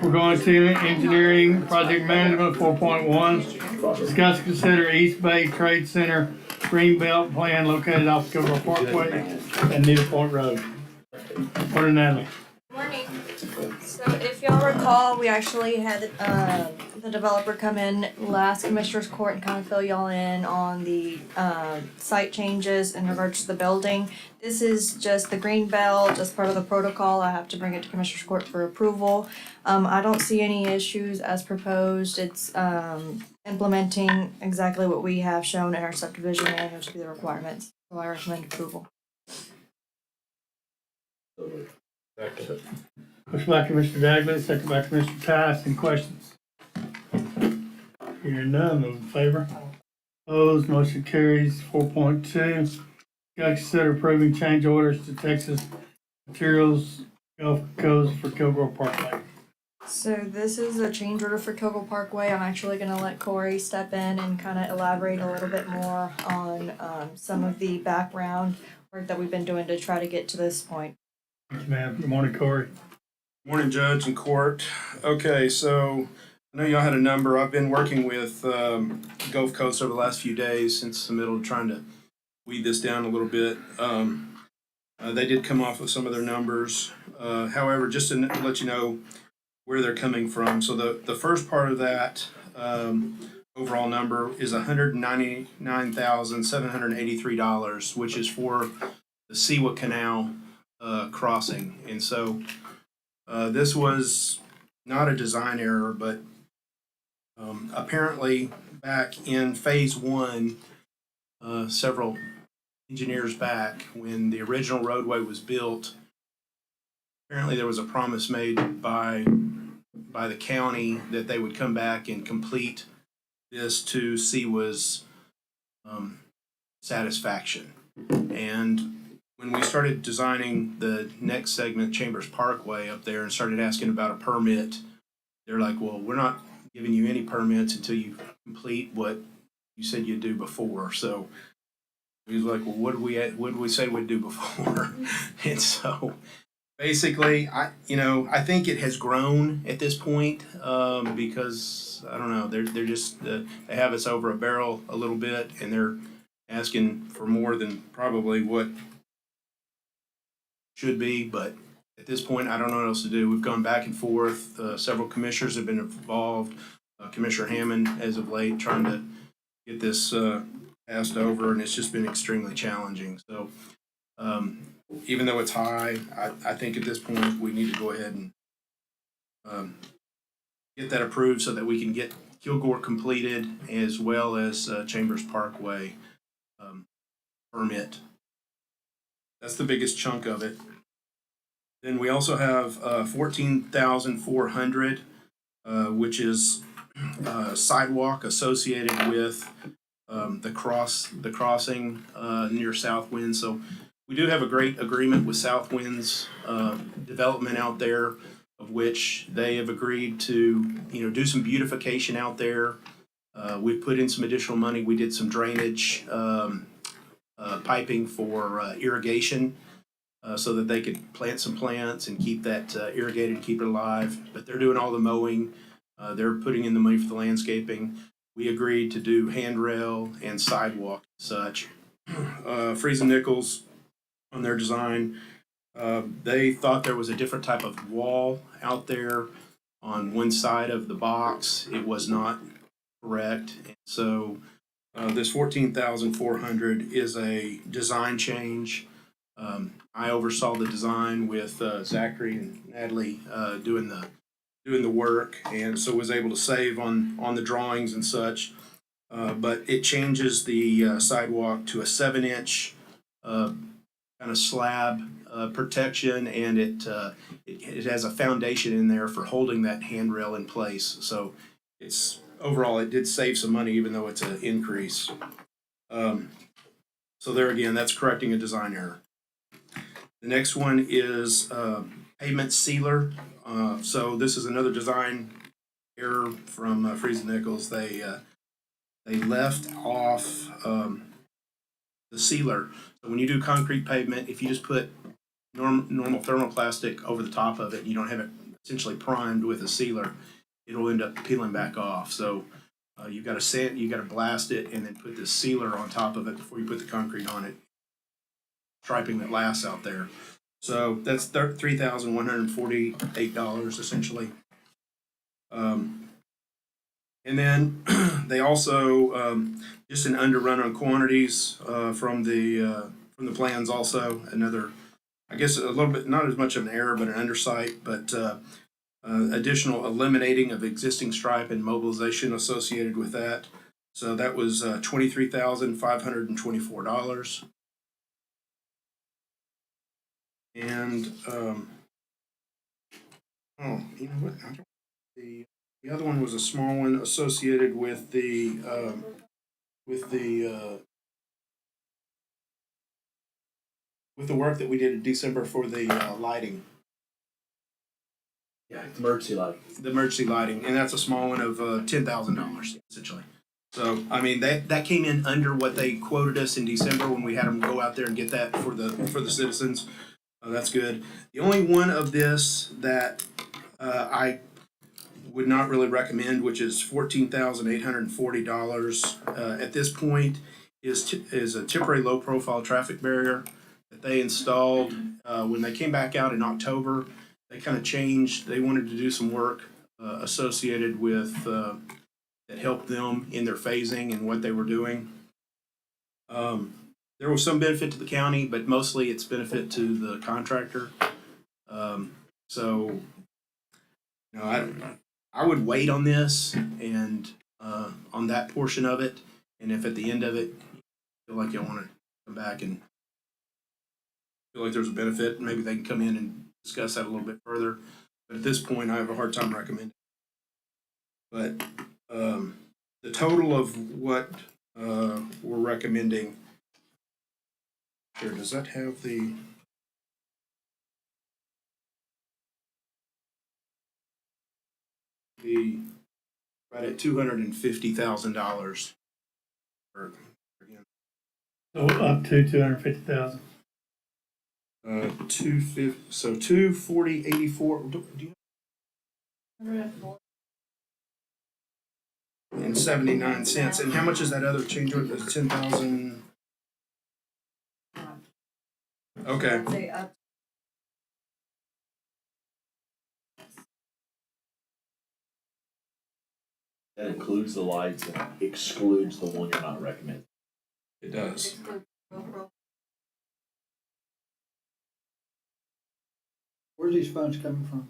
[SPEAKER 1] We're going to engineering, project management, 4.1. Discuss and consider East Bay Trade Center Greenbelt plan located off Kilgore Parkway and Needle Point Road. Order Natalie.
[SPEAKER 20] Morning. So if y'all recall, we actually had the developer come in last Commissioner's Court and kind of fill y'all in on the site changes in regards to the building. This is just the green belt, just part of the protocol. I have to bring it to Commissioner's Court for approval. I don't see any issues as proposed. It's implementing exactly what we have shown in our subdivision manual to be the requirements. So I recommend approval.
[SPEAKER 1] Motion by Commissioner Dagley, second by Commissioner Tice. Any questions? Hearing none, those in favor? Opposed, motion carries. 4.2. Consider approving change orders to Texas Materials Gulf Coast for Kilgore Parkway.
[SPEAKER 20] So this is a change order for Kilgore Parkway. I'm actually gonna let Corey step in and kind of elaborate a little bit more on some of the background work that we've been doing to try to get to this point.
[SPEAKER 1] Thank you, ma'am. Good morning, Corey.
[SPEAKER 6] Morning, Judge and Court. Okay, so I know y'all had a number. I've been working with Gulf Coast over the last few days since the middle of trying to weed this down a little bit. They did come off with some of their numbers. However, just to let you know where they're coming from. So the first part of that overall number is $199,783, which is for the Sewa Canal crossing. And so this was not a design error, but apparently back in phase one, several engineers back, when the original roadway was built, apparently there was a promise made by the county that they would come back and complete this to Sewa's satisfaction. And when we started designing the next segment, Chambers Parkway up there, and started asking about a permit, they're like, well, we're not giving you any permits until you complete what you said you'd do before. So he was like, well, what did we say we'd do before? And so basically, I think it has grown at this point because I don't know, they're just they have us over a barrel a little bit, and they're asking for more than probably what should be. But at this point, I don't know what else to do. We've gone back and forth. Several commissioners have been involved. Commissioner Hammond, as of late, trying to get this passed over, and it's just been extremely challenging. So even though it's high, I think at this point we need to go ahead and get that approved so that we can get Kilgore completed, as well as Chambers Parkway permit. That's the biggest chunk of it. Then we also have $14,400, which is sidewalk associated with the crossing near Southwind. So we do have a great agreement with Southwind's development out there, of which they have agreed to do some beautification out there. We've put in some additional money. We did some drainage piping for irrigation, so that they could plant some plants and keep that irrigated and keep it alive. But they're doing all the mowing. They're putting in the money for the landscaping. We agreed to do handrail and sidewalk and such. Freeze and Nichols, on their design, they thought there was a different type of wall out there on one side of the box. It was not correct. And so this $14,400 is a design change. I oversaw the design with Zachary and Natalie doing the work, and so was able to save on the drawings and such. But it changes the sidewalk to a 7-inch kind of slab protection, and it has a foundation in there for holding that handrail in place. So it's overall it did save some money, even though it's an increase. So there again, that's correcting a design error. The next one is pavement sealer. So this is another design error from Freeze and Nichols. They left off the sealer. So when you do concrete pavement, if you just put
[SPEAKER 21] normal thermoplastic over the top of it, and you don't have it essentially primed with a sealer, it'll end up peeling back off. So you got to blast it, and then put this sealer on top of it before you put the concrete on it. Striping that lasts out there. So that's $3,148 essentially. And then they also just an underrun on quantities from the plans. Also another, I guess a little bit, not as much of an error, but an undersight. But additional eliminating of existing stripe and mobilization associated with that. So that was $23,524. And you know what? The other one was a small one associated with the work that we did in December for the lighting.
[SPEAKER 9] Yeah, emergency lighting.
[SPEAKER 21] The emergency lighting, and that's a small one of $10,000 essentially. So I mean that came in under what they quoted us in December when we had them go out there and get that for the citizens. That's good. The only one of this that I would not really recommend, which is $14,840 at this point, is a temporary low profile traffic barrier that they installed when they came back out in October. They kind of changed. They wanted to do some work associated with that helped them in their phasing and what they were doing. There was some benefit to the county, but mostly it's benefit to the contractor. So, you know, I would wait on this and on that portion of it. And if at the end of it, you feel like you want to come back and feel like there's a benefit, maybe they can come in and discuss that a little bit further. But at this point, I have a hard time recommending. But the total of what we're recommending here, does that have the? Right at $250,000.
[SPEAKER 1] So up to 250,000.
[SPEAKER 21] 250. So 240.84. Do you? And 79 cents. And how much is that other change order? Is 10,000? Okay.
[SPEAKER 9] That includes the lights and excludes the one you're not recommending.
[SPEAKER 21] It does.
[SPEAKER 4] Where's these funds coming from?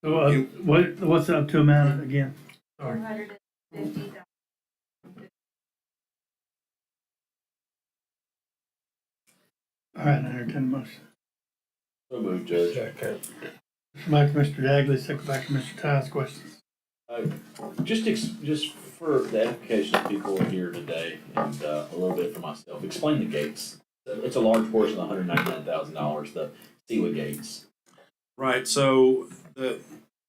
[SPEAKER 1] So what's the up to amount again? Sorry.
[SPEAKER 20] $250,000.
[SPEAKER 1] All right, I entertain a motion.
[SPEAKER 9] So moved, Judge.
[SPEAKER 1] Back to Mr. Dagley, second back to Mr. Ty's questions.
[SPEAKER 9] Just for the edification of people here today, and a little bit for myself, explain the gates. It's a large portion of the $199,000, the Seaway gates.
[SPEAKER 21] Right. So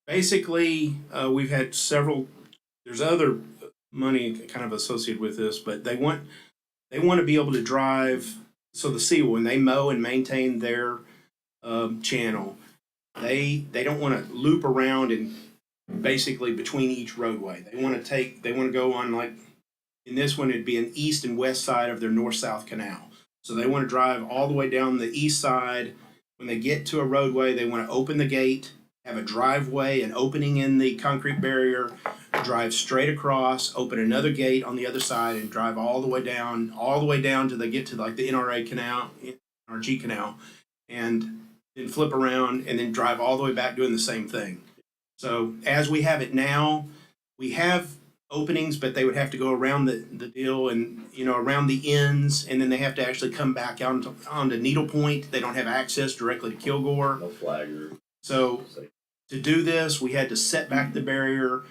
[SPEAKER 21] basically, we've had several. There's other money kind of associated with this, but they want to be able to drive. So the Seaway, when they mow and maintain their channel, they don't want to loop around and basically between each roadway. They want to go on, like in this one it'd be an east and west side of their north-south canal. So they want to drive all the way down the east side. When they get to a roadway, they want to open the gate, have a driveway, an opening in the concrete barrier, drive straight across, open another gate on the other side, and drive all the way down till they get to like the NRA canal, NRG canal, and then flip around and then drive all the way back doing the same thing. So as we have it now, we have openings, but they would have to go around the deal and, around the ends, and then they have to actually come back out onto Needle Point. They don't have access directly to Kilgore.
[SPEAKER 9] No flagger.
[SPEAKER 21] So to do this, we had to set back the barrier.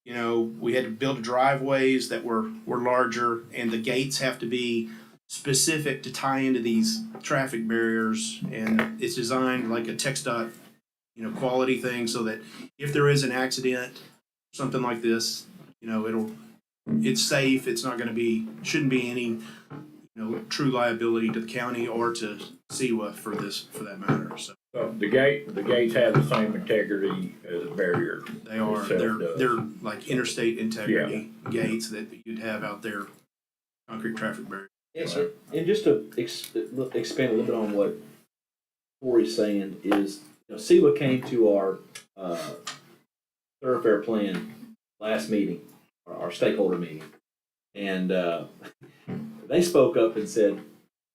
[SPEAKER 21] We had to build driveways that were larger, and the gates have to be specific to tie into these traffic barriers, and it's designed like a TxDOT, quality thing, so that if there is an accident, something like this, it's safe. It's not going to be, shouldn't be any, true liability to the county or to SEWA for that matter, so.
[SPEAKER 10] So the gates have the same integrity as a barrier.
[SPEAKER 21] They are,
[SPEAKER 10] itself does.
[SPEAKER 21] they're like interstate integrity gates that you'd have out there, concrete traffic barrier.
[SPEAKER 9] And just to expand a little bit on what Corey's saying is, SEWA came to our thoroughfare plan last meeting, our stakeholder meeting, and they spoke up and said,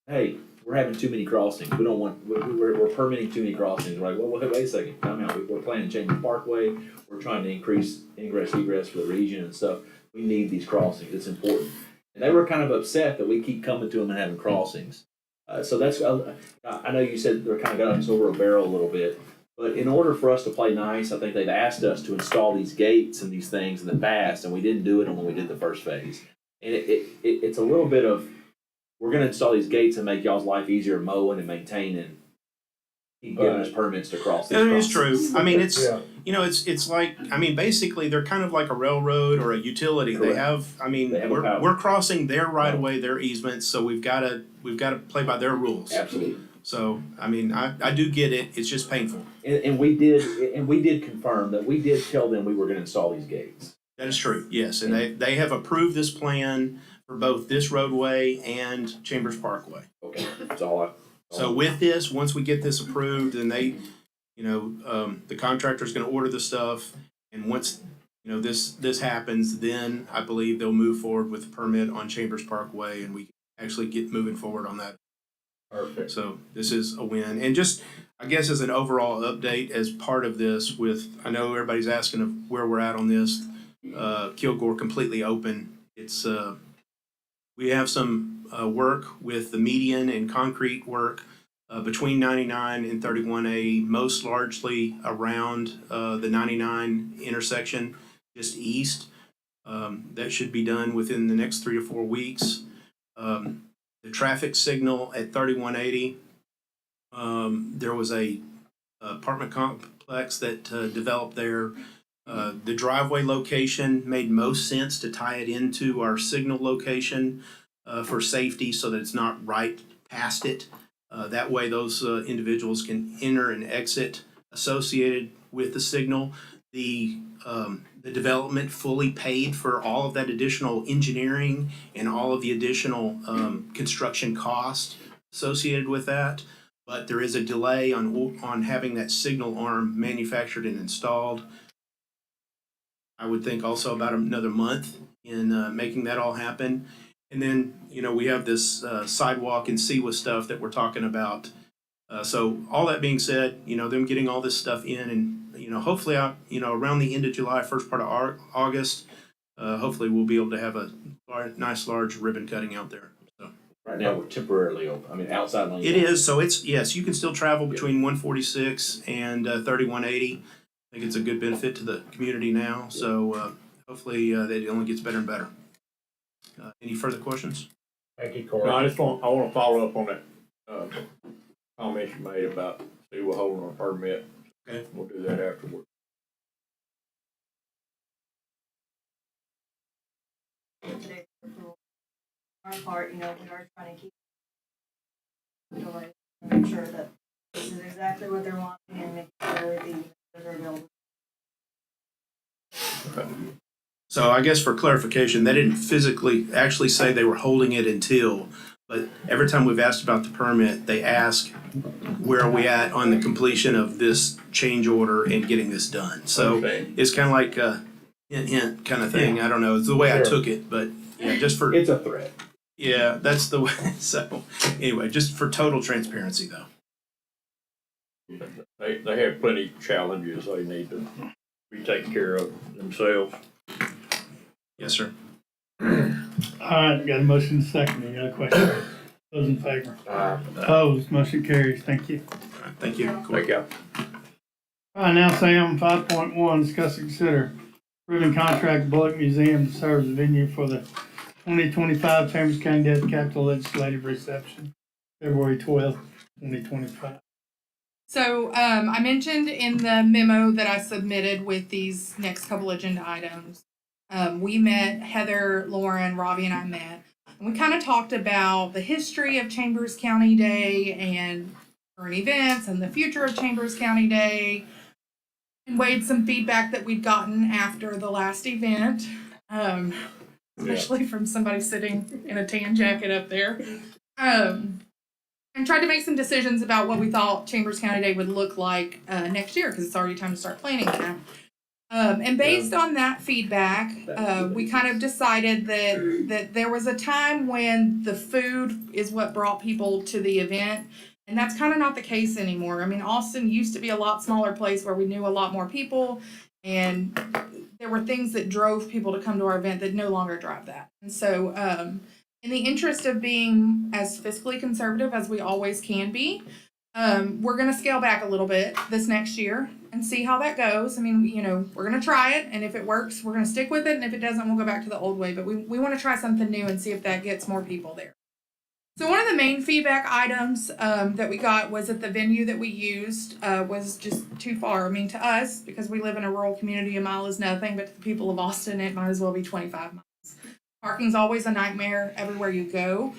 [SPEAKER 9] "Hey, we're having too many crossings. We don't want. We're permitting too many crossings." We're like, "Well, wait a second. Come out. We're planning to change the parkway. We're trying to increase ingress egress for the region and stuff. We need these crossings. It's important." And they were kind of upset that we keep coming to them and having crossings. So that's. I know you said they're kind of got us over a barrel a little bit. But in order for us to play nice, I think they've asked us to install these gates and these things in the past, and we didn't do it when we did the first phase. And it's a little bit of, we're going to install these gates and make y'all's life easier mowing and maintaining. Keep giving us permits to cross these
[SPEAKER 21] It's
[SPEAKER 9] crossings.
[SPEAKER 21] true. I mean, it's like, basically they're kind of like a railroad or a utility.
[SPEAKER 9] Correct.
[SPEAKER 21] They have, we're crossing their right of way, their easements, so we've got to play by their rules.
[SPEAKER 9] Absolutely.
[SPEAKER 21] So, I do get it. It's just painful.
[SPEAKER 9] And we did confirm that we did tell them we were going to install these gates.
[SPEAKER 21] That is true, yes. And they have approved this plan for both this roadway and Chambers Parkway.
[SPEAKER 9] Okay, that's all
[SPEAKER 21] So with this, once we get this approved, then they, the contractor's gonna order the stuff, and once, this happens, then I believe they'll move forward with the permit on Chambers Parkway, and we actually get moving forward on that.
[SPEAKER 10] Perfect.
[SPEAKER 21] So this is a win. And just, I guess as an overall update, as part of this I know everybody's asking of where we're at on this, Kilgore completely open. It's, we have some work with the median and concrete work between 99 and 31A, most largely around the 99 intersection, just east. That should be done within the next 3 to 4 weeks. The traffic signal at 3180, there was a apartment complex that developed there. The driveway location made most sense to tie it into our signal location for safety so that it's not right past it. That way those individuals can enter and exit associated with the signal. The development fully paid for all of that additional engineering and all of the additional construction cost associated with that. But there is a delay on having that signal arm manufactured and installed. I would think also about another month in making that all happen. And then, we have this sidewalk and SEWA stuff that we're talking about. So all that being said, them getting all this stuff in and, hopefully, around the end of July, first part of August, hopefully we'll be able to have a nice large ribbon cutting out there. So
[SPEAKER 9] Right now, we're temporarily open. Outside lane.
[SPEAKER 21] it is. So yes, you can still travel between 146 and 3180. I think it's a good benefit to the community now. So hopefully that only gets better and better. Any further questions?
[SPEAKER 10] Thank you, Corey. No, I want to follow up on that comment you made about we're holding a permit.
[SPEAKER 21] Okay.
[SPEAKER 10] We'll do that afterward.
[SPEAKER 20] Our part, we are trying to keep delay, make sure that this is exactly what they're wanting and make sure they're available.
[SPEAKER 21] So I guess for clarification, they didn't physically actually say they were holding it until, but every time we've asked about the permit, they ask, where are we at on the completion of this change order and getting this done? So it's kind of like a hint kind of thing. I don't know. It's the way I took it, but just for.
[SPEAKER 9] It's a threat.
[SPEAKER 21] Yeah, that's the way. So anyway, just for total transparency though.
[SPEAKER 10] They have plenty of challenges they need to be taken care of themselves.
[SPEAKER 21] Yes, sir.
[SPEAKER 1] All right, got a motion second. You got a question? Those in favor? Opposed? Motion carries. Thank you.
[SPEAKER 21] Thank you.
[SPEAKER 10] Thank you.
[SPEAKER 1] All right, now Sam, 5.1, discuss and consider approving contract Bullock Museum to serve as a venue for the 2025 Chambers County Death Capital Legislative Reception, February 12th, 2025.
[SPEAKER 7] So I mentioned in the memo that I submitted with these next couple agenda items, we met, Heather, Lauren, Robbie, and I met. We kind of talked about the history of Chambers County Day and current events and the future of Chambers County Day, and weighed some feedback that we'd gotten after the last event, especially from somebody sitting in a tan jacket up there. And tried to make some decisions about what we thought Chambers County Day would look like next year, because it's already time to start planning now. And based on that feedback, we kind of decided that there was a time when the food is what brought people to the event, and that's kind of not the case anymore. I mean, Austin used to be a lot smaller place where we knew a lot more people, and there were things that drove people to come to our event that no longer drive that. And so, in the interest of being as fiscally conservative as we always can be, we're going to scale back a little bit this next year and see how that goes. I mean, we're going to try it, and if it works, we're going to stick with it, and if it doesn't, we'll go back to the old way. But we want to try something new and see if that gets more people there. So one of the main feedback items that we got was that the venue that we used was just too far. I mean, to us, because we live in a rural community, a mile is nothing, but to the people of Austin, it might as well be 25 miles. Parking's always a nightmare everywhere you go.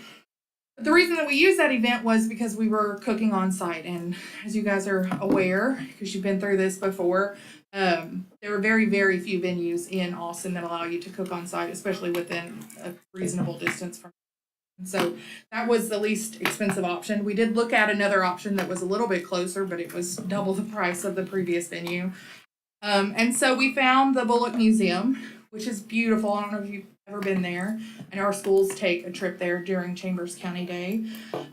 [SPEAKER 7] But the reason that we used that event was because we were cooking on site, and as you guys are aware, because you've been through this before, there are very, very few venues in Austin that allow you to cook on site, especially within a reasonable distance from. So that was the least expensive option. We did look at another option that was a little bit closer, but it was double the price of the previous venue. And so we found the Bullock Museum, which is beautiful. I don't know if you've ever been there. I know our schools take a trip there during Chambers County Day.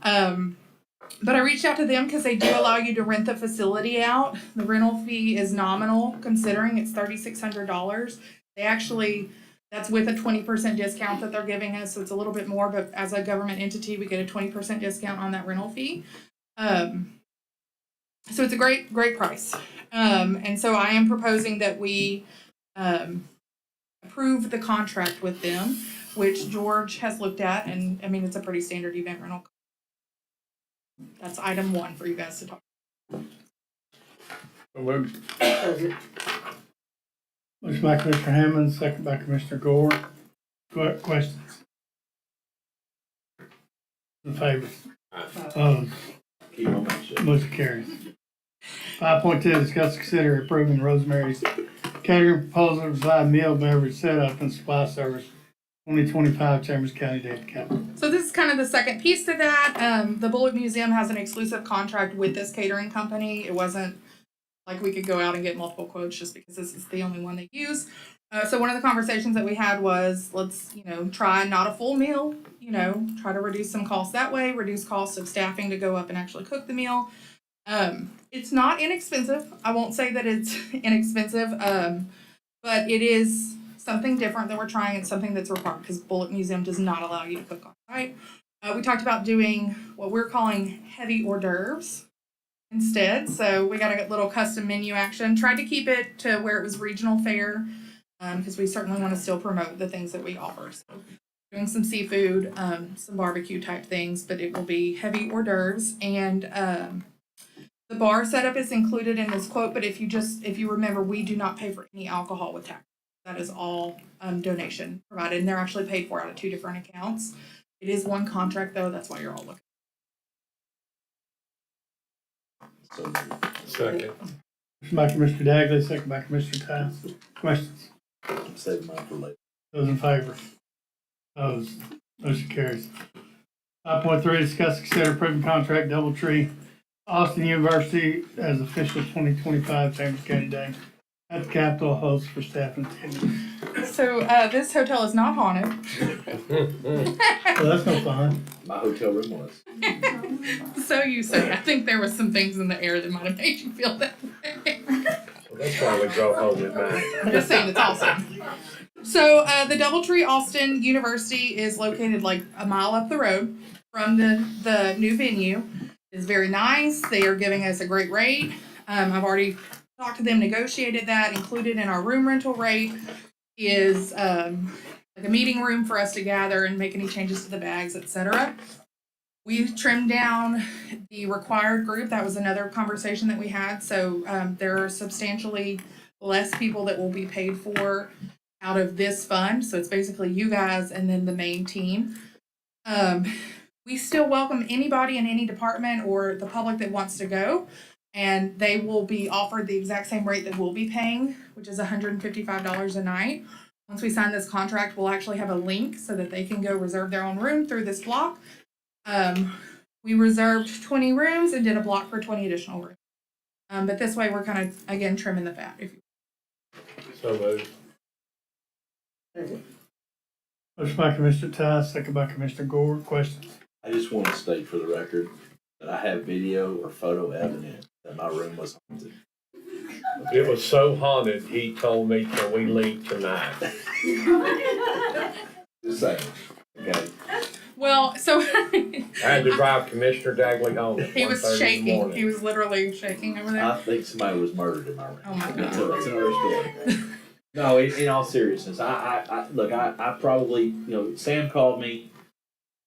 [SPEAKER 7] But I reached out to them because they do allow you to rent the facility out. The rental fee is nominal, considering it's $3,600. They actually, that's with a 20% discount that they're giving us, so it's a little bit more, but as a government entity, we get a 20% discount on that rental fee. So it's a great, great price. And so I am proposing that we approve the contract with them, which George has looked at, and I mean, it's a pretty standard event rental. That's item 1 for you guys to talk
[SPEAKER 1] Motion by Commissioner Hammond, second by Commissioner Gore. Questions? In favor? Opposed? Motion carries. 5.2, discuss, consider approving Rosemary's catering proposal to provide meal, beverage, setup, and supply service 2025 Chambers County Day at Capitol.
[SPEAKER 7] So this is kind of the second piece to that. The Bullock Museum has an exclusive contract with this catering company. It wasn't like we could go out and get multiple quotes just because this is the only one they use. So one of the conversations that we had was, let's, try not a full meal, try to reduce some costs that way, reduce costs of staffing to go up and actually cook the meal. It's not inexpensive. I won't say that it's inexpensive, but it is something different that we're trying. It's something that's required because Bullock Museum does not allow you to cook on site. We talked about doing what we're calling heavy hors d'oeuvres instead. So we got a little custom menu action. Tried to keep it to where it was regional fare because we certainly want to still promote the things that we offer. So doing some seafood, some barbecue type things, but it will be heavy hors d'oeuvres. And the bar setup is included in this quote, but if you remember, we do not pay for any alcohol with tax. That is all donation provided, and they're actually paid for out of 2 different accounts. It is one contract, though. That's why you're all looking.
[SPEAKER 3] Second.
[SPEAKER 1] Motion by Commissioner Dagley, second by Commissioner Tice. Questions?
[SPEAKER 9] Save mine for later.
[SPEAKER 1] Those in favor? Opposed? Motion carries. 5.3, discuss, consider approving contract DoubleTree Austin University as official 2025 Chambers County Day at the Capitol host for staff and attendance.
[SPEAKER 7] So this hotel is not haunted.
[SPEAKER 1] Well, that's no fun.
[SPEAKER 9] My hotel room was.
[SPEAKER 7] So you say. I think there was some things in the air that might have made you feel that way.
[SPEAKER 3] Well, that's why we drove home at night.
[SPEAKER 7] I'm just saying it's awesome. So the DoubleTree Austin University is located like a mile up the road from the new venue. It's very nice. They are giving us a great rate. I've already talked to them, negotiated that. Included in our room rental rate is like a meeting room for us to gather and make any changes to the bags, etc. We trimmed down the required group. That was another conversation that we had. So there are substantially less people that will be paid for out of this fund. So it's basically you guys and then the main team. We still welcome anybody in any department or the public that wants to go, and they will be offered the exact same rate that we'll be paying, which is $155 a night. Once we sign this contract, we'll actually have a link so that they can go reserve their own room through this block. We reserved 20 rooms and did a block for 20 additional rooms. But this way, we're kind of, again, trimming the fat.
[SPEAKER 10] So moved.
[SPEAKER 1] Motion by Commissioner Todd, second by Commissioner Gore. Questions?
[SPEAKER 9] I just want to state for the record that I have video or photo evidence that my room was haunted.
[SPEAKER 10] It was so haunted, he told me, can we leave tonight?
[SPEAKER 9] Just saying, okay?
[SPEAKER 7] Well, so
[SPEAKER 10] I had to drive Commissioner Dagley home at
[SPEAKER 7] he was
[SPEAKER 10] 1:30 in the
[SPEAKER 7] shaking.
[SPEAKER 10] morning.
[SPEAKER 7] He was literally shaking over there.
[SPEAKER 9] I think somebody was murdered in my room.
[SPEAKER 7] Oh my God.
[SPEAKER 9] That's another story. No, in all seriousness, I probably, Sam called me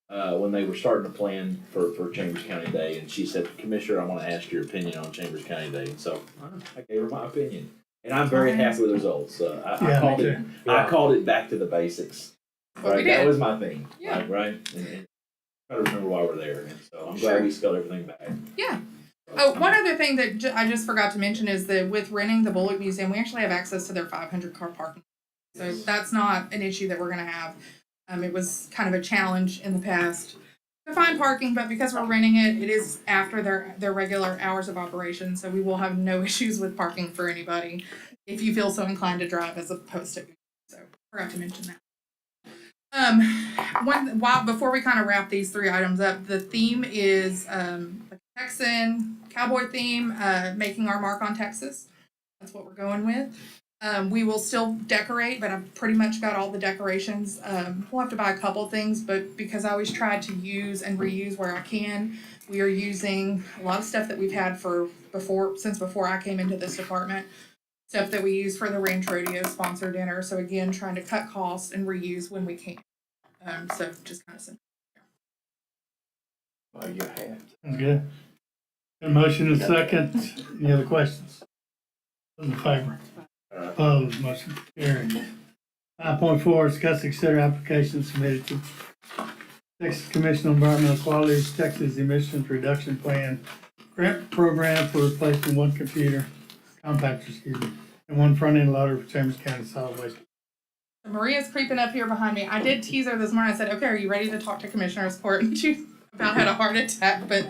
[SPEAKER 9] when they were starting to plan for Chambers County Day, and she said, Commissioner, I want to ask your opinion on Chambers County Day. And so I gave her my opinion. And I'm very happy with the results. I called it back to the basics. Right? That was my thing.
[SPEAKER 7] Yeah.
[SPEAKER 9] Right? And I remember why we're there. And so I'm glad we scaled everything back.
[SPEAKER 7] Yeah. Oh, one other thing that I just forgot to mention is that with renting the Bullock Museum, we actually have access to their 500 car parking. So that's not an issue that we're going to have. It was kind of a challenge in the past to find parking, but because we're renting it, it is after their regular hours of operation. So we will have no issues with parking for anybody if you feel so inclined to drive as opposed to. So forgot to mention that. Before we kind of wrap these 3 items up, the theme is the Texan cowboy theme, making our mark on Texas. That's what we're going with. We will still decorate, but I've pretty much got all the decorations. We'll have to buy a couple things, but because I always try to use and reuse where I can, we are using a lot of stuff that we've had since before I came into this department. Stuff that we use for the Ranch Rodeo sponsor dinner. So again, trying to cut costs and reuse when we can. So just kind of simple.
[SPEAKER 10] Oh, you have.
[SPEAKER 1] Sounds good. Got a motion and a second. Any other questions? Those in favor? Opposed? Motion carries. 5.4, discuss and consider application submitted to Texas Commission on Environmental Quality, Texas Emissions Reduction Plan grant program for replacing one computer, compactor, and one front-end loader for Chambers County Solid Waste.
[SPEAKER 7] Maria's creeping up here behind me. I did tease her this morning. I said, okay, are you ready to talk to Commissioner's Court? And she about had a heart attack. But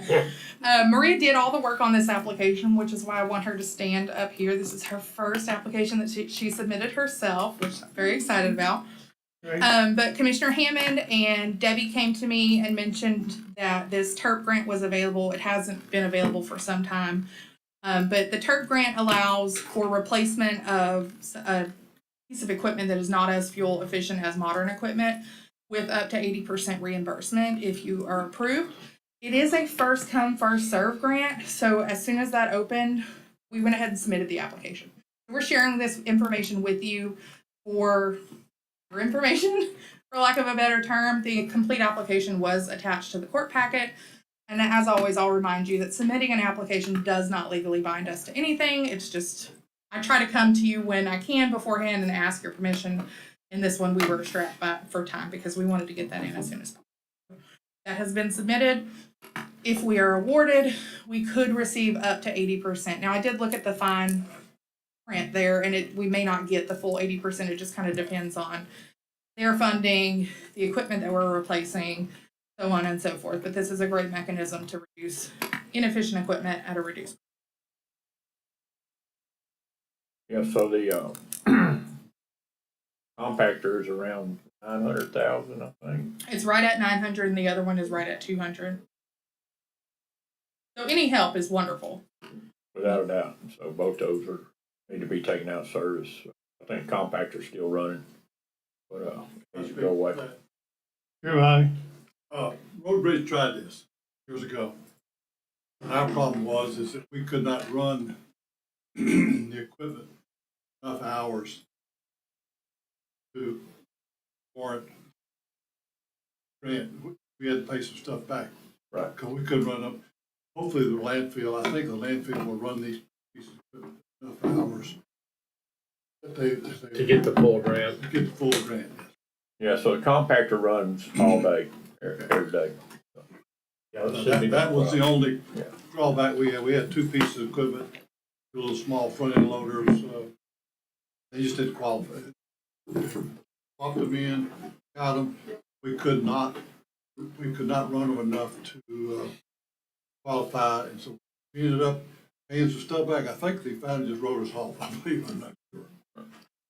[SPEAKER 7] Maria did all the work on this application, which is why I want her to stand up here. This is her first application that she submitted herself, which I'm very excited about. Right. But Commissioner Hammond and Debbie came to me and mentioned that this TERP grant was available. It hasn't been available for some time. But the TERP grant allows for replacement of a piece of equipment that is not as fuel efficient as modern equipment with up to 80% reimbursement if you are approved. It is a first come, first serve grant. So as soon as that opened, we went ahead and submitted the application. We're sharing this information with you for your information, for lack of a better term. The complete application was attached to the court packet. And as always, I'll remind you that submitting an application does not legally bind us to anything. It's just, I try to come to you when I can beforehand and ask your permission. In this one, we were strapped for time because we wanted to get that in as soon as possible. That has been submitted. If we are awarded, we could receive up to 80%. Now, I did look at the fine print there, and we may not get the full 80%. It just kind of depends on their funding, the equipment that we're replacing, so on and so forth. But this is a great mechanism to reduce inefficient equipment at a reduced cost.
[SPEAKER 10] Yeah, so the compactor is around 900,000, I think.
[SPEAKER 7] It's right at 900, and the other one is right at 200. So any help is wonderful.
[SPEAKER 10] Without a doubt. So both those need to be taken out of service. I think compactor's still running, but needs to go away.
[SPEAKER 1] Here, Bobby.
[SPEAKER 2] Road Bridge tried this years ago. And our problem is that we could not run the equipment enough hours to warrant grant. We had to pay some stuff back.
[SPEAKER 10] Right.
[SPEAKER 2] Because we couldn't run up. Hopefully the landfill, I think the landfill will run these pieces of equipment enough hours.
[SPEAKER 10] To get the full grant.
[SPEAKER 2] To get the full grant.
[SPEAKER 10] Yeah, so the compactor runs all day. every day. Yeah, it should be
[SPEAKER 2] That
[SPEAKER 10] no
[SPEAKER 2] was the
[SPEAKER 10] problem.
[SPEAKER 2] only
[SPEAKER 10] Yeah.
[SPEAKER 2] drawback we had. We had two pieces of equipment, two little small front end loaders. They just didn't qualify. Walked them in, got them. We could not run them enough to qualify, and so we ended up paying some stuff back. I think they finally just wrote us off, I believe, I'm not sure.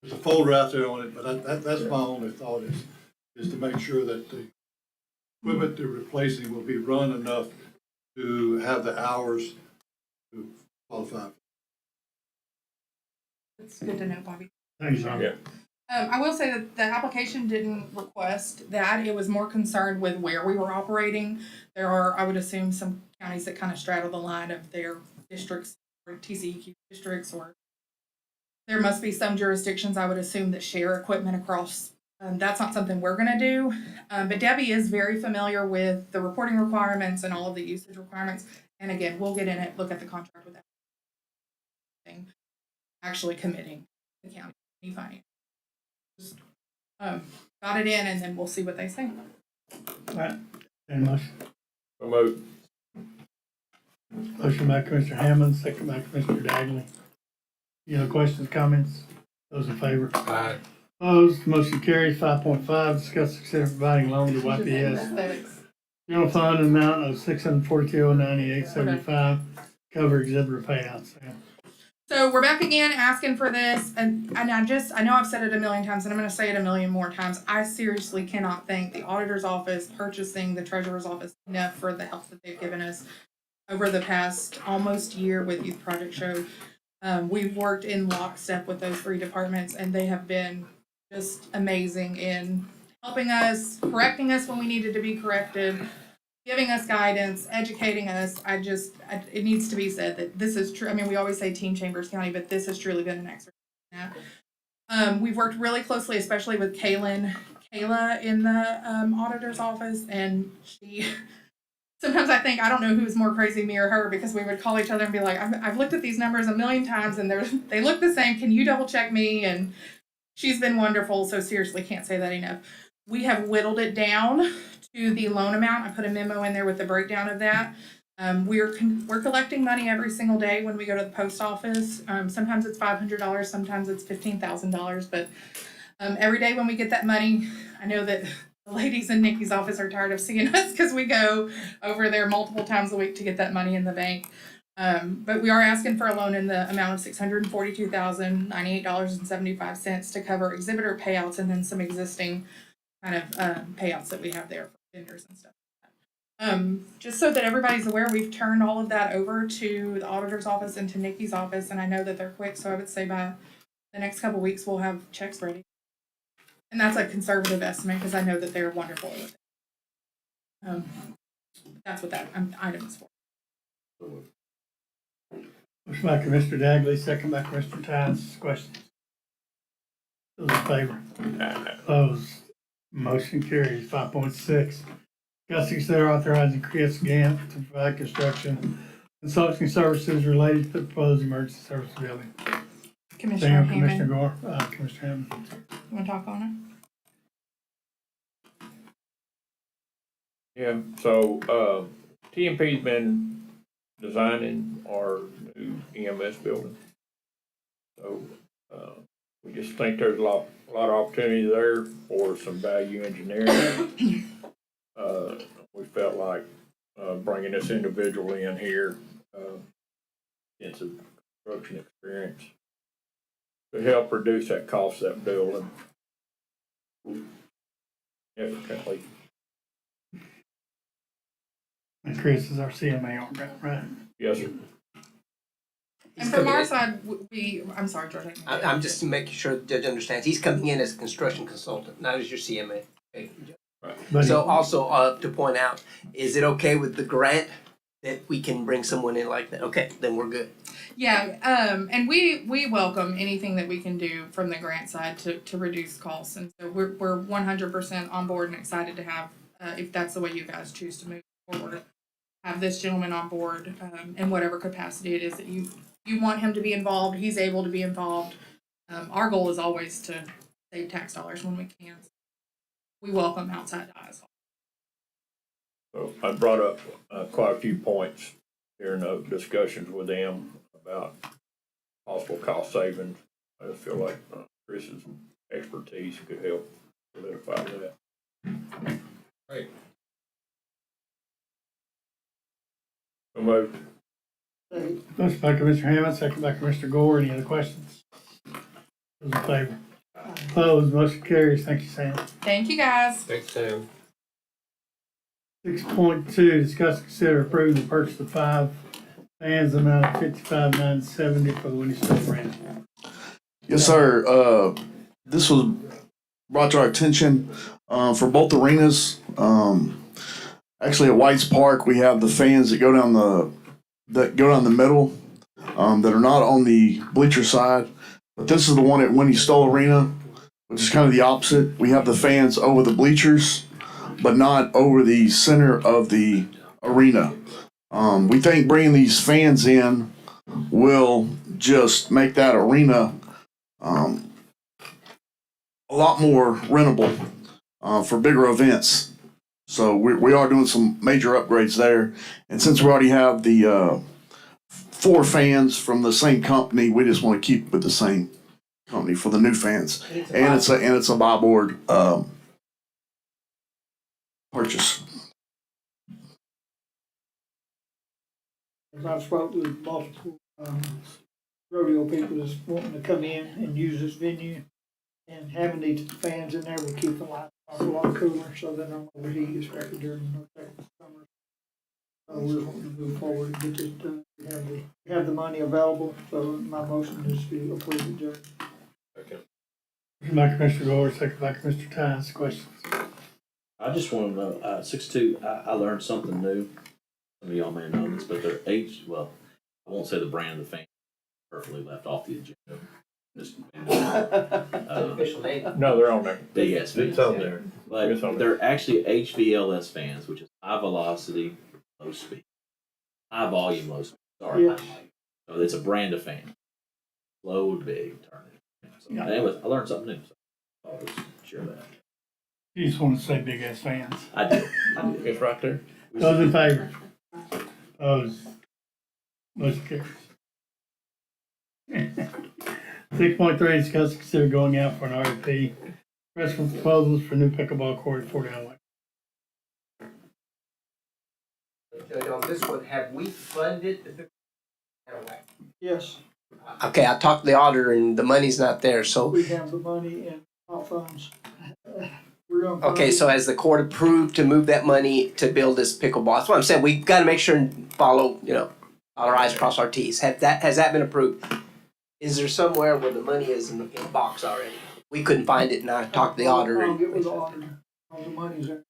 [SPEAKER 2] There's a folder out there on it, but that's my only thought is to make sure that the equipment they're replacing will be run enough to have the hours to qualify.
[SPEAKER 7] It's good to know, Bobby.
[SPEAKER 1] Thanks, John.
[SPEAKER 10] Yeah.
[SPEAKER 7] I will say that the application didn't request that. It was more concerned with where we were operating. There are, I would assume, some counties that kind of straddle the line of their districts or TCEQ districts, or there must be some jurisdictions, I would assume, that share equipment across. That's not something we're going to do. But Debbie is very familiar with the reporting requirements and all of the usage requirements. And again, we'll get in it, look at the contract with that thing, actually committing the county finance. Just, got it in, and then we'll see what they say.
[SPEAKER 1] All right, any motion?
[SPEAKER 10] So moved.
[SPEAKER 1] Motion by Commissioner Hammond, second by Commissioner Dagley. Any other questions, comments? Those in favor?
[SPEAKER 3] Aye.
[SPEAKER 1] Opposed, motion carries. 5.5, discuss consider providing loan to YPS
[SPEAKER 7] Aesthetics.
[SPEAKER 1] general fund amount of $642,098.75, cover exhibitor payouts.
[SPEAKER 7] So we're back again asking for this, and I know I've said it a million times, and I'm going to say it a million more times. I seriously cannot thank the auditor's office, purchasing, the treasurer's office enough for the help that they've given us over the past almost year with Youth Project Show. We've worked in lockstep with those three departments, and they have been just amazing in helping us, correcting us when we needed to be corrected, giving us guidance, educating us. It needs to be said that this is true. I mean, we always say Team Chambers County, but this has truly been an exercise in that. We've worked really closely, especially with Kayla in the auditor's office, and she. Sometimes I think I don't know who's more crazy, me or her, because we would call each other and be like, "I've looked at these numbers a million times, and they look the same. Can you double check me?" And she's been wonderful. So seriously, can't say that enough. We have whittled it down to the loan amount. I put a memo in there with the breakdown of that. We're collecting money every single day when we go to the post office. Sometimes it's $500, sometimes it's $15,000, but every day when we get that money, I know that the ladies in Nikki's office are tired of seeing us because we go over there multiple times a week to get that money in the bank. But we are asking for a loan in the amount of $642,098.75 to cover exhibitor payouts and then some existing kind of payouts that we have there for vendors and stuff. Just so that everybody's aware, we've turned all of that over to the auditor's office and to Nikki's office, and I know that they're quick, so I would say by the next couple of weeks we'll have checks ready. And that's a conservative estimate because I know that they're wonderful with it. That's what that item is for.
[SPEAKER 1] Motion by Commissioner Dagley, second by Commissioner Tynes. Questions? Those in favor? Opposed? Motion carries. 5.6. Discuss consider authorizing Chris Gant to provide construction consulting services related to the proposed emergency service building.
[SPEAKER 7] Commissioner Hammond.
[SPEAKER 1] Commissioner Gore, Commissioner Hammond.
[SPEAKER 7] You want to talk on
[SPEAKER 10] Yeah, so, TMP's been designing our new EMS building. So, we just think there's a lot of opportunity there for some value engineering. We felt like, bringing this individual in here, it's a construction experience to help reduce that cost of that building significantly.
[SPEAKER 1] And Chris is our CMA, right?
[SPEAKER 10] Yes, sir.
[SPEAKER 7] And from our side, I'm sorry, George.
[SPEAKER 12] I'm just making sure the judge understands. He's coming in as a construction consultant, not as your CMA. Okay.
[SPEAKER 10] Right.
[SPEAKER 12] So also to point out, is it okay with the grant that we can bring someone in like that? Okay, then we're good.
[SPEAKER 7] Yeah, and we welcome anything that we can do from the grant side to reduce costs, and so we're 100% on board and excited to have, if that's the way you guys choose to move forward, have this gentleman on board in whatever capacity it is that you want him to be involved. He's able to be involved. Our goal is always to save tax dollars when we can. We welcome outside eyes.
[SPEAKER 10] So I brought up quite a few points during those discussions with them about possible cost savings. I just feel like Chris's expertise could help solidify that.
[SPEAKER 14] Right.
[SPEAKER 10] So moved.
[SPEAKER 1] Motion by Commissioner Hammond, second by Commissioner Gore. Any other questions? Those in favor? Opposed, motion carries. Thank you, Sam.
[SPEAKER 7] Thank you, guys.
[SPEAKER 14] Thanks, Sam.
[SPEAKER 1] 6.2, discuss and consider approving the purchase of 5 fans, amount of $55,970 for the Winnie Stone Arena.
[SPEAKER 11] Yes, sir. This was brought to our attention for both arenas. Actually, at White's Park, we have the fans that go down the middle that are not on the bleacher side. But this is the one at Winnie Stoll Arena, which is kind of the opposite. We have the fans over the bleachers, but not over the center of the arena. We think bringing these fans in will just make that arena a lot more rentable for bigger events. So we are doing some major upgrades there. And since we already have the 4 fans from the same company, we just want to keep with the same company for the new fans. And it's a buy board purchase.
[SPEAKER 4] As I've spoken with multiple rodeo people that's wanting to come in and use this venue, and having these fans in there will keep the lights a lot cooler, so they don't overheat, especially during the summer. So we're wanting to move forward and get this done. We have the money available, so my motion is to approve it, Judge.
[SPEAKER 10] Okay.
[SPEAKER 1] Motion by Commissioner Gore, second by Commissioner Tynes. Questions?
[SPEAKER 9] I just want to know, 6.2, I learned something new. Some of y'all may know this, but they're I won't say the brand of the fan, perfectly left off the agenda. Just,
[SPEAKER 12] Official name.
[SPEAKER 10] No, they're on there.
[SPEAKER 9] Big ass fans.
[SPEAKER 10] It's on there.
[SPEAKER 9] But
[SPEAKER 10] It's on
[SPEAKER 9] they're actually HVLS fans, which is high velocity, low speed. High volume, low speed. Sorry.
[SPEAKER 4] Yes.
[SPEAKER 9] So it's a brand of fan. Low, big, turn it. So anyways, I learned something new. So I'll just share that.
[SPEAKER 1] You just want to say big ass fans.
[SPEAKER 9] I do.
[SPEAKER 10] It's right there.
[SPEAKER 1] Those in favor? Opposed? Motion carries. 6.3, discuss and consider going out for an RFP. Request for proposals for new pickleball court at 49 White.
[SPEAKER 12] Judge, on this one, have we funded the?
[SPEAKER 4] Yes,
[SPEAKER 12] Okay, I talked to the auditor and the money's not there, so.
[SPEAKER 4] we have the money in our funds. We're gonna fund
[SPEAKER 12] Okay,
[SPEAKER 4] it.
[SPEAKER 12] so has the court approved to move that money to build this pickleball? That's what I'm saying, we've gotta make sure and follow, our I's, cross our T's. Has that been approved? Is there somewhere where the money is in the box already? We couldn't find it and I talked to the auditor.
[SPEAKER 4] I'll get with the auditor. All the money's there.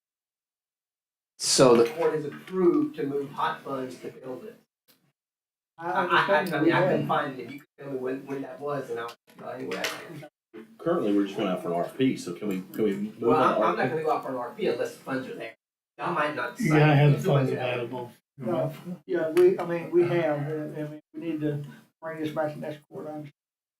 [SPEAKER 12] So the court has approved to move hot funds to build it. I couldn't find it. If you could tell me when that was, and anyway.
[SPEAKER 9] Currently, we're just going out for an RFP, so can we move
[SPEAKER 12] Well,
[SPEAKER 9] on to
[SPEAKER 12] I'm not
[SPEAKER 9] RFP?
[SPEAKER 12] gonna go out for an RFP unless the funds are there. Y'all might not.
[SPEAKER 1] You
[SPEAKER 12] decide.
[SPEAKER 1] gotta have the
[SPEAKER 12] Who's
[SPEAKER 1] funds
[SPEAKER 12] doing that?
[SPEAKER 1] available.
[SPEAKER 4] No, yeah, we have, we need to bring this back to next court.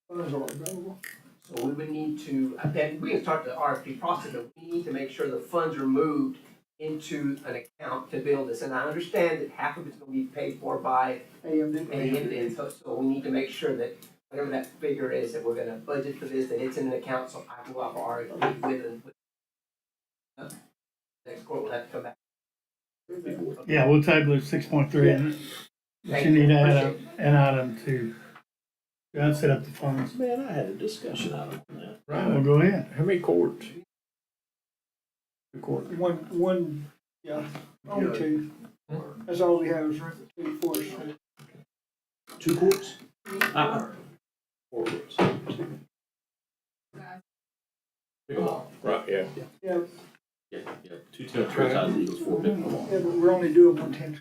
[SPEAKER 4] Funds are available.
[SPEAKER 12] So we would need to, and we can start the RFP process, but we need to make sure the funds are moved into an account to build this. And I understand that half of it's gonna be paid for by AMD, so we need to make sure that whatever that figure is, that we're gonna budget for this, that it's in an account, so I can go out for RFP with next court will have to come back.
[SPEAKER 1] Yeah, we'll table it 6.3 and but you need to add an item to set up the funds.
[SPEAKER 9] Man, I had a discussion item on that.
[SPEAKER 1] Right, well, go ahead.
[SPEAKER 10] How many courts?
[SPEAKER 4] One, yeah, only 2. That's all we have is rent 2 for us.
[SPEAKER 9] 2 courts? 4 courts. Pickleball.
[SPEAKER 10] Right, yeah.
[SPEAKER 4] Yeah,
[SPEAKER 9] Yeah. 2 tennis courts out of the Eagles, 4 pickleball.
[SPEAKER 4] yeah, but we're only doing 1 tennis.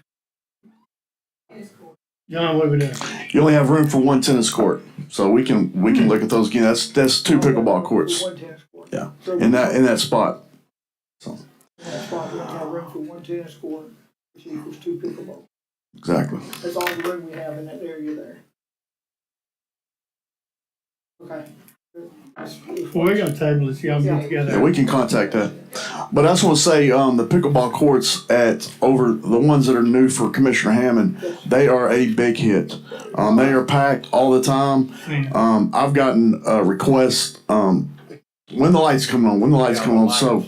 [SPEAKER 1] John, what are we doing?
[SPEAKER 11] You only have room for 1 tennis court, so we can look at those again. That's 2 pickleball courts.
[SPEAKER 4] 1 tennis court.
[SPEAKER 11] Yeah, in that spot.
[SPEAKER 4] In that spot, we only have room for 1 tennis court, which equals 2 pickleball.
[SPEAKER 11] Exactly.
[SPEAKER 4] That's all the room we have in that area there. Okay.
[SPEAKER 1] Well, we're gonna table this, y'all get together.
[SPEAKER 11] Yeah, we can contact that. But I just want to say, the pickleball courts the ones that are new for Commissioner Hammond, they are a big hit. They are packed all the time. I've gotten requests, when the lights come on, So,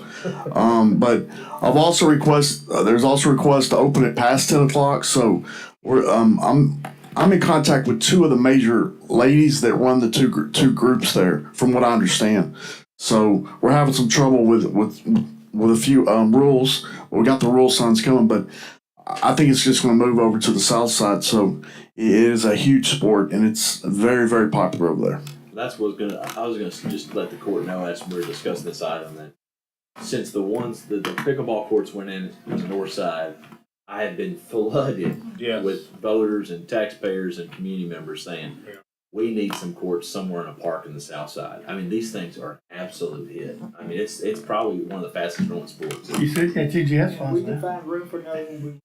[SPEAKER 11] but I've also there's also requests to open it past 10 o'clock. So I'm in contact with two of the major ladies that run the two groups there, from what I understand. So we're having some trouble with a few rules. We got the rule signs coming, but I think it's just going to move over to the south side. So it is a huge sport, and it's very, very popular over there.
[SPEAKER 9] I was gonna just let the court know as we were discussing this item that since the pickleball courts went in on the north side, I have been flooded with voters and taxpayers and community members saying, we need some courts somewhere in a park in the south side. I mean, these things are an absolute hit. I mean, it's probably one of the fastest growing sports.
[SPEAKER 1] You said that TGS funds
[SPEAKER 4] We can find room for another one.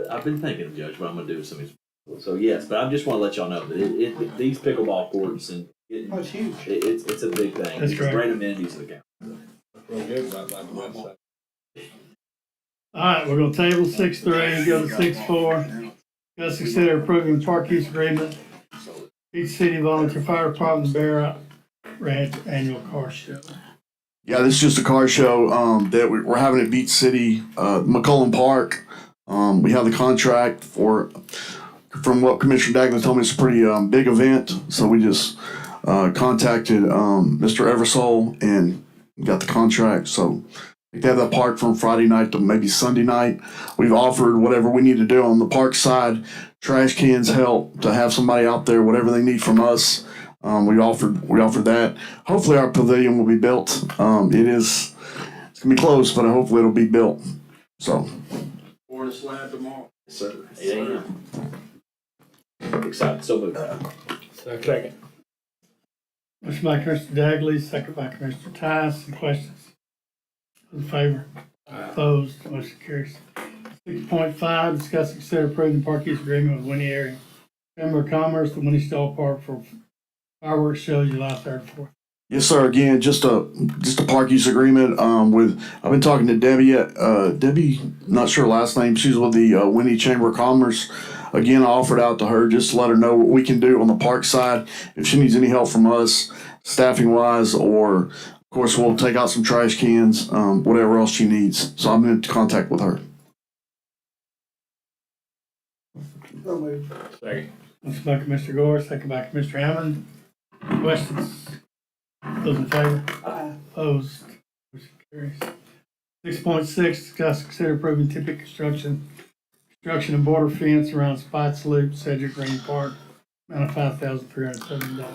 [SPEAKER 9] I've been thinking, Judge, what I'm going to do with some of these. So yes, but I just want to let y'all know that these pickleball courts and
[SPEAKER 4] That's huge.
[SPEAKER 9] It's a big thing.
[SPEAKER 1] That's
[SPEAKER 9] It's
[SPEAKER 1] great.
[SPEAKER 9] great amenities to the county.
[SPEAKER 1] All right, we're gonna table 6.3, go to 6.4. Let's consider approving park use agreement. Each city volunteer fire department Bear Ranch annual car show.
[SPEAKER 11] Yeah, this is just a car show that we're having at Beach City, McCollum Park. We have the contract from what Commissioner Dagley told me, it's a pretty big event. So we just contacted Mr. Eversole and got the contract. So they have that park from Friday night to maybe Sunday night. We've offered whatever we need to do on the park side. Trash cans help, to have somebody out there, whatever they need from us. We offered that. Hopefully our pavilion will be built. It's gonna be close, but hopefully it'll be built. So.
[SPEAKER 3] Pour the slab tomorrow.
[SPEAKER 9] Yes, sir. 8 a.m. Excited. So moved.
[SPEAKER 10] Second.
[SPEAKER 1] Motion by Commissioner Dagley, second by Commissioner Tice. Any questions? In favor? Opposed? Motion carries. 6.5, discuss and consider approving park use agreement with Winnie Area Chamber of Commerce, the Winnie Stall Park for fireworks show July 3rd and 4th.
[SPEAKER 11] Yes, sir. Again, just a park use agreement. I've been talking to Debbie. Debbie, not sure last name. She's with the Winnie Chamber of Commerce. Again, I offered out to her just to let her know what we can do on the park side. If she needs any help from us, staffing wise, or of course we'll take out some trash cans, whatever else she needs. So I'm in contact with her.
[SPEAKER 4] So moved.
[SPEAKER 10] Second.
[SPEAKER 1] Motion by Commissioner Gore, second by Commissioner Hammond. Questions? Those in favor? Opposed? Motion carries. 6.6, discuss and consider approving Tippett construction and border fence around Spotts Loop, Cedric Green Park, amount of $5,370.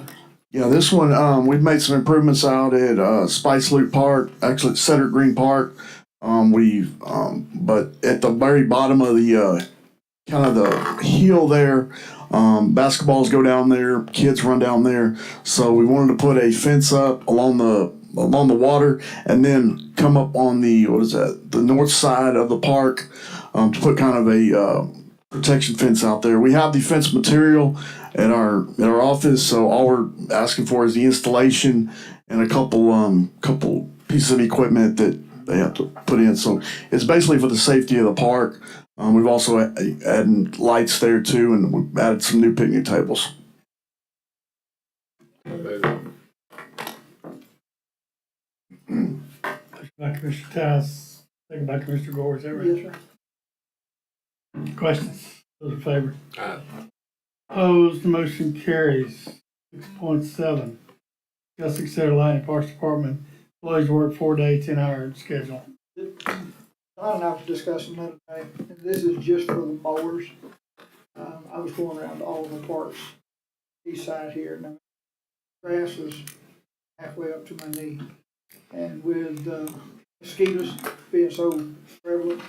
[SPEAKER 11] Yeah, this one, we've made some improvements out at Spice Loop Park, actually at Cedric Green Park. But at the very bottom of the kind of the hill there, basketballs go down there, kids run down there. So we wanted to put a fence up along the water, and then come up on the north side of the park, to put kind of a protection fence out there. We have the fence material in our office, so all we're asking for is the installation and a couple pieces of equipment that they have to put in. So it's basically for the safety of the park. We've also added lights there too, and we've added some new picnic tables.
[SPEAKER 1] By Commissioner Tice, second by Commissioner Gore, is that right?
[SPEAKER 4] Yes, sir.
[SPEAKER 1] Questions? Those in favor? Opposed? Motion carries. 6.7, discuss and consider lighting Parks Department employees work 4-day, 10-hour schedule.
[SPEAKER 4] Don and I was discussing that today, and this is just for the mowers. I was going around to all the parks, east side here, and the grass was halfway up to my knee. And with mosquitoes being so prevalent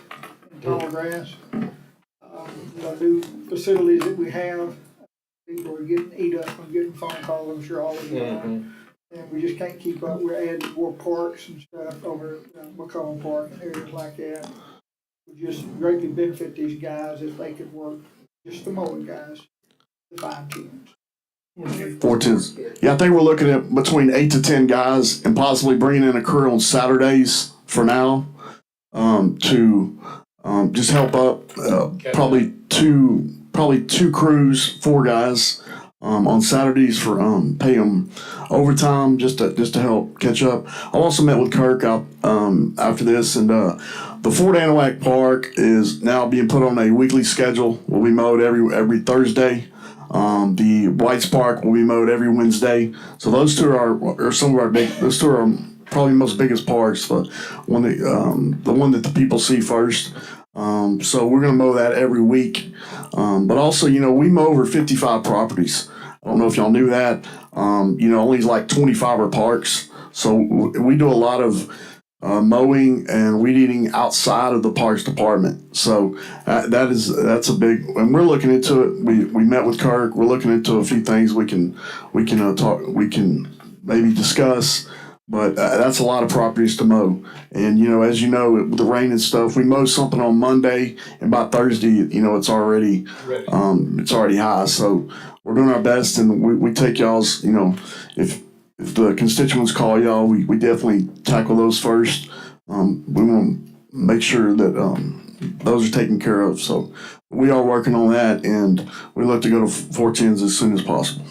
[SPEAKER 4] in tall grass, the new facilities that we have, people are getting eat up. I'm getting phone calls, I'm sure all of you are. And we just can't keep up. We're adding more parks and stuff over at McCollum Park and areas like that. We just greatly benefit these guys if they could work, just the mowing guys, the 5-10s.
[SPEAKER 11] 4 10s. Yeah, I think we're looking at between 8 to 10 guys, and possibly bringing in a crew on Saturdays for now, to, just help up, probably two crews, 4 guys, on Saturdays for, pay them overtime just to help catch up. I also met with Kirk out, after this, and, the Fort Anahuac Park is now being put on a weekly schedule. Will be mowed every Thursday. The Whites Park will be mowed every Wednesday. So those two are some of our those two are probably the most biggest parks. The one that the people see first. So we're gonna mow that every week. But also, we mow over 55 properties. I don't know if y'all knew that. Only like 25 are parks. So we do a lot of mowing and weed eating outside of the parks department. So that's a big, and we're looking into it. We met with Kirk. We're looking into a few things we can maybe discuss. But that's a lot of properties to mow. And as you know, with the rain and stuff, we mow something on Monday, and by Thursday, it's already high. So we're doing our best, and we take y'all's, if the constituents call y'all, we definitely tackle those first. We want to make sure that those are taken care of. So we are working on that, and we look to go to 410s as soon as possible.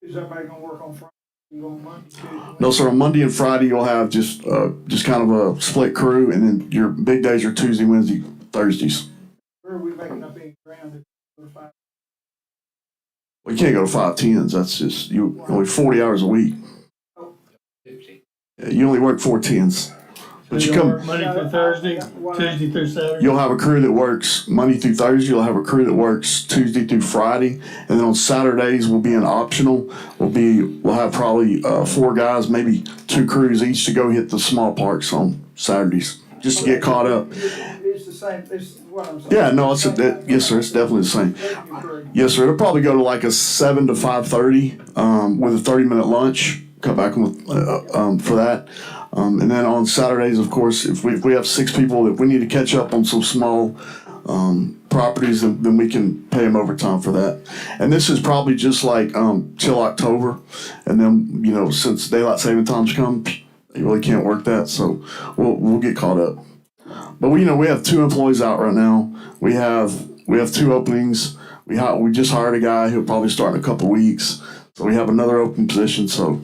[SPEAKER 4] Is everybody gonna work on Friday? You go on Monday, Tuesday?
[SPEAKER 11] No, sir. On Monday and Friday, you'll have just kind of a split crew, and then your big days are Tuesday, Wednesday, Thursdays.
[SPEAKER 4] Where are we making up any ground for 5?
[SPEAKER 11] Well, you can't go to 510s. That's just only 40 hours a week. Yeah, you only work 410s. But you come
[SPEAKER 1] Monday through Thursday, Tuesday through Saturday.
[SPEAKER 11] You'll have a crew that works Monday through Thursday. You'll have a crew that works Tuesday through Friday, and then on Saturdays will be an optional. We'll have probably 4 guys, maybe 2 crews each to go hit the small parks on Saturdays just to get caught up.
[SPEAKER 4] It's the same. It's what I'm saying.
[SPEAKER 11] Yeah, no, yes, sir. It's definitely the same. Yes, sir. It'll probably go to like a 7 to 5:30 with a 30-minute lunch. Come back for that. And then on Saturdays, of course, if we have 6 people that we need to catch up on some small properties, then we can pay them overtime for that. And this is probably just like till October. And then, since daylight saving times come, you really can't work that. So we'll get caught up. But we have 2 employees out right now. We have 2 openings. We just hired a guy who'll probably start in a couple weeks. So we have another open position. So,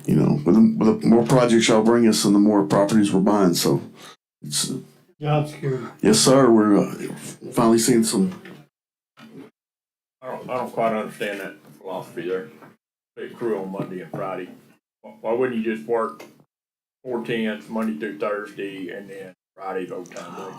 [SPEAKER 11] with the more projects y'all bring us and the more properties we're buying. So it's
[SPEAKER 1] Job security.
[SPEAKER 11] Yes, sir. We're finally seeing some.
[SPEAKER 10] I don't quite understand that philosophy there. Big crew on Monday and Friday. Why wouldn't you just work 410s Monday through Thursday and then Friday's overtime day?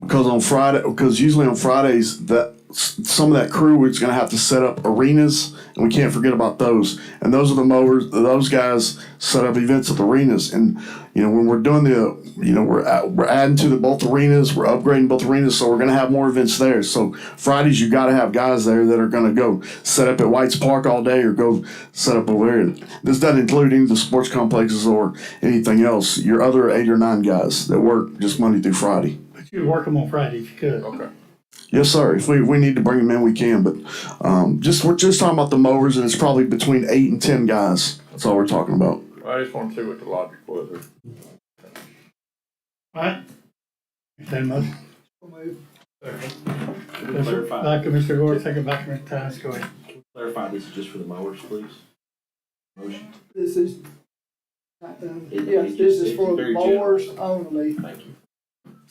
[SPEAKER 11] Because usually on Fridays, that some of that crew is going to have to set up arenas, and we can't forget about those. And those are the mowers. Those guys set up events at the arenas, and when we're doing we're adding to both arenas, we're upgrading both arenas, so we're going to have more events there. So Fridays, you got to have guys there that are going to go set up at Whites Park all day or go set up over there. This doesn't include any of the sports complexes or anything else. Your other 8 or 9 guys that work just Monday through Friday.
[SPEAKER 1] But you'd work them on Friday if you could.
[SPEAKER 10] Okay.
[SPEAKER 11] Yes, sir. If we need to bring them in, we can. But we're just talking about the mowers, and it's probably between 8 and 10 guys. That's all we're talking about.
[SPEAKER 10] I just want to see what the logic was there.
[SPEAKER 1] All right. Entertain a motion.
[SPEAKER 9] Clarify.
[SPEAKER 1] Back to Mr. Gore, second back to Mr. Tynes. Go ahead.
[SPEAKER 9] Clarify, this is just for the mowers, please. Motion.
[SPEAKER 4] This is,
[SPEAKER 9] It-
[SPEAKER 4] yes,
[SPEAKER 9] it
[SPEAKER 4] this
[SPEAKER 9] just-
[SPEAKER 4] is for
[SPEAKER 9] it's very
[SPEAKER 4] mowers
[SPEAKER 9] general.
[SPEAKER 4] only.
[SPEAKER 9] Thank you.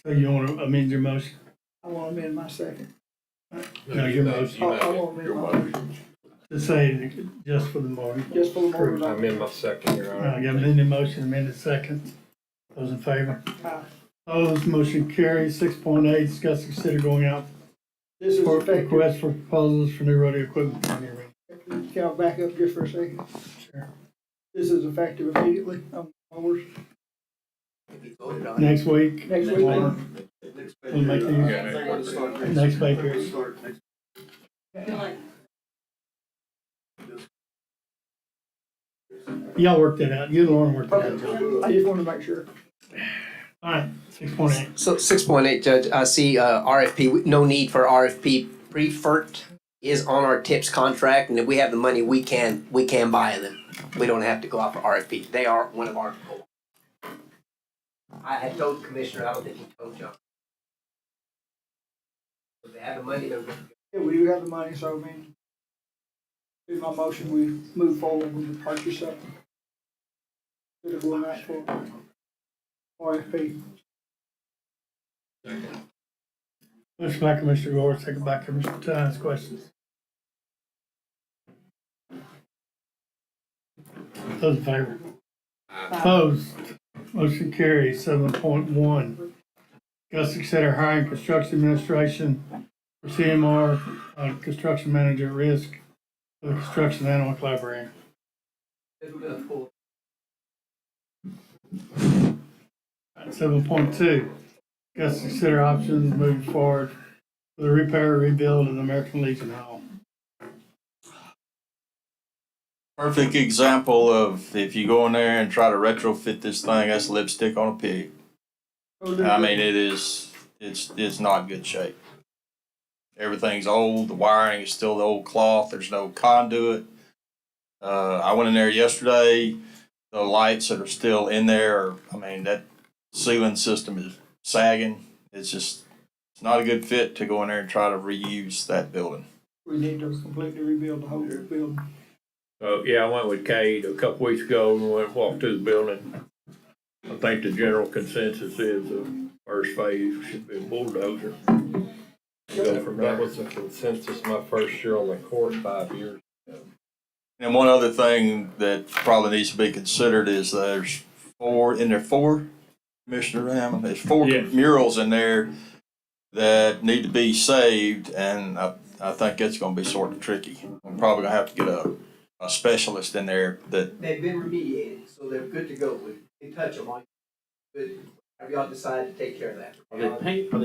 [SPEAKER 1] So you want to amend your motion?
[SPEAKER 4] I want to amend my second.
[SPEAKER 1] No, your motion.
[SPEAKER 4] I want to amend my motion.
[SPEAKER 1] To say just for the mower.
[SPEAKER 4] Just for the mowers.
[SPEAKER 10] I amend my second here.
[SPEAKER 1] You have amended motion, amended second. Those in favor?
[SPEAKER 4] Aye.
[SPEAKER 1] Opposed, motion carries. 6.8, discuss and consider going out
[SPEAKER 4] This is
[SPEAKER 1] for
[SPEAKER 4] effective.
[SPEAKER 1] requests for proposals for new rodeo equipment. County arena.
[SPEAKER 4] Can I back up just for a second?
[SPEAKER 1] Sure.
[SPEAKER 4] This is effective immediately on mowers.
[SPEAKER 1] Next week.
[SPEAKER 4] Next week.
[SPEAKER 1] We'll make these next pay period. Y'all worked that out. You and Lauren worked that out, John.
[SPEAKER 4] I just want to make sure.
[SPEAKER 1] All right, 6.8.
[SPEAKER 12] So 6.8, Judge, I see RFP, no need for RFP pre-FERT is on our TIPS contract, and if we have the money, we can buy them. We don't have to go out for RFP. They are one of our goals. I had told the commissioner, I don't think he told John. If they have the money, they're good.
[SPEAKER 4] Yeah, we do have the money, so I mean, in my motion, we move forward with the purchase of them. Instead of going out for RFP.
[SPEAKER 1] Motion by Commissioner Gore, second by Commissioner Tynes. Questions? Those in favor? Opposed? Motion carries. 7.1. Discuss consider hiring construction administration for CMR, construction manager at risk for the construction animal collaborator. 7.2. Discuss consider options moving forward for the repair, rebuild of the American Legion Hall.
[SPEAKER 15] Perfect example of if you go in there and try to retrofit this thing, that's lipstick on a pig. I mean, it's not good shape. Everything's old, the wiring is still the old cloth, there's no conduit. I went in there yesterday, the lights that are still in there, I mean, that ceiling system is sagging. It's not a good fit to go in there and try to reuse that building.
[SPEAKER 4] We need to completely rebuild the whole building.
[SPEAKER 10] So, yeah, I went with Cade a couple weeks ago and walked through the building. I think the general consensus is the first phase should be a bulldozer. Go from there.
[SPEAKER 3] That was the consensus my first year on the court 5 years ago.
[SPEAKER 15] And one other thing that probably needs to be considered is there's four, Commissioner Hammond, there's four murals in there that need to be saved, and I think that's gonna be sort of tricky. I'm probably gonna have to get a specialist in there that.
[SPEAKER 12] They've been remediated, so they're good to go. We can touch them on. Good. Have y'all decided to take care of that?
[SPEAKER 9] Are they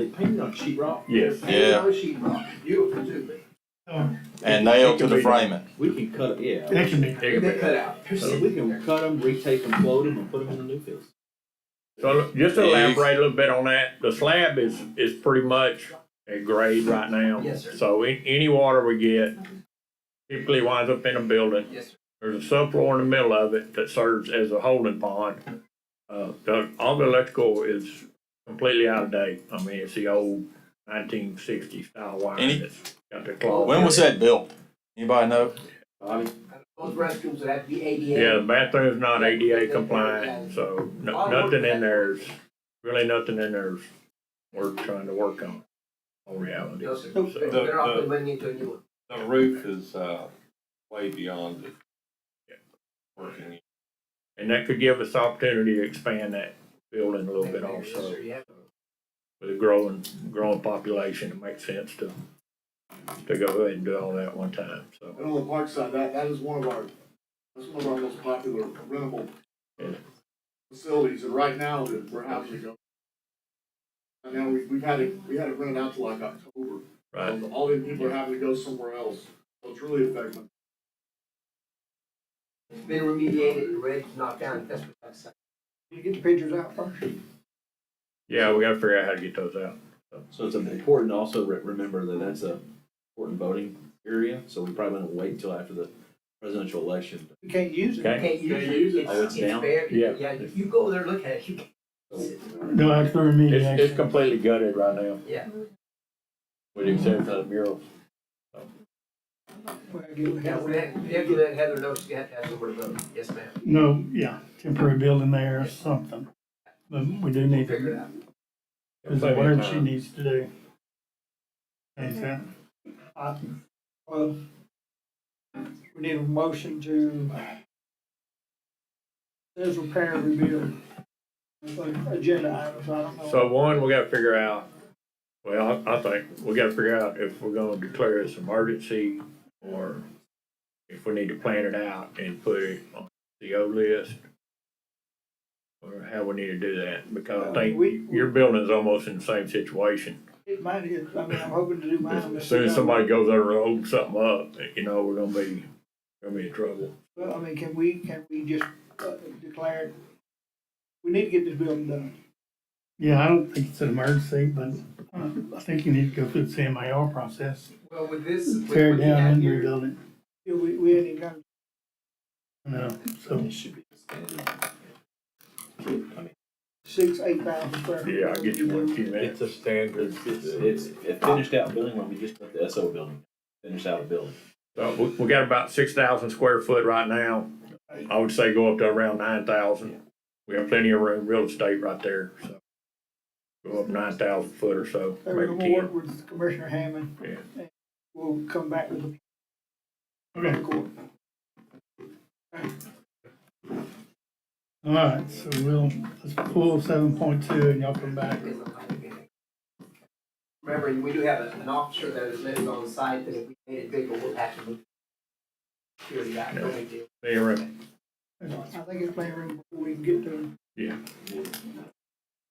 [SPEAKER 9] painted on sheetrock?
[SPEAKER 10] Yes.
[SPEAKER 12] Painted on sheetrock. Beautiful too, man.
[SPEAKER 15] And nailed to the framing.
[SPEAKER 9] We can cut it, yeah.
[SPEAKER 1] They can be.
[SPEAKER 12] They cut out.
[SPEAKER 9] So we can cut them, retape them, float them, and put them in the new fields.
[SPEAKER 10] So just to elaborate a little bit on that, the slab is pretty much at grade right now.
[SPEAKER 12] Yes, sir.
[SPEAKER 10] So any water we get typically winds up in a building.
[SPEAKER 12] Yes, sir.
[SPEAKER 10] There's a subfloor in the middle of it that serves as a holding pond. All the electrical is completely out of date. I mean, it's the old 1960s style wiring that's got the cloth.
[SPEAKER 15] When was that built? Anybody know?
[SPEAKER 12] Those restrooms would have to be ADA.
[SPEAKER 10] Yeah, the bathroom's not ADA compliant, so nothing in there's worth trying to work on. On reality.
[SPEAKER 12] No, sir.
[SPEAKER 10] So,
[SPEAKER 12] They're not putting money into a new one.
[SPEAKER 3] The roof is way beyond it. Working.
[SPEAKER 10] and that could give us opportunity to expand that building a little bit
[SPEAKER 12] Yes,
[SPEAKER 10] also.
[SPEAKER 12] sir, yeah.
[SPEAKER 10] With a growing population, it makes sense to go ahead and do all that at one time, so.
[SPEAKER 11] And on the park side, that is one of our most popular rentable facilities, and right now we're having to go. And now we had it rented out to like October.
[SPEAKER 10] Right.
[SPEAKER 11] All the people are having to go somewhere else, so it's really affecting.
[SPEAKER 12] It's been remediated and ready to knock down. That's what that's saying.
[SPEAKER 4] You get the pictures out first.
[SPEAKER 10] Yeah, we gotta figure out how to get those out.
[SPEAKER 9] So it's important to also remember that that's a important voting area, so we probably want to wait until after the presidential election.
[SPEAKER 4] You can't use it.
[SPEAKER 10] Okay.
[SPEAKER 12] You can't use it.
[SPEAKER 9] Oh, it's down?
[SPEAKER 12] Fair.
[SPEAKER 10] Yeah.
[SPEAKER 12] Yeah, if you go there, look at it, you can't.
[SPEAKER 1] No actual remediation.
[SPEAKER 10] It's completely gutted right now,
[SPEAKER 12] Yeah.
[SPEAKER 10] with the exception of the murals.
[SPEAKER 12] Yeah, we have to let Heather know she have to have somewhere to vote. Yes, ma'am.
[SPEAKER 1] No, yeah, temporary building there or something. But we do need
[SPEAKER 12] Figure it
[SPEAKER 1] to,
[SPEAKER 12] out.
[SPEAKER 1] is whatever she needs to do. Thanks, Sam.
[SPEAKER 4] Well, we need a motion to, says repair and rebuild. It's like agenda items, I don't know.
[SPEAKER 10] So one, we gotta figure out, well, I think we gotta figure out if we're gonna declare this emergency or if we need to plan it out and put it on the O list. Or how we need to do that, because I think your building's almost in the same situation.
[SPEAKER 4] Mine is, I mean, I'm hoping to do mine.
[SPEAKER 10] As soon as somebody goes over and holds something up, we're gonna be in trouble.
[SPEAKER 4] Well, I mean, can we just declare it? We need to get this building done.
[SPEAKER 1] Yeah, I don't think it's an emergency, but I think you need to go through the CMAR process.
[SPEAKER 12] Well, with this, with
[SPEAKER 1] Tear it
[SPEAKER 12] what you
[SPEAKER 1] down
[SPEAKER 12] have
[SPEAKER 1] and
[SPEAKER 12] here,
[SPEAKER 1] rebuild it.
[SPEAKER 4] Yeah, we hadn't even done.
[SPEAKER 1] No, so.
[SPEAKER 9] It should be standard. I mean,
[SPEAKER 4] 8,000 square feet.
[SPEAKER 10] Yeah, I'll get you one in a few minutes.
[SPEAKER 21] It's a standard.
[SPEAKER 9] it's a finished out building when we just put the SO building, finished out building.
[SPEAKER 10] So we got about 6,000 square foot right now. I would say go up to around 9,000. We have plenty of room, real estate right there, so. Go up 9,000 foot or so,
[SPEAKER 4] So we're
[SPEAKER 10] maybe
[SPEAKER 4] gonna work
[SPEAKER 10] 10.
[SPEAKER 4] with Commissioner Hammond.
[SPEAKER 10] Yeah.
[SPEAKER 4] And we'll come back with a.
[SPEAKER 1] Okay.
[SPEAKER 4] Court.
[SPEAKER 1] All right, so let's pull 7.2 and y'all come back.
[SPEAKER 12] remember, we do have an officer that is living on site that if we made it bigger, we'll have to move. Security guy, no big deal.
[SPEAKER 10] Plenty of room.
[SPEAKER 4] I think it's plenty of room before we can get to them.
[SPEAKER 10] Yeah.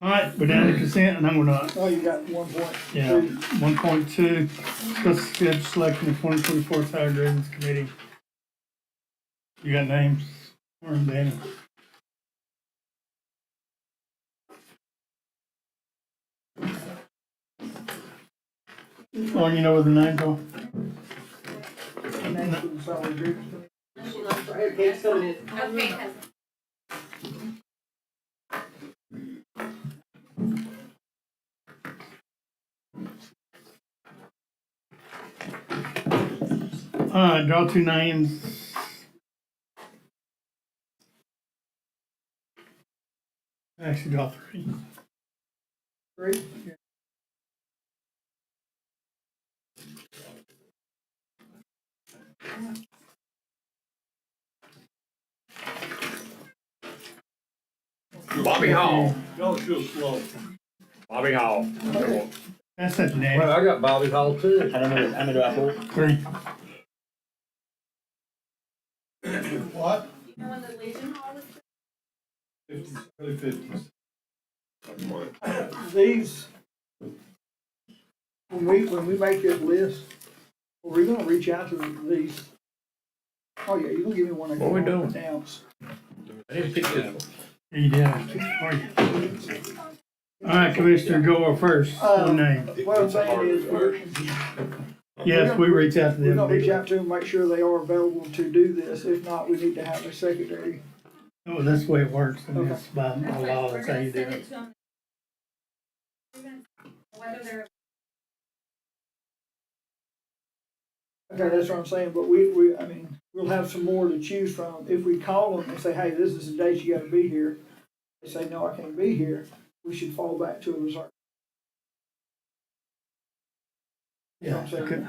[SPEAKER 1] All right, we're down to consent, and I'm gonna,
[SPEAKER 4] Oh, you got 1.2.
[SPEAKER 1] yeah, 1.2, discuss schedule selection of 2024 Tiger Grievance Committee. You got names, or Danny? Lauren, you know what the names are?
[SPEAKER 4] And that's for the solid groups.
[SPEAKER 12] Kate's coming in.
[SPEAKER 7] Okay.
[SPEAKER 1] All right, draw two names. Actually, draw three.
[SPEAKER 4] Three?
[SPEAKER 10] Bobby Hall.
[SPEAKER 2] Y'all feel slow.
[SPEAKER 10] Bobby Hall.
[SPEAKER 1] That's it, Danny.
[SPEAKER 21] Well, I got Bobby Hall too.
[SPEAKER 9] How many do I pull?
[SPEAKER 1] Three.
[SPEAKER 2] What?
[SPEAKER 7] You know when the Legion Hall was?
[SPEAKER 2] 50s, early 50s.
[SPEAKER 4] These, when we make this list, we're gonna reach out to these. Oh, yeah, you're gonna give me one.
[SPEAKER 10] What we doing?
[SPEAKER 4] Downs.
[SPEAKER 10] I didn't pick this one.
[SPEAKER 1] Yeah, you did. All right, Commissioner Gore first, one name.
[SPEAKER 4] What I'm saying is,
[SPEAKER 1] Yes, we reach out to
[SPEAKER 4] we're
[SPEAKER 1] them.
[SPEAKER 4] gonna reach out to them, make sure they are available to do this. If not, we need to have a secretary.
[SPEAKER 1] Oh, that's the way it works, and
[SPEAKER 4] Okay.
[SPEAKER 1] it's by law, that's how you do it.
[SPEAKER 7] Whether they're
[SPEAKER 4] Okay, that's what I'm saying, but I mean, we'll have some more to choose from. If we call them and say, hey, this is the date you gotta be here, they say, no, I can't be here, we should fall back to a reserve. You know what I'm saying?
[SPEAKER 1] Okay.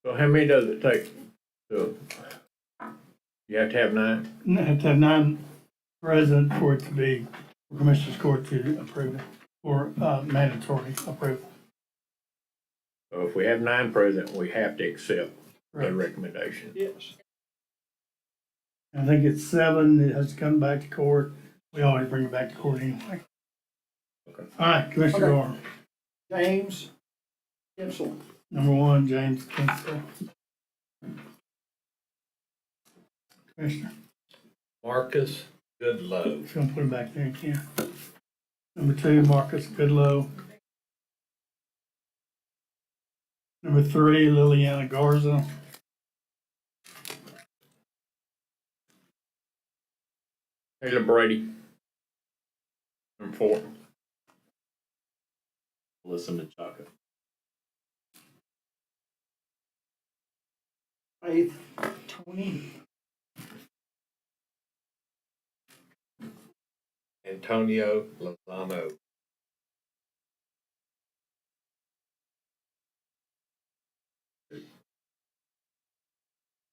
[SPEAKER 10] So how many does it take? So you have to have 9?
[SPEAKER 1] You have to have 9 present for it to be, for Commissioner's Court to approve it, or mandatory approval.
[SPEAKER 10] So if we have 9 present, we have to accept the
[SPEAKER 1] Right.
[SPEAKER 10] recommendation.
[SPEAKER 4] Yes.
[SPEAKER 1] I think it's 7, it has to come back to court. We always bring it back to court anyway.
[SPEAKER 10] Okay.
[SPEAKER 1] All right, Commissioner
[SPEAKER 4] Okay.
[SPEAKER 1] Gore.
[SPEAKER 4] James Kinsel.
[SPEAKER 1] Number 1, James Kinsel. Commissioner,
[SPEAKER 21] Marcus Goodloe.
[SPEAKER 1] if you want to put him back there, you can. Number 2, Marcus Goodloe. Number 3, Liliana Garza.
[SPEAKER 10] Taylor Brady. Number 4.
[SPEAKER 9] Melissa Menchaca.
[SPEAKER 4] Faith Tony.
[SPEAKER 21] Antonio Lozano.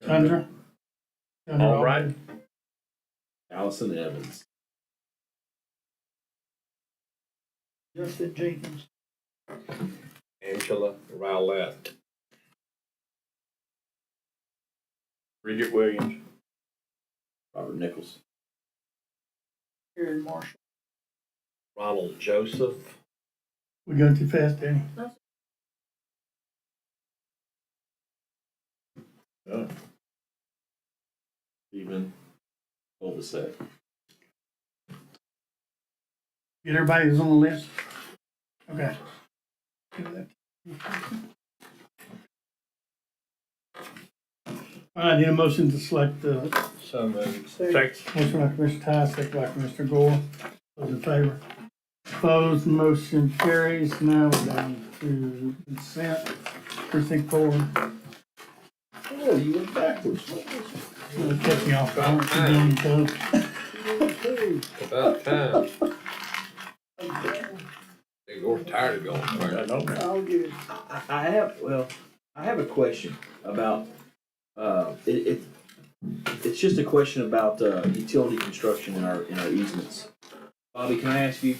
[SPEAKER 1] Chandra.
[SPEAKER 10] All right.
[SPEAKER 9] Allison Evans.
[SPEAKER 4] Justin Jenkins.
[SPEAKER 21] Angela Rowlett.
[SPEAKER 10] Bridget Williams.
[SPEAKER 9] Robert Nichols.
[SPEAKER 4] Aaron Marshall.
[SPEAKER 21] Ronald Joseph.
[SPEAKER 1] We going too fast, Danny?
[SPEAKER 9] Stephen Kolbasek.
[SPEAKER 1] Get everybody who's on the list? Okay. All right, need a motion to select the.
[SPEAKER 10] So moved.
[SPEAKER 1] Second. Motion by Commissioner Ty, second by Commissioner Gore. Those in favor? Opposed, motion carries. Now we're down to consent. Precinct 4.
[SPEAKER 3] Oh, you went backwards.
[SPEAKER 1] It'll catch me off guard.
[SPEAKER 3] About time. They go tired of going first.
[SPEAKER 4] I'll get it.
[SPEAKER 9] I have a question about, it's just a question about, utility construction in our easements. Bobby, can I ask you?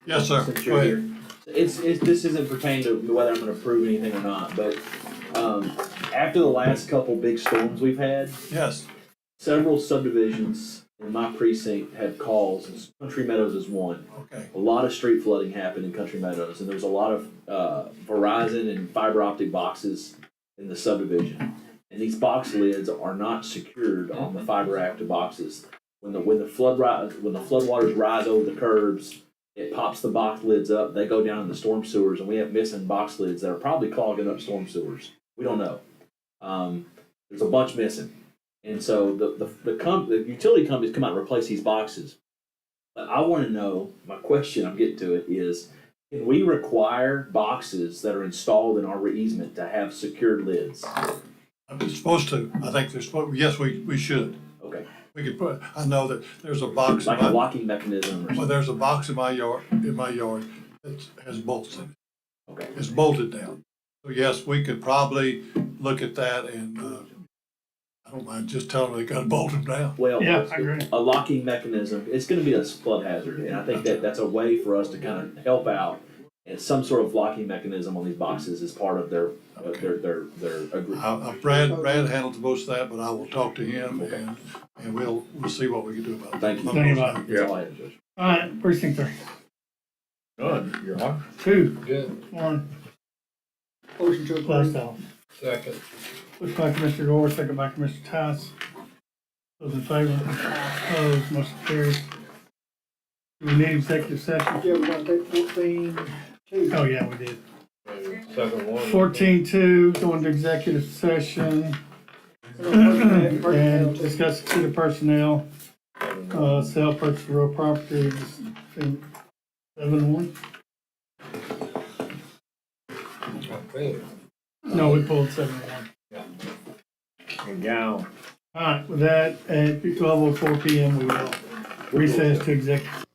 [SPEAKER 2] Yes, sir.
[SPEAKER 9] Since
[SPEAKER 2] Go
[SPEAKER 9] you're
[SPEAKER 2] ahead.
[SPEAKER 9] here. This isn't pertaining to whether I'm gonna approve anything or not, but, after the last couple big storms we've had,
[SPEAKER 2] Yes.
[SPEAKER 9] several subdivisions in my precinct had calls, and Country Meadows is one.
[SPEAKER 2] Okay.
[SPEAKER 9] A lot of street flooding happened in Country Meadows, and there's a lot of Verizon and fiber optic boxes in the subdivision. And these box lids are not secured on the fiber optic boxes. When the floodwaters rise over the curbs, it pops the box lids up. They go down in the storm sewers, and we have missing box lids that are probably clogging up storm sewers. We don't know. There's a bunch missing. And so the utility companies come out and replace these boxes. But I want to know, my question, I'm getting to it, is can we require boxes that are installed in our easement to have secured lids?
[SPEAKER 2] I'm supposed to. I think they're supposed, yes, we should.
[SPEAKER 9] Okay.
[SPEAKER 2] We could put, I know that there's a box.
[SPEAKER 9] Like a locking mechanism or something?
[SPEAKER 2] Well, there's a box in my yard that has bolts in it.
[SPEAKER 9] Okay.
[SPEAKER 2] It's bolted down. So yes, we could probably look at that and, I don't mind just telling them they gotta bolt them down.
[SPEAKER 9] Well,
[SPEAKER 1] Yeah, I agree.
[SPEAKER 9] a locking mechanism, it's gonna be a flood hazard, and I think that's a way for us to kind of help out. And some sort of locking mechanism on these boxes is part of their agreement.
[SPEAKER 2] Brad handles most of that, but I will talk to him and we'll see what we can do about it.
[SPEAKER 9] Thank you.
[SPEAKER 1] Thank you, Bob.
[SPEAKER 9] That's all I have, Judge.
[SPEAKER 1] All right, precinct 3.
[SPEAKER 10] Good, you're on.
[SPEAKER 1] 2.
[SPEAKER 3] Good.
[SPEAKER 1] 1.
[SPEAKER 4] Motion to approve.
[SPEAKER 1] Last off.
[SPEAKER 3] Second.
[SPEAKER 1] Motion by Commissioner Gore, second by Commissioner Tice. Those in favor? Opposed, motion carries. Do we need executive session?
[SPEAKER 4] Yeah, we're gonna take 14-2.
[SPEAKER 1] Oh, yeah, we did.
[SPEAKER 3] Second one.
[SPEAKER 1] 14-2, go into executive session and discuss city personnel, sale, purchase of real property, 7-1. No, we pulled 7-1.
[SPEAKER 10] And down.
[SPEAKER 1] All right, with that, at 12:04 PM, we will recess to executive.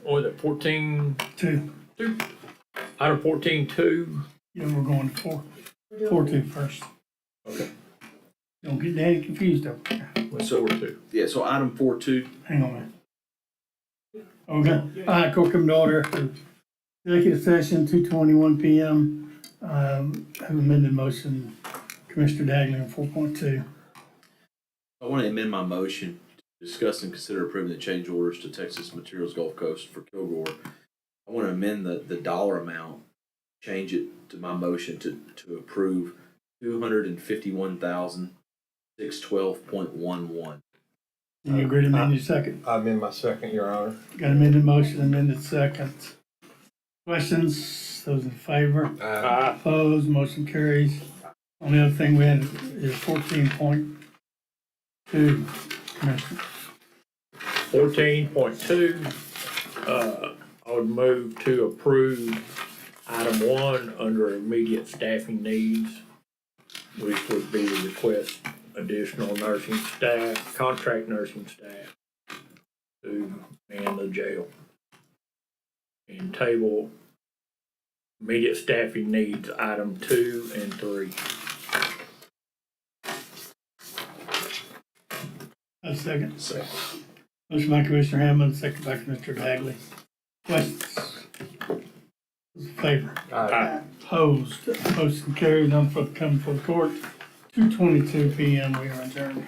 [SPEAKER 10] Or the 14,
[SPEAKER 1] Two.
[SPEAKER 10] item 14.2.
[SPEAKER 1] Yeah, we're going to four. 4-2 first.
[SPEAKER 10] Okay.
[SPEAKER 1] Don't get Danny confused over there.
[SPEAKER 10] What's 4.2?
[SPEAKER 9] Yeah, so item 4.2.
[SPEAKER 1] Hang on a minute. Okay, all right, court coming to order after executive session, 2:21 PM. Have amended motion, Commissioner Dagley on 4.2.
[SPEAKER 9] I want to amend my motion to discuss and consider approving the change orders to Texas Materials Gulf Coast for Kilgore. I want to amend the dollar amount, change it to my motion to approve $251,612.11.
[SPEAKER 1] You agree to amend your second?
[SPEAKER 10] I'm in my second, Your Honor.
[SPEAKER 1] Got amended motion, amended second. Questions? Those in favor?
[SPEAKER 10] Aye.
[SPEAKER 1] Opposed? Motion carries. Only other thing we had is 14.2, Commissioner.
[SPEAKER 10] 14.2, I would move to approve item 1 under immediate staffing needs, which would be to request additional nursing staff, contract nursing staff to man the jail. And table immediate staffing needs, item 2 and 3.
[SPEAKER 1] A second. Motion by Commissioner Hammond, second by Commissioner Dagley. Questions? Those in favor?
[SPEAKER 10] Aye.
[SPEAKER 1] Opposed? Motion carried. None for the coming for the court. 2:22 PM. We are adjourned.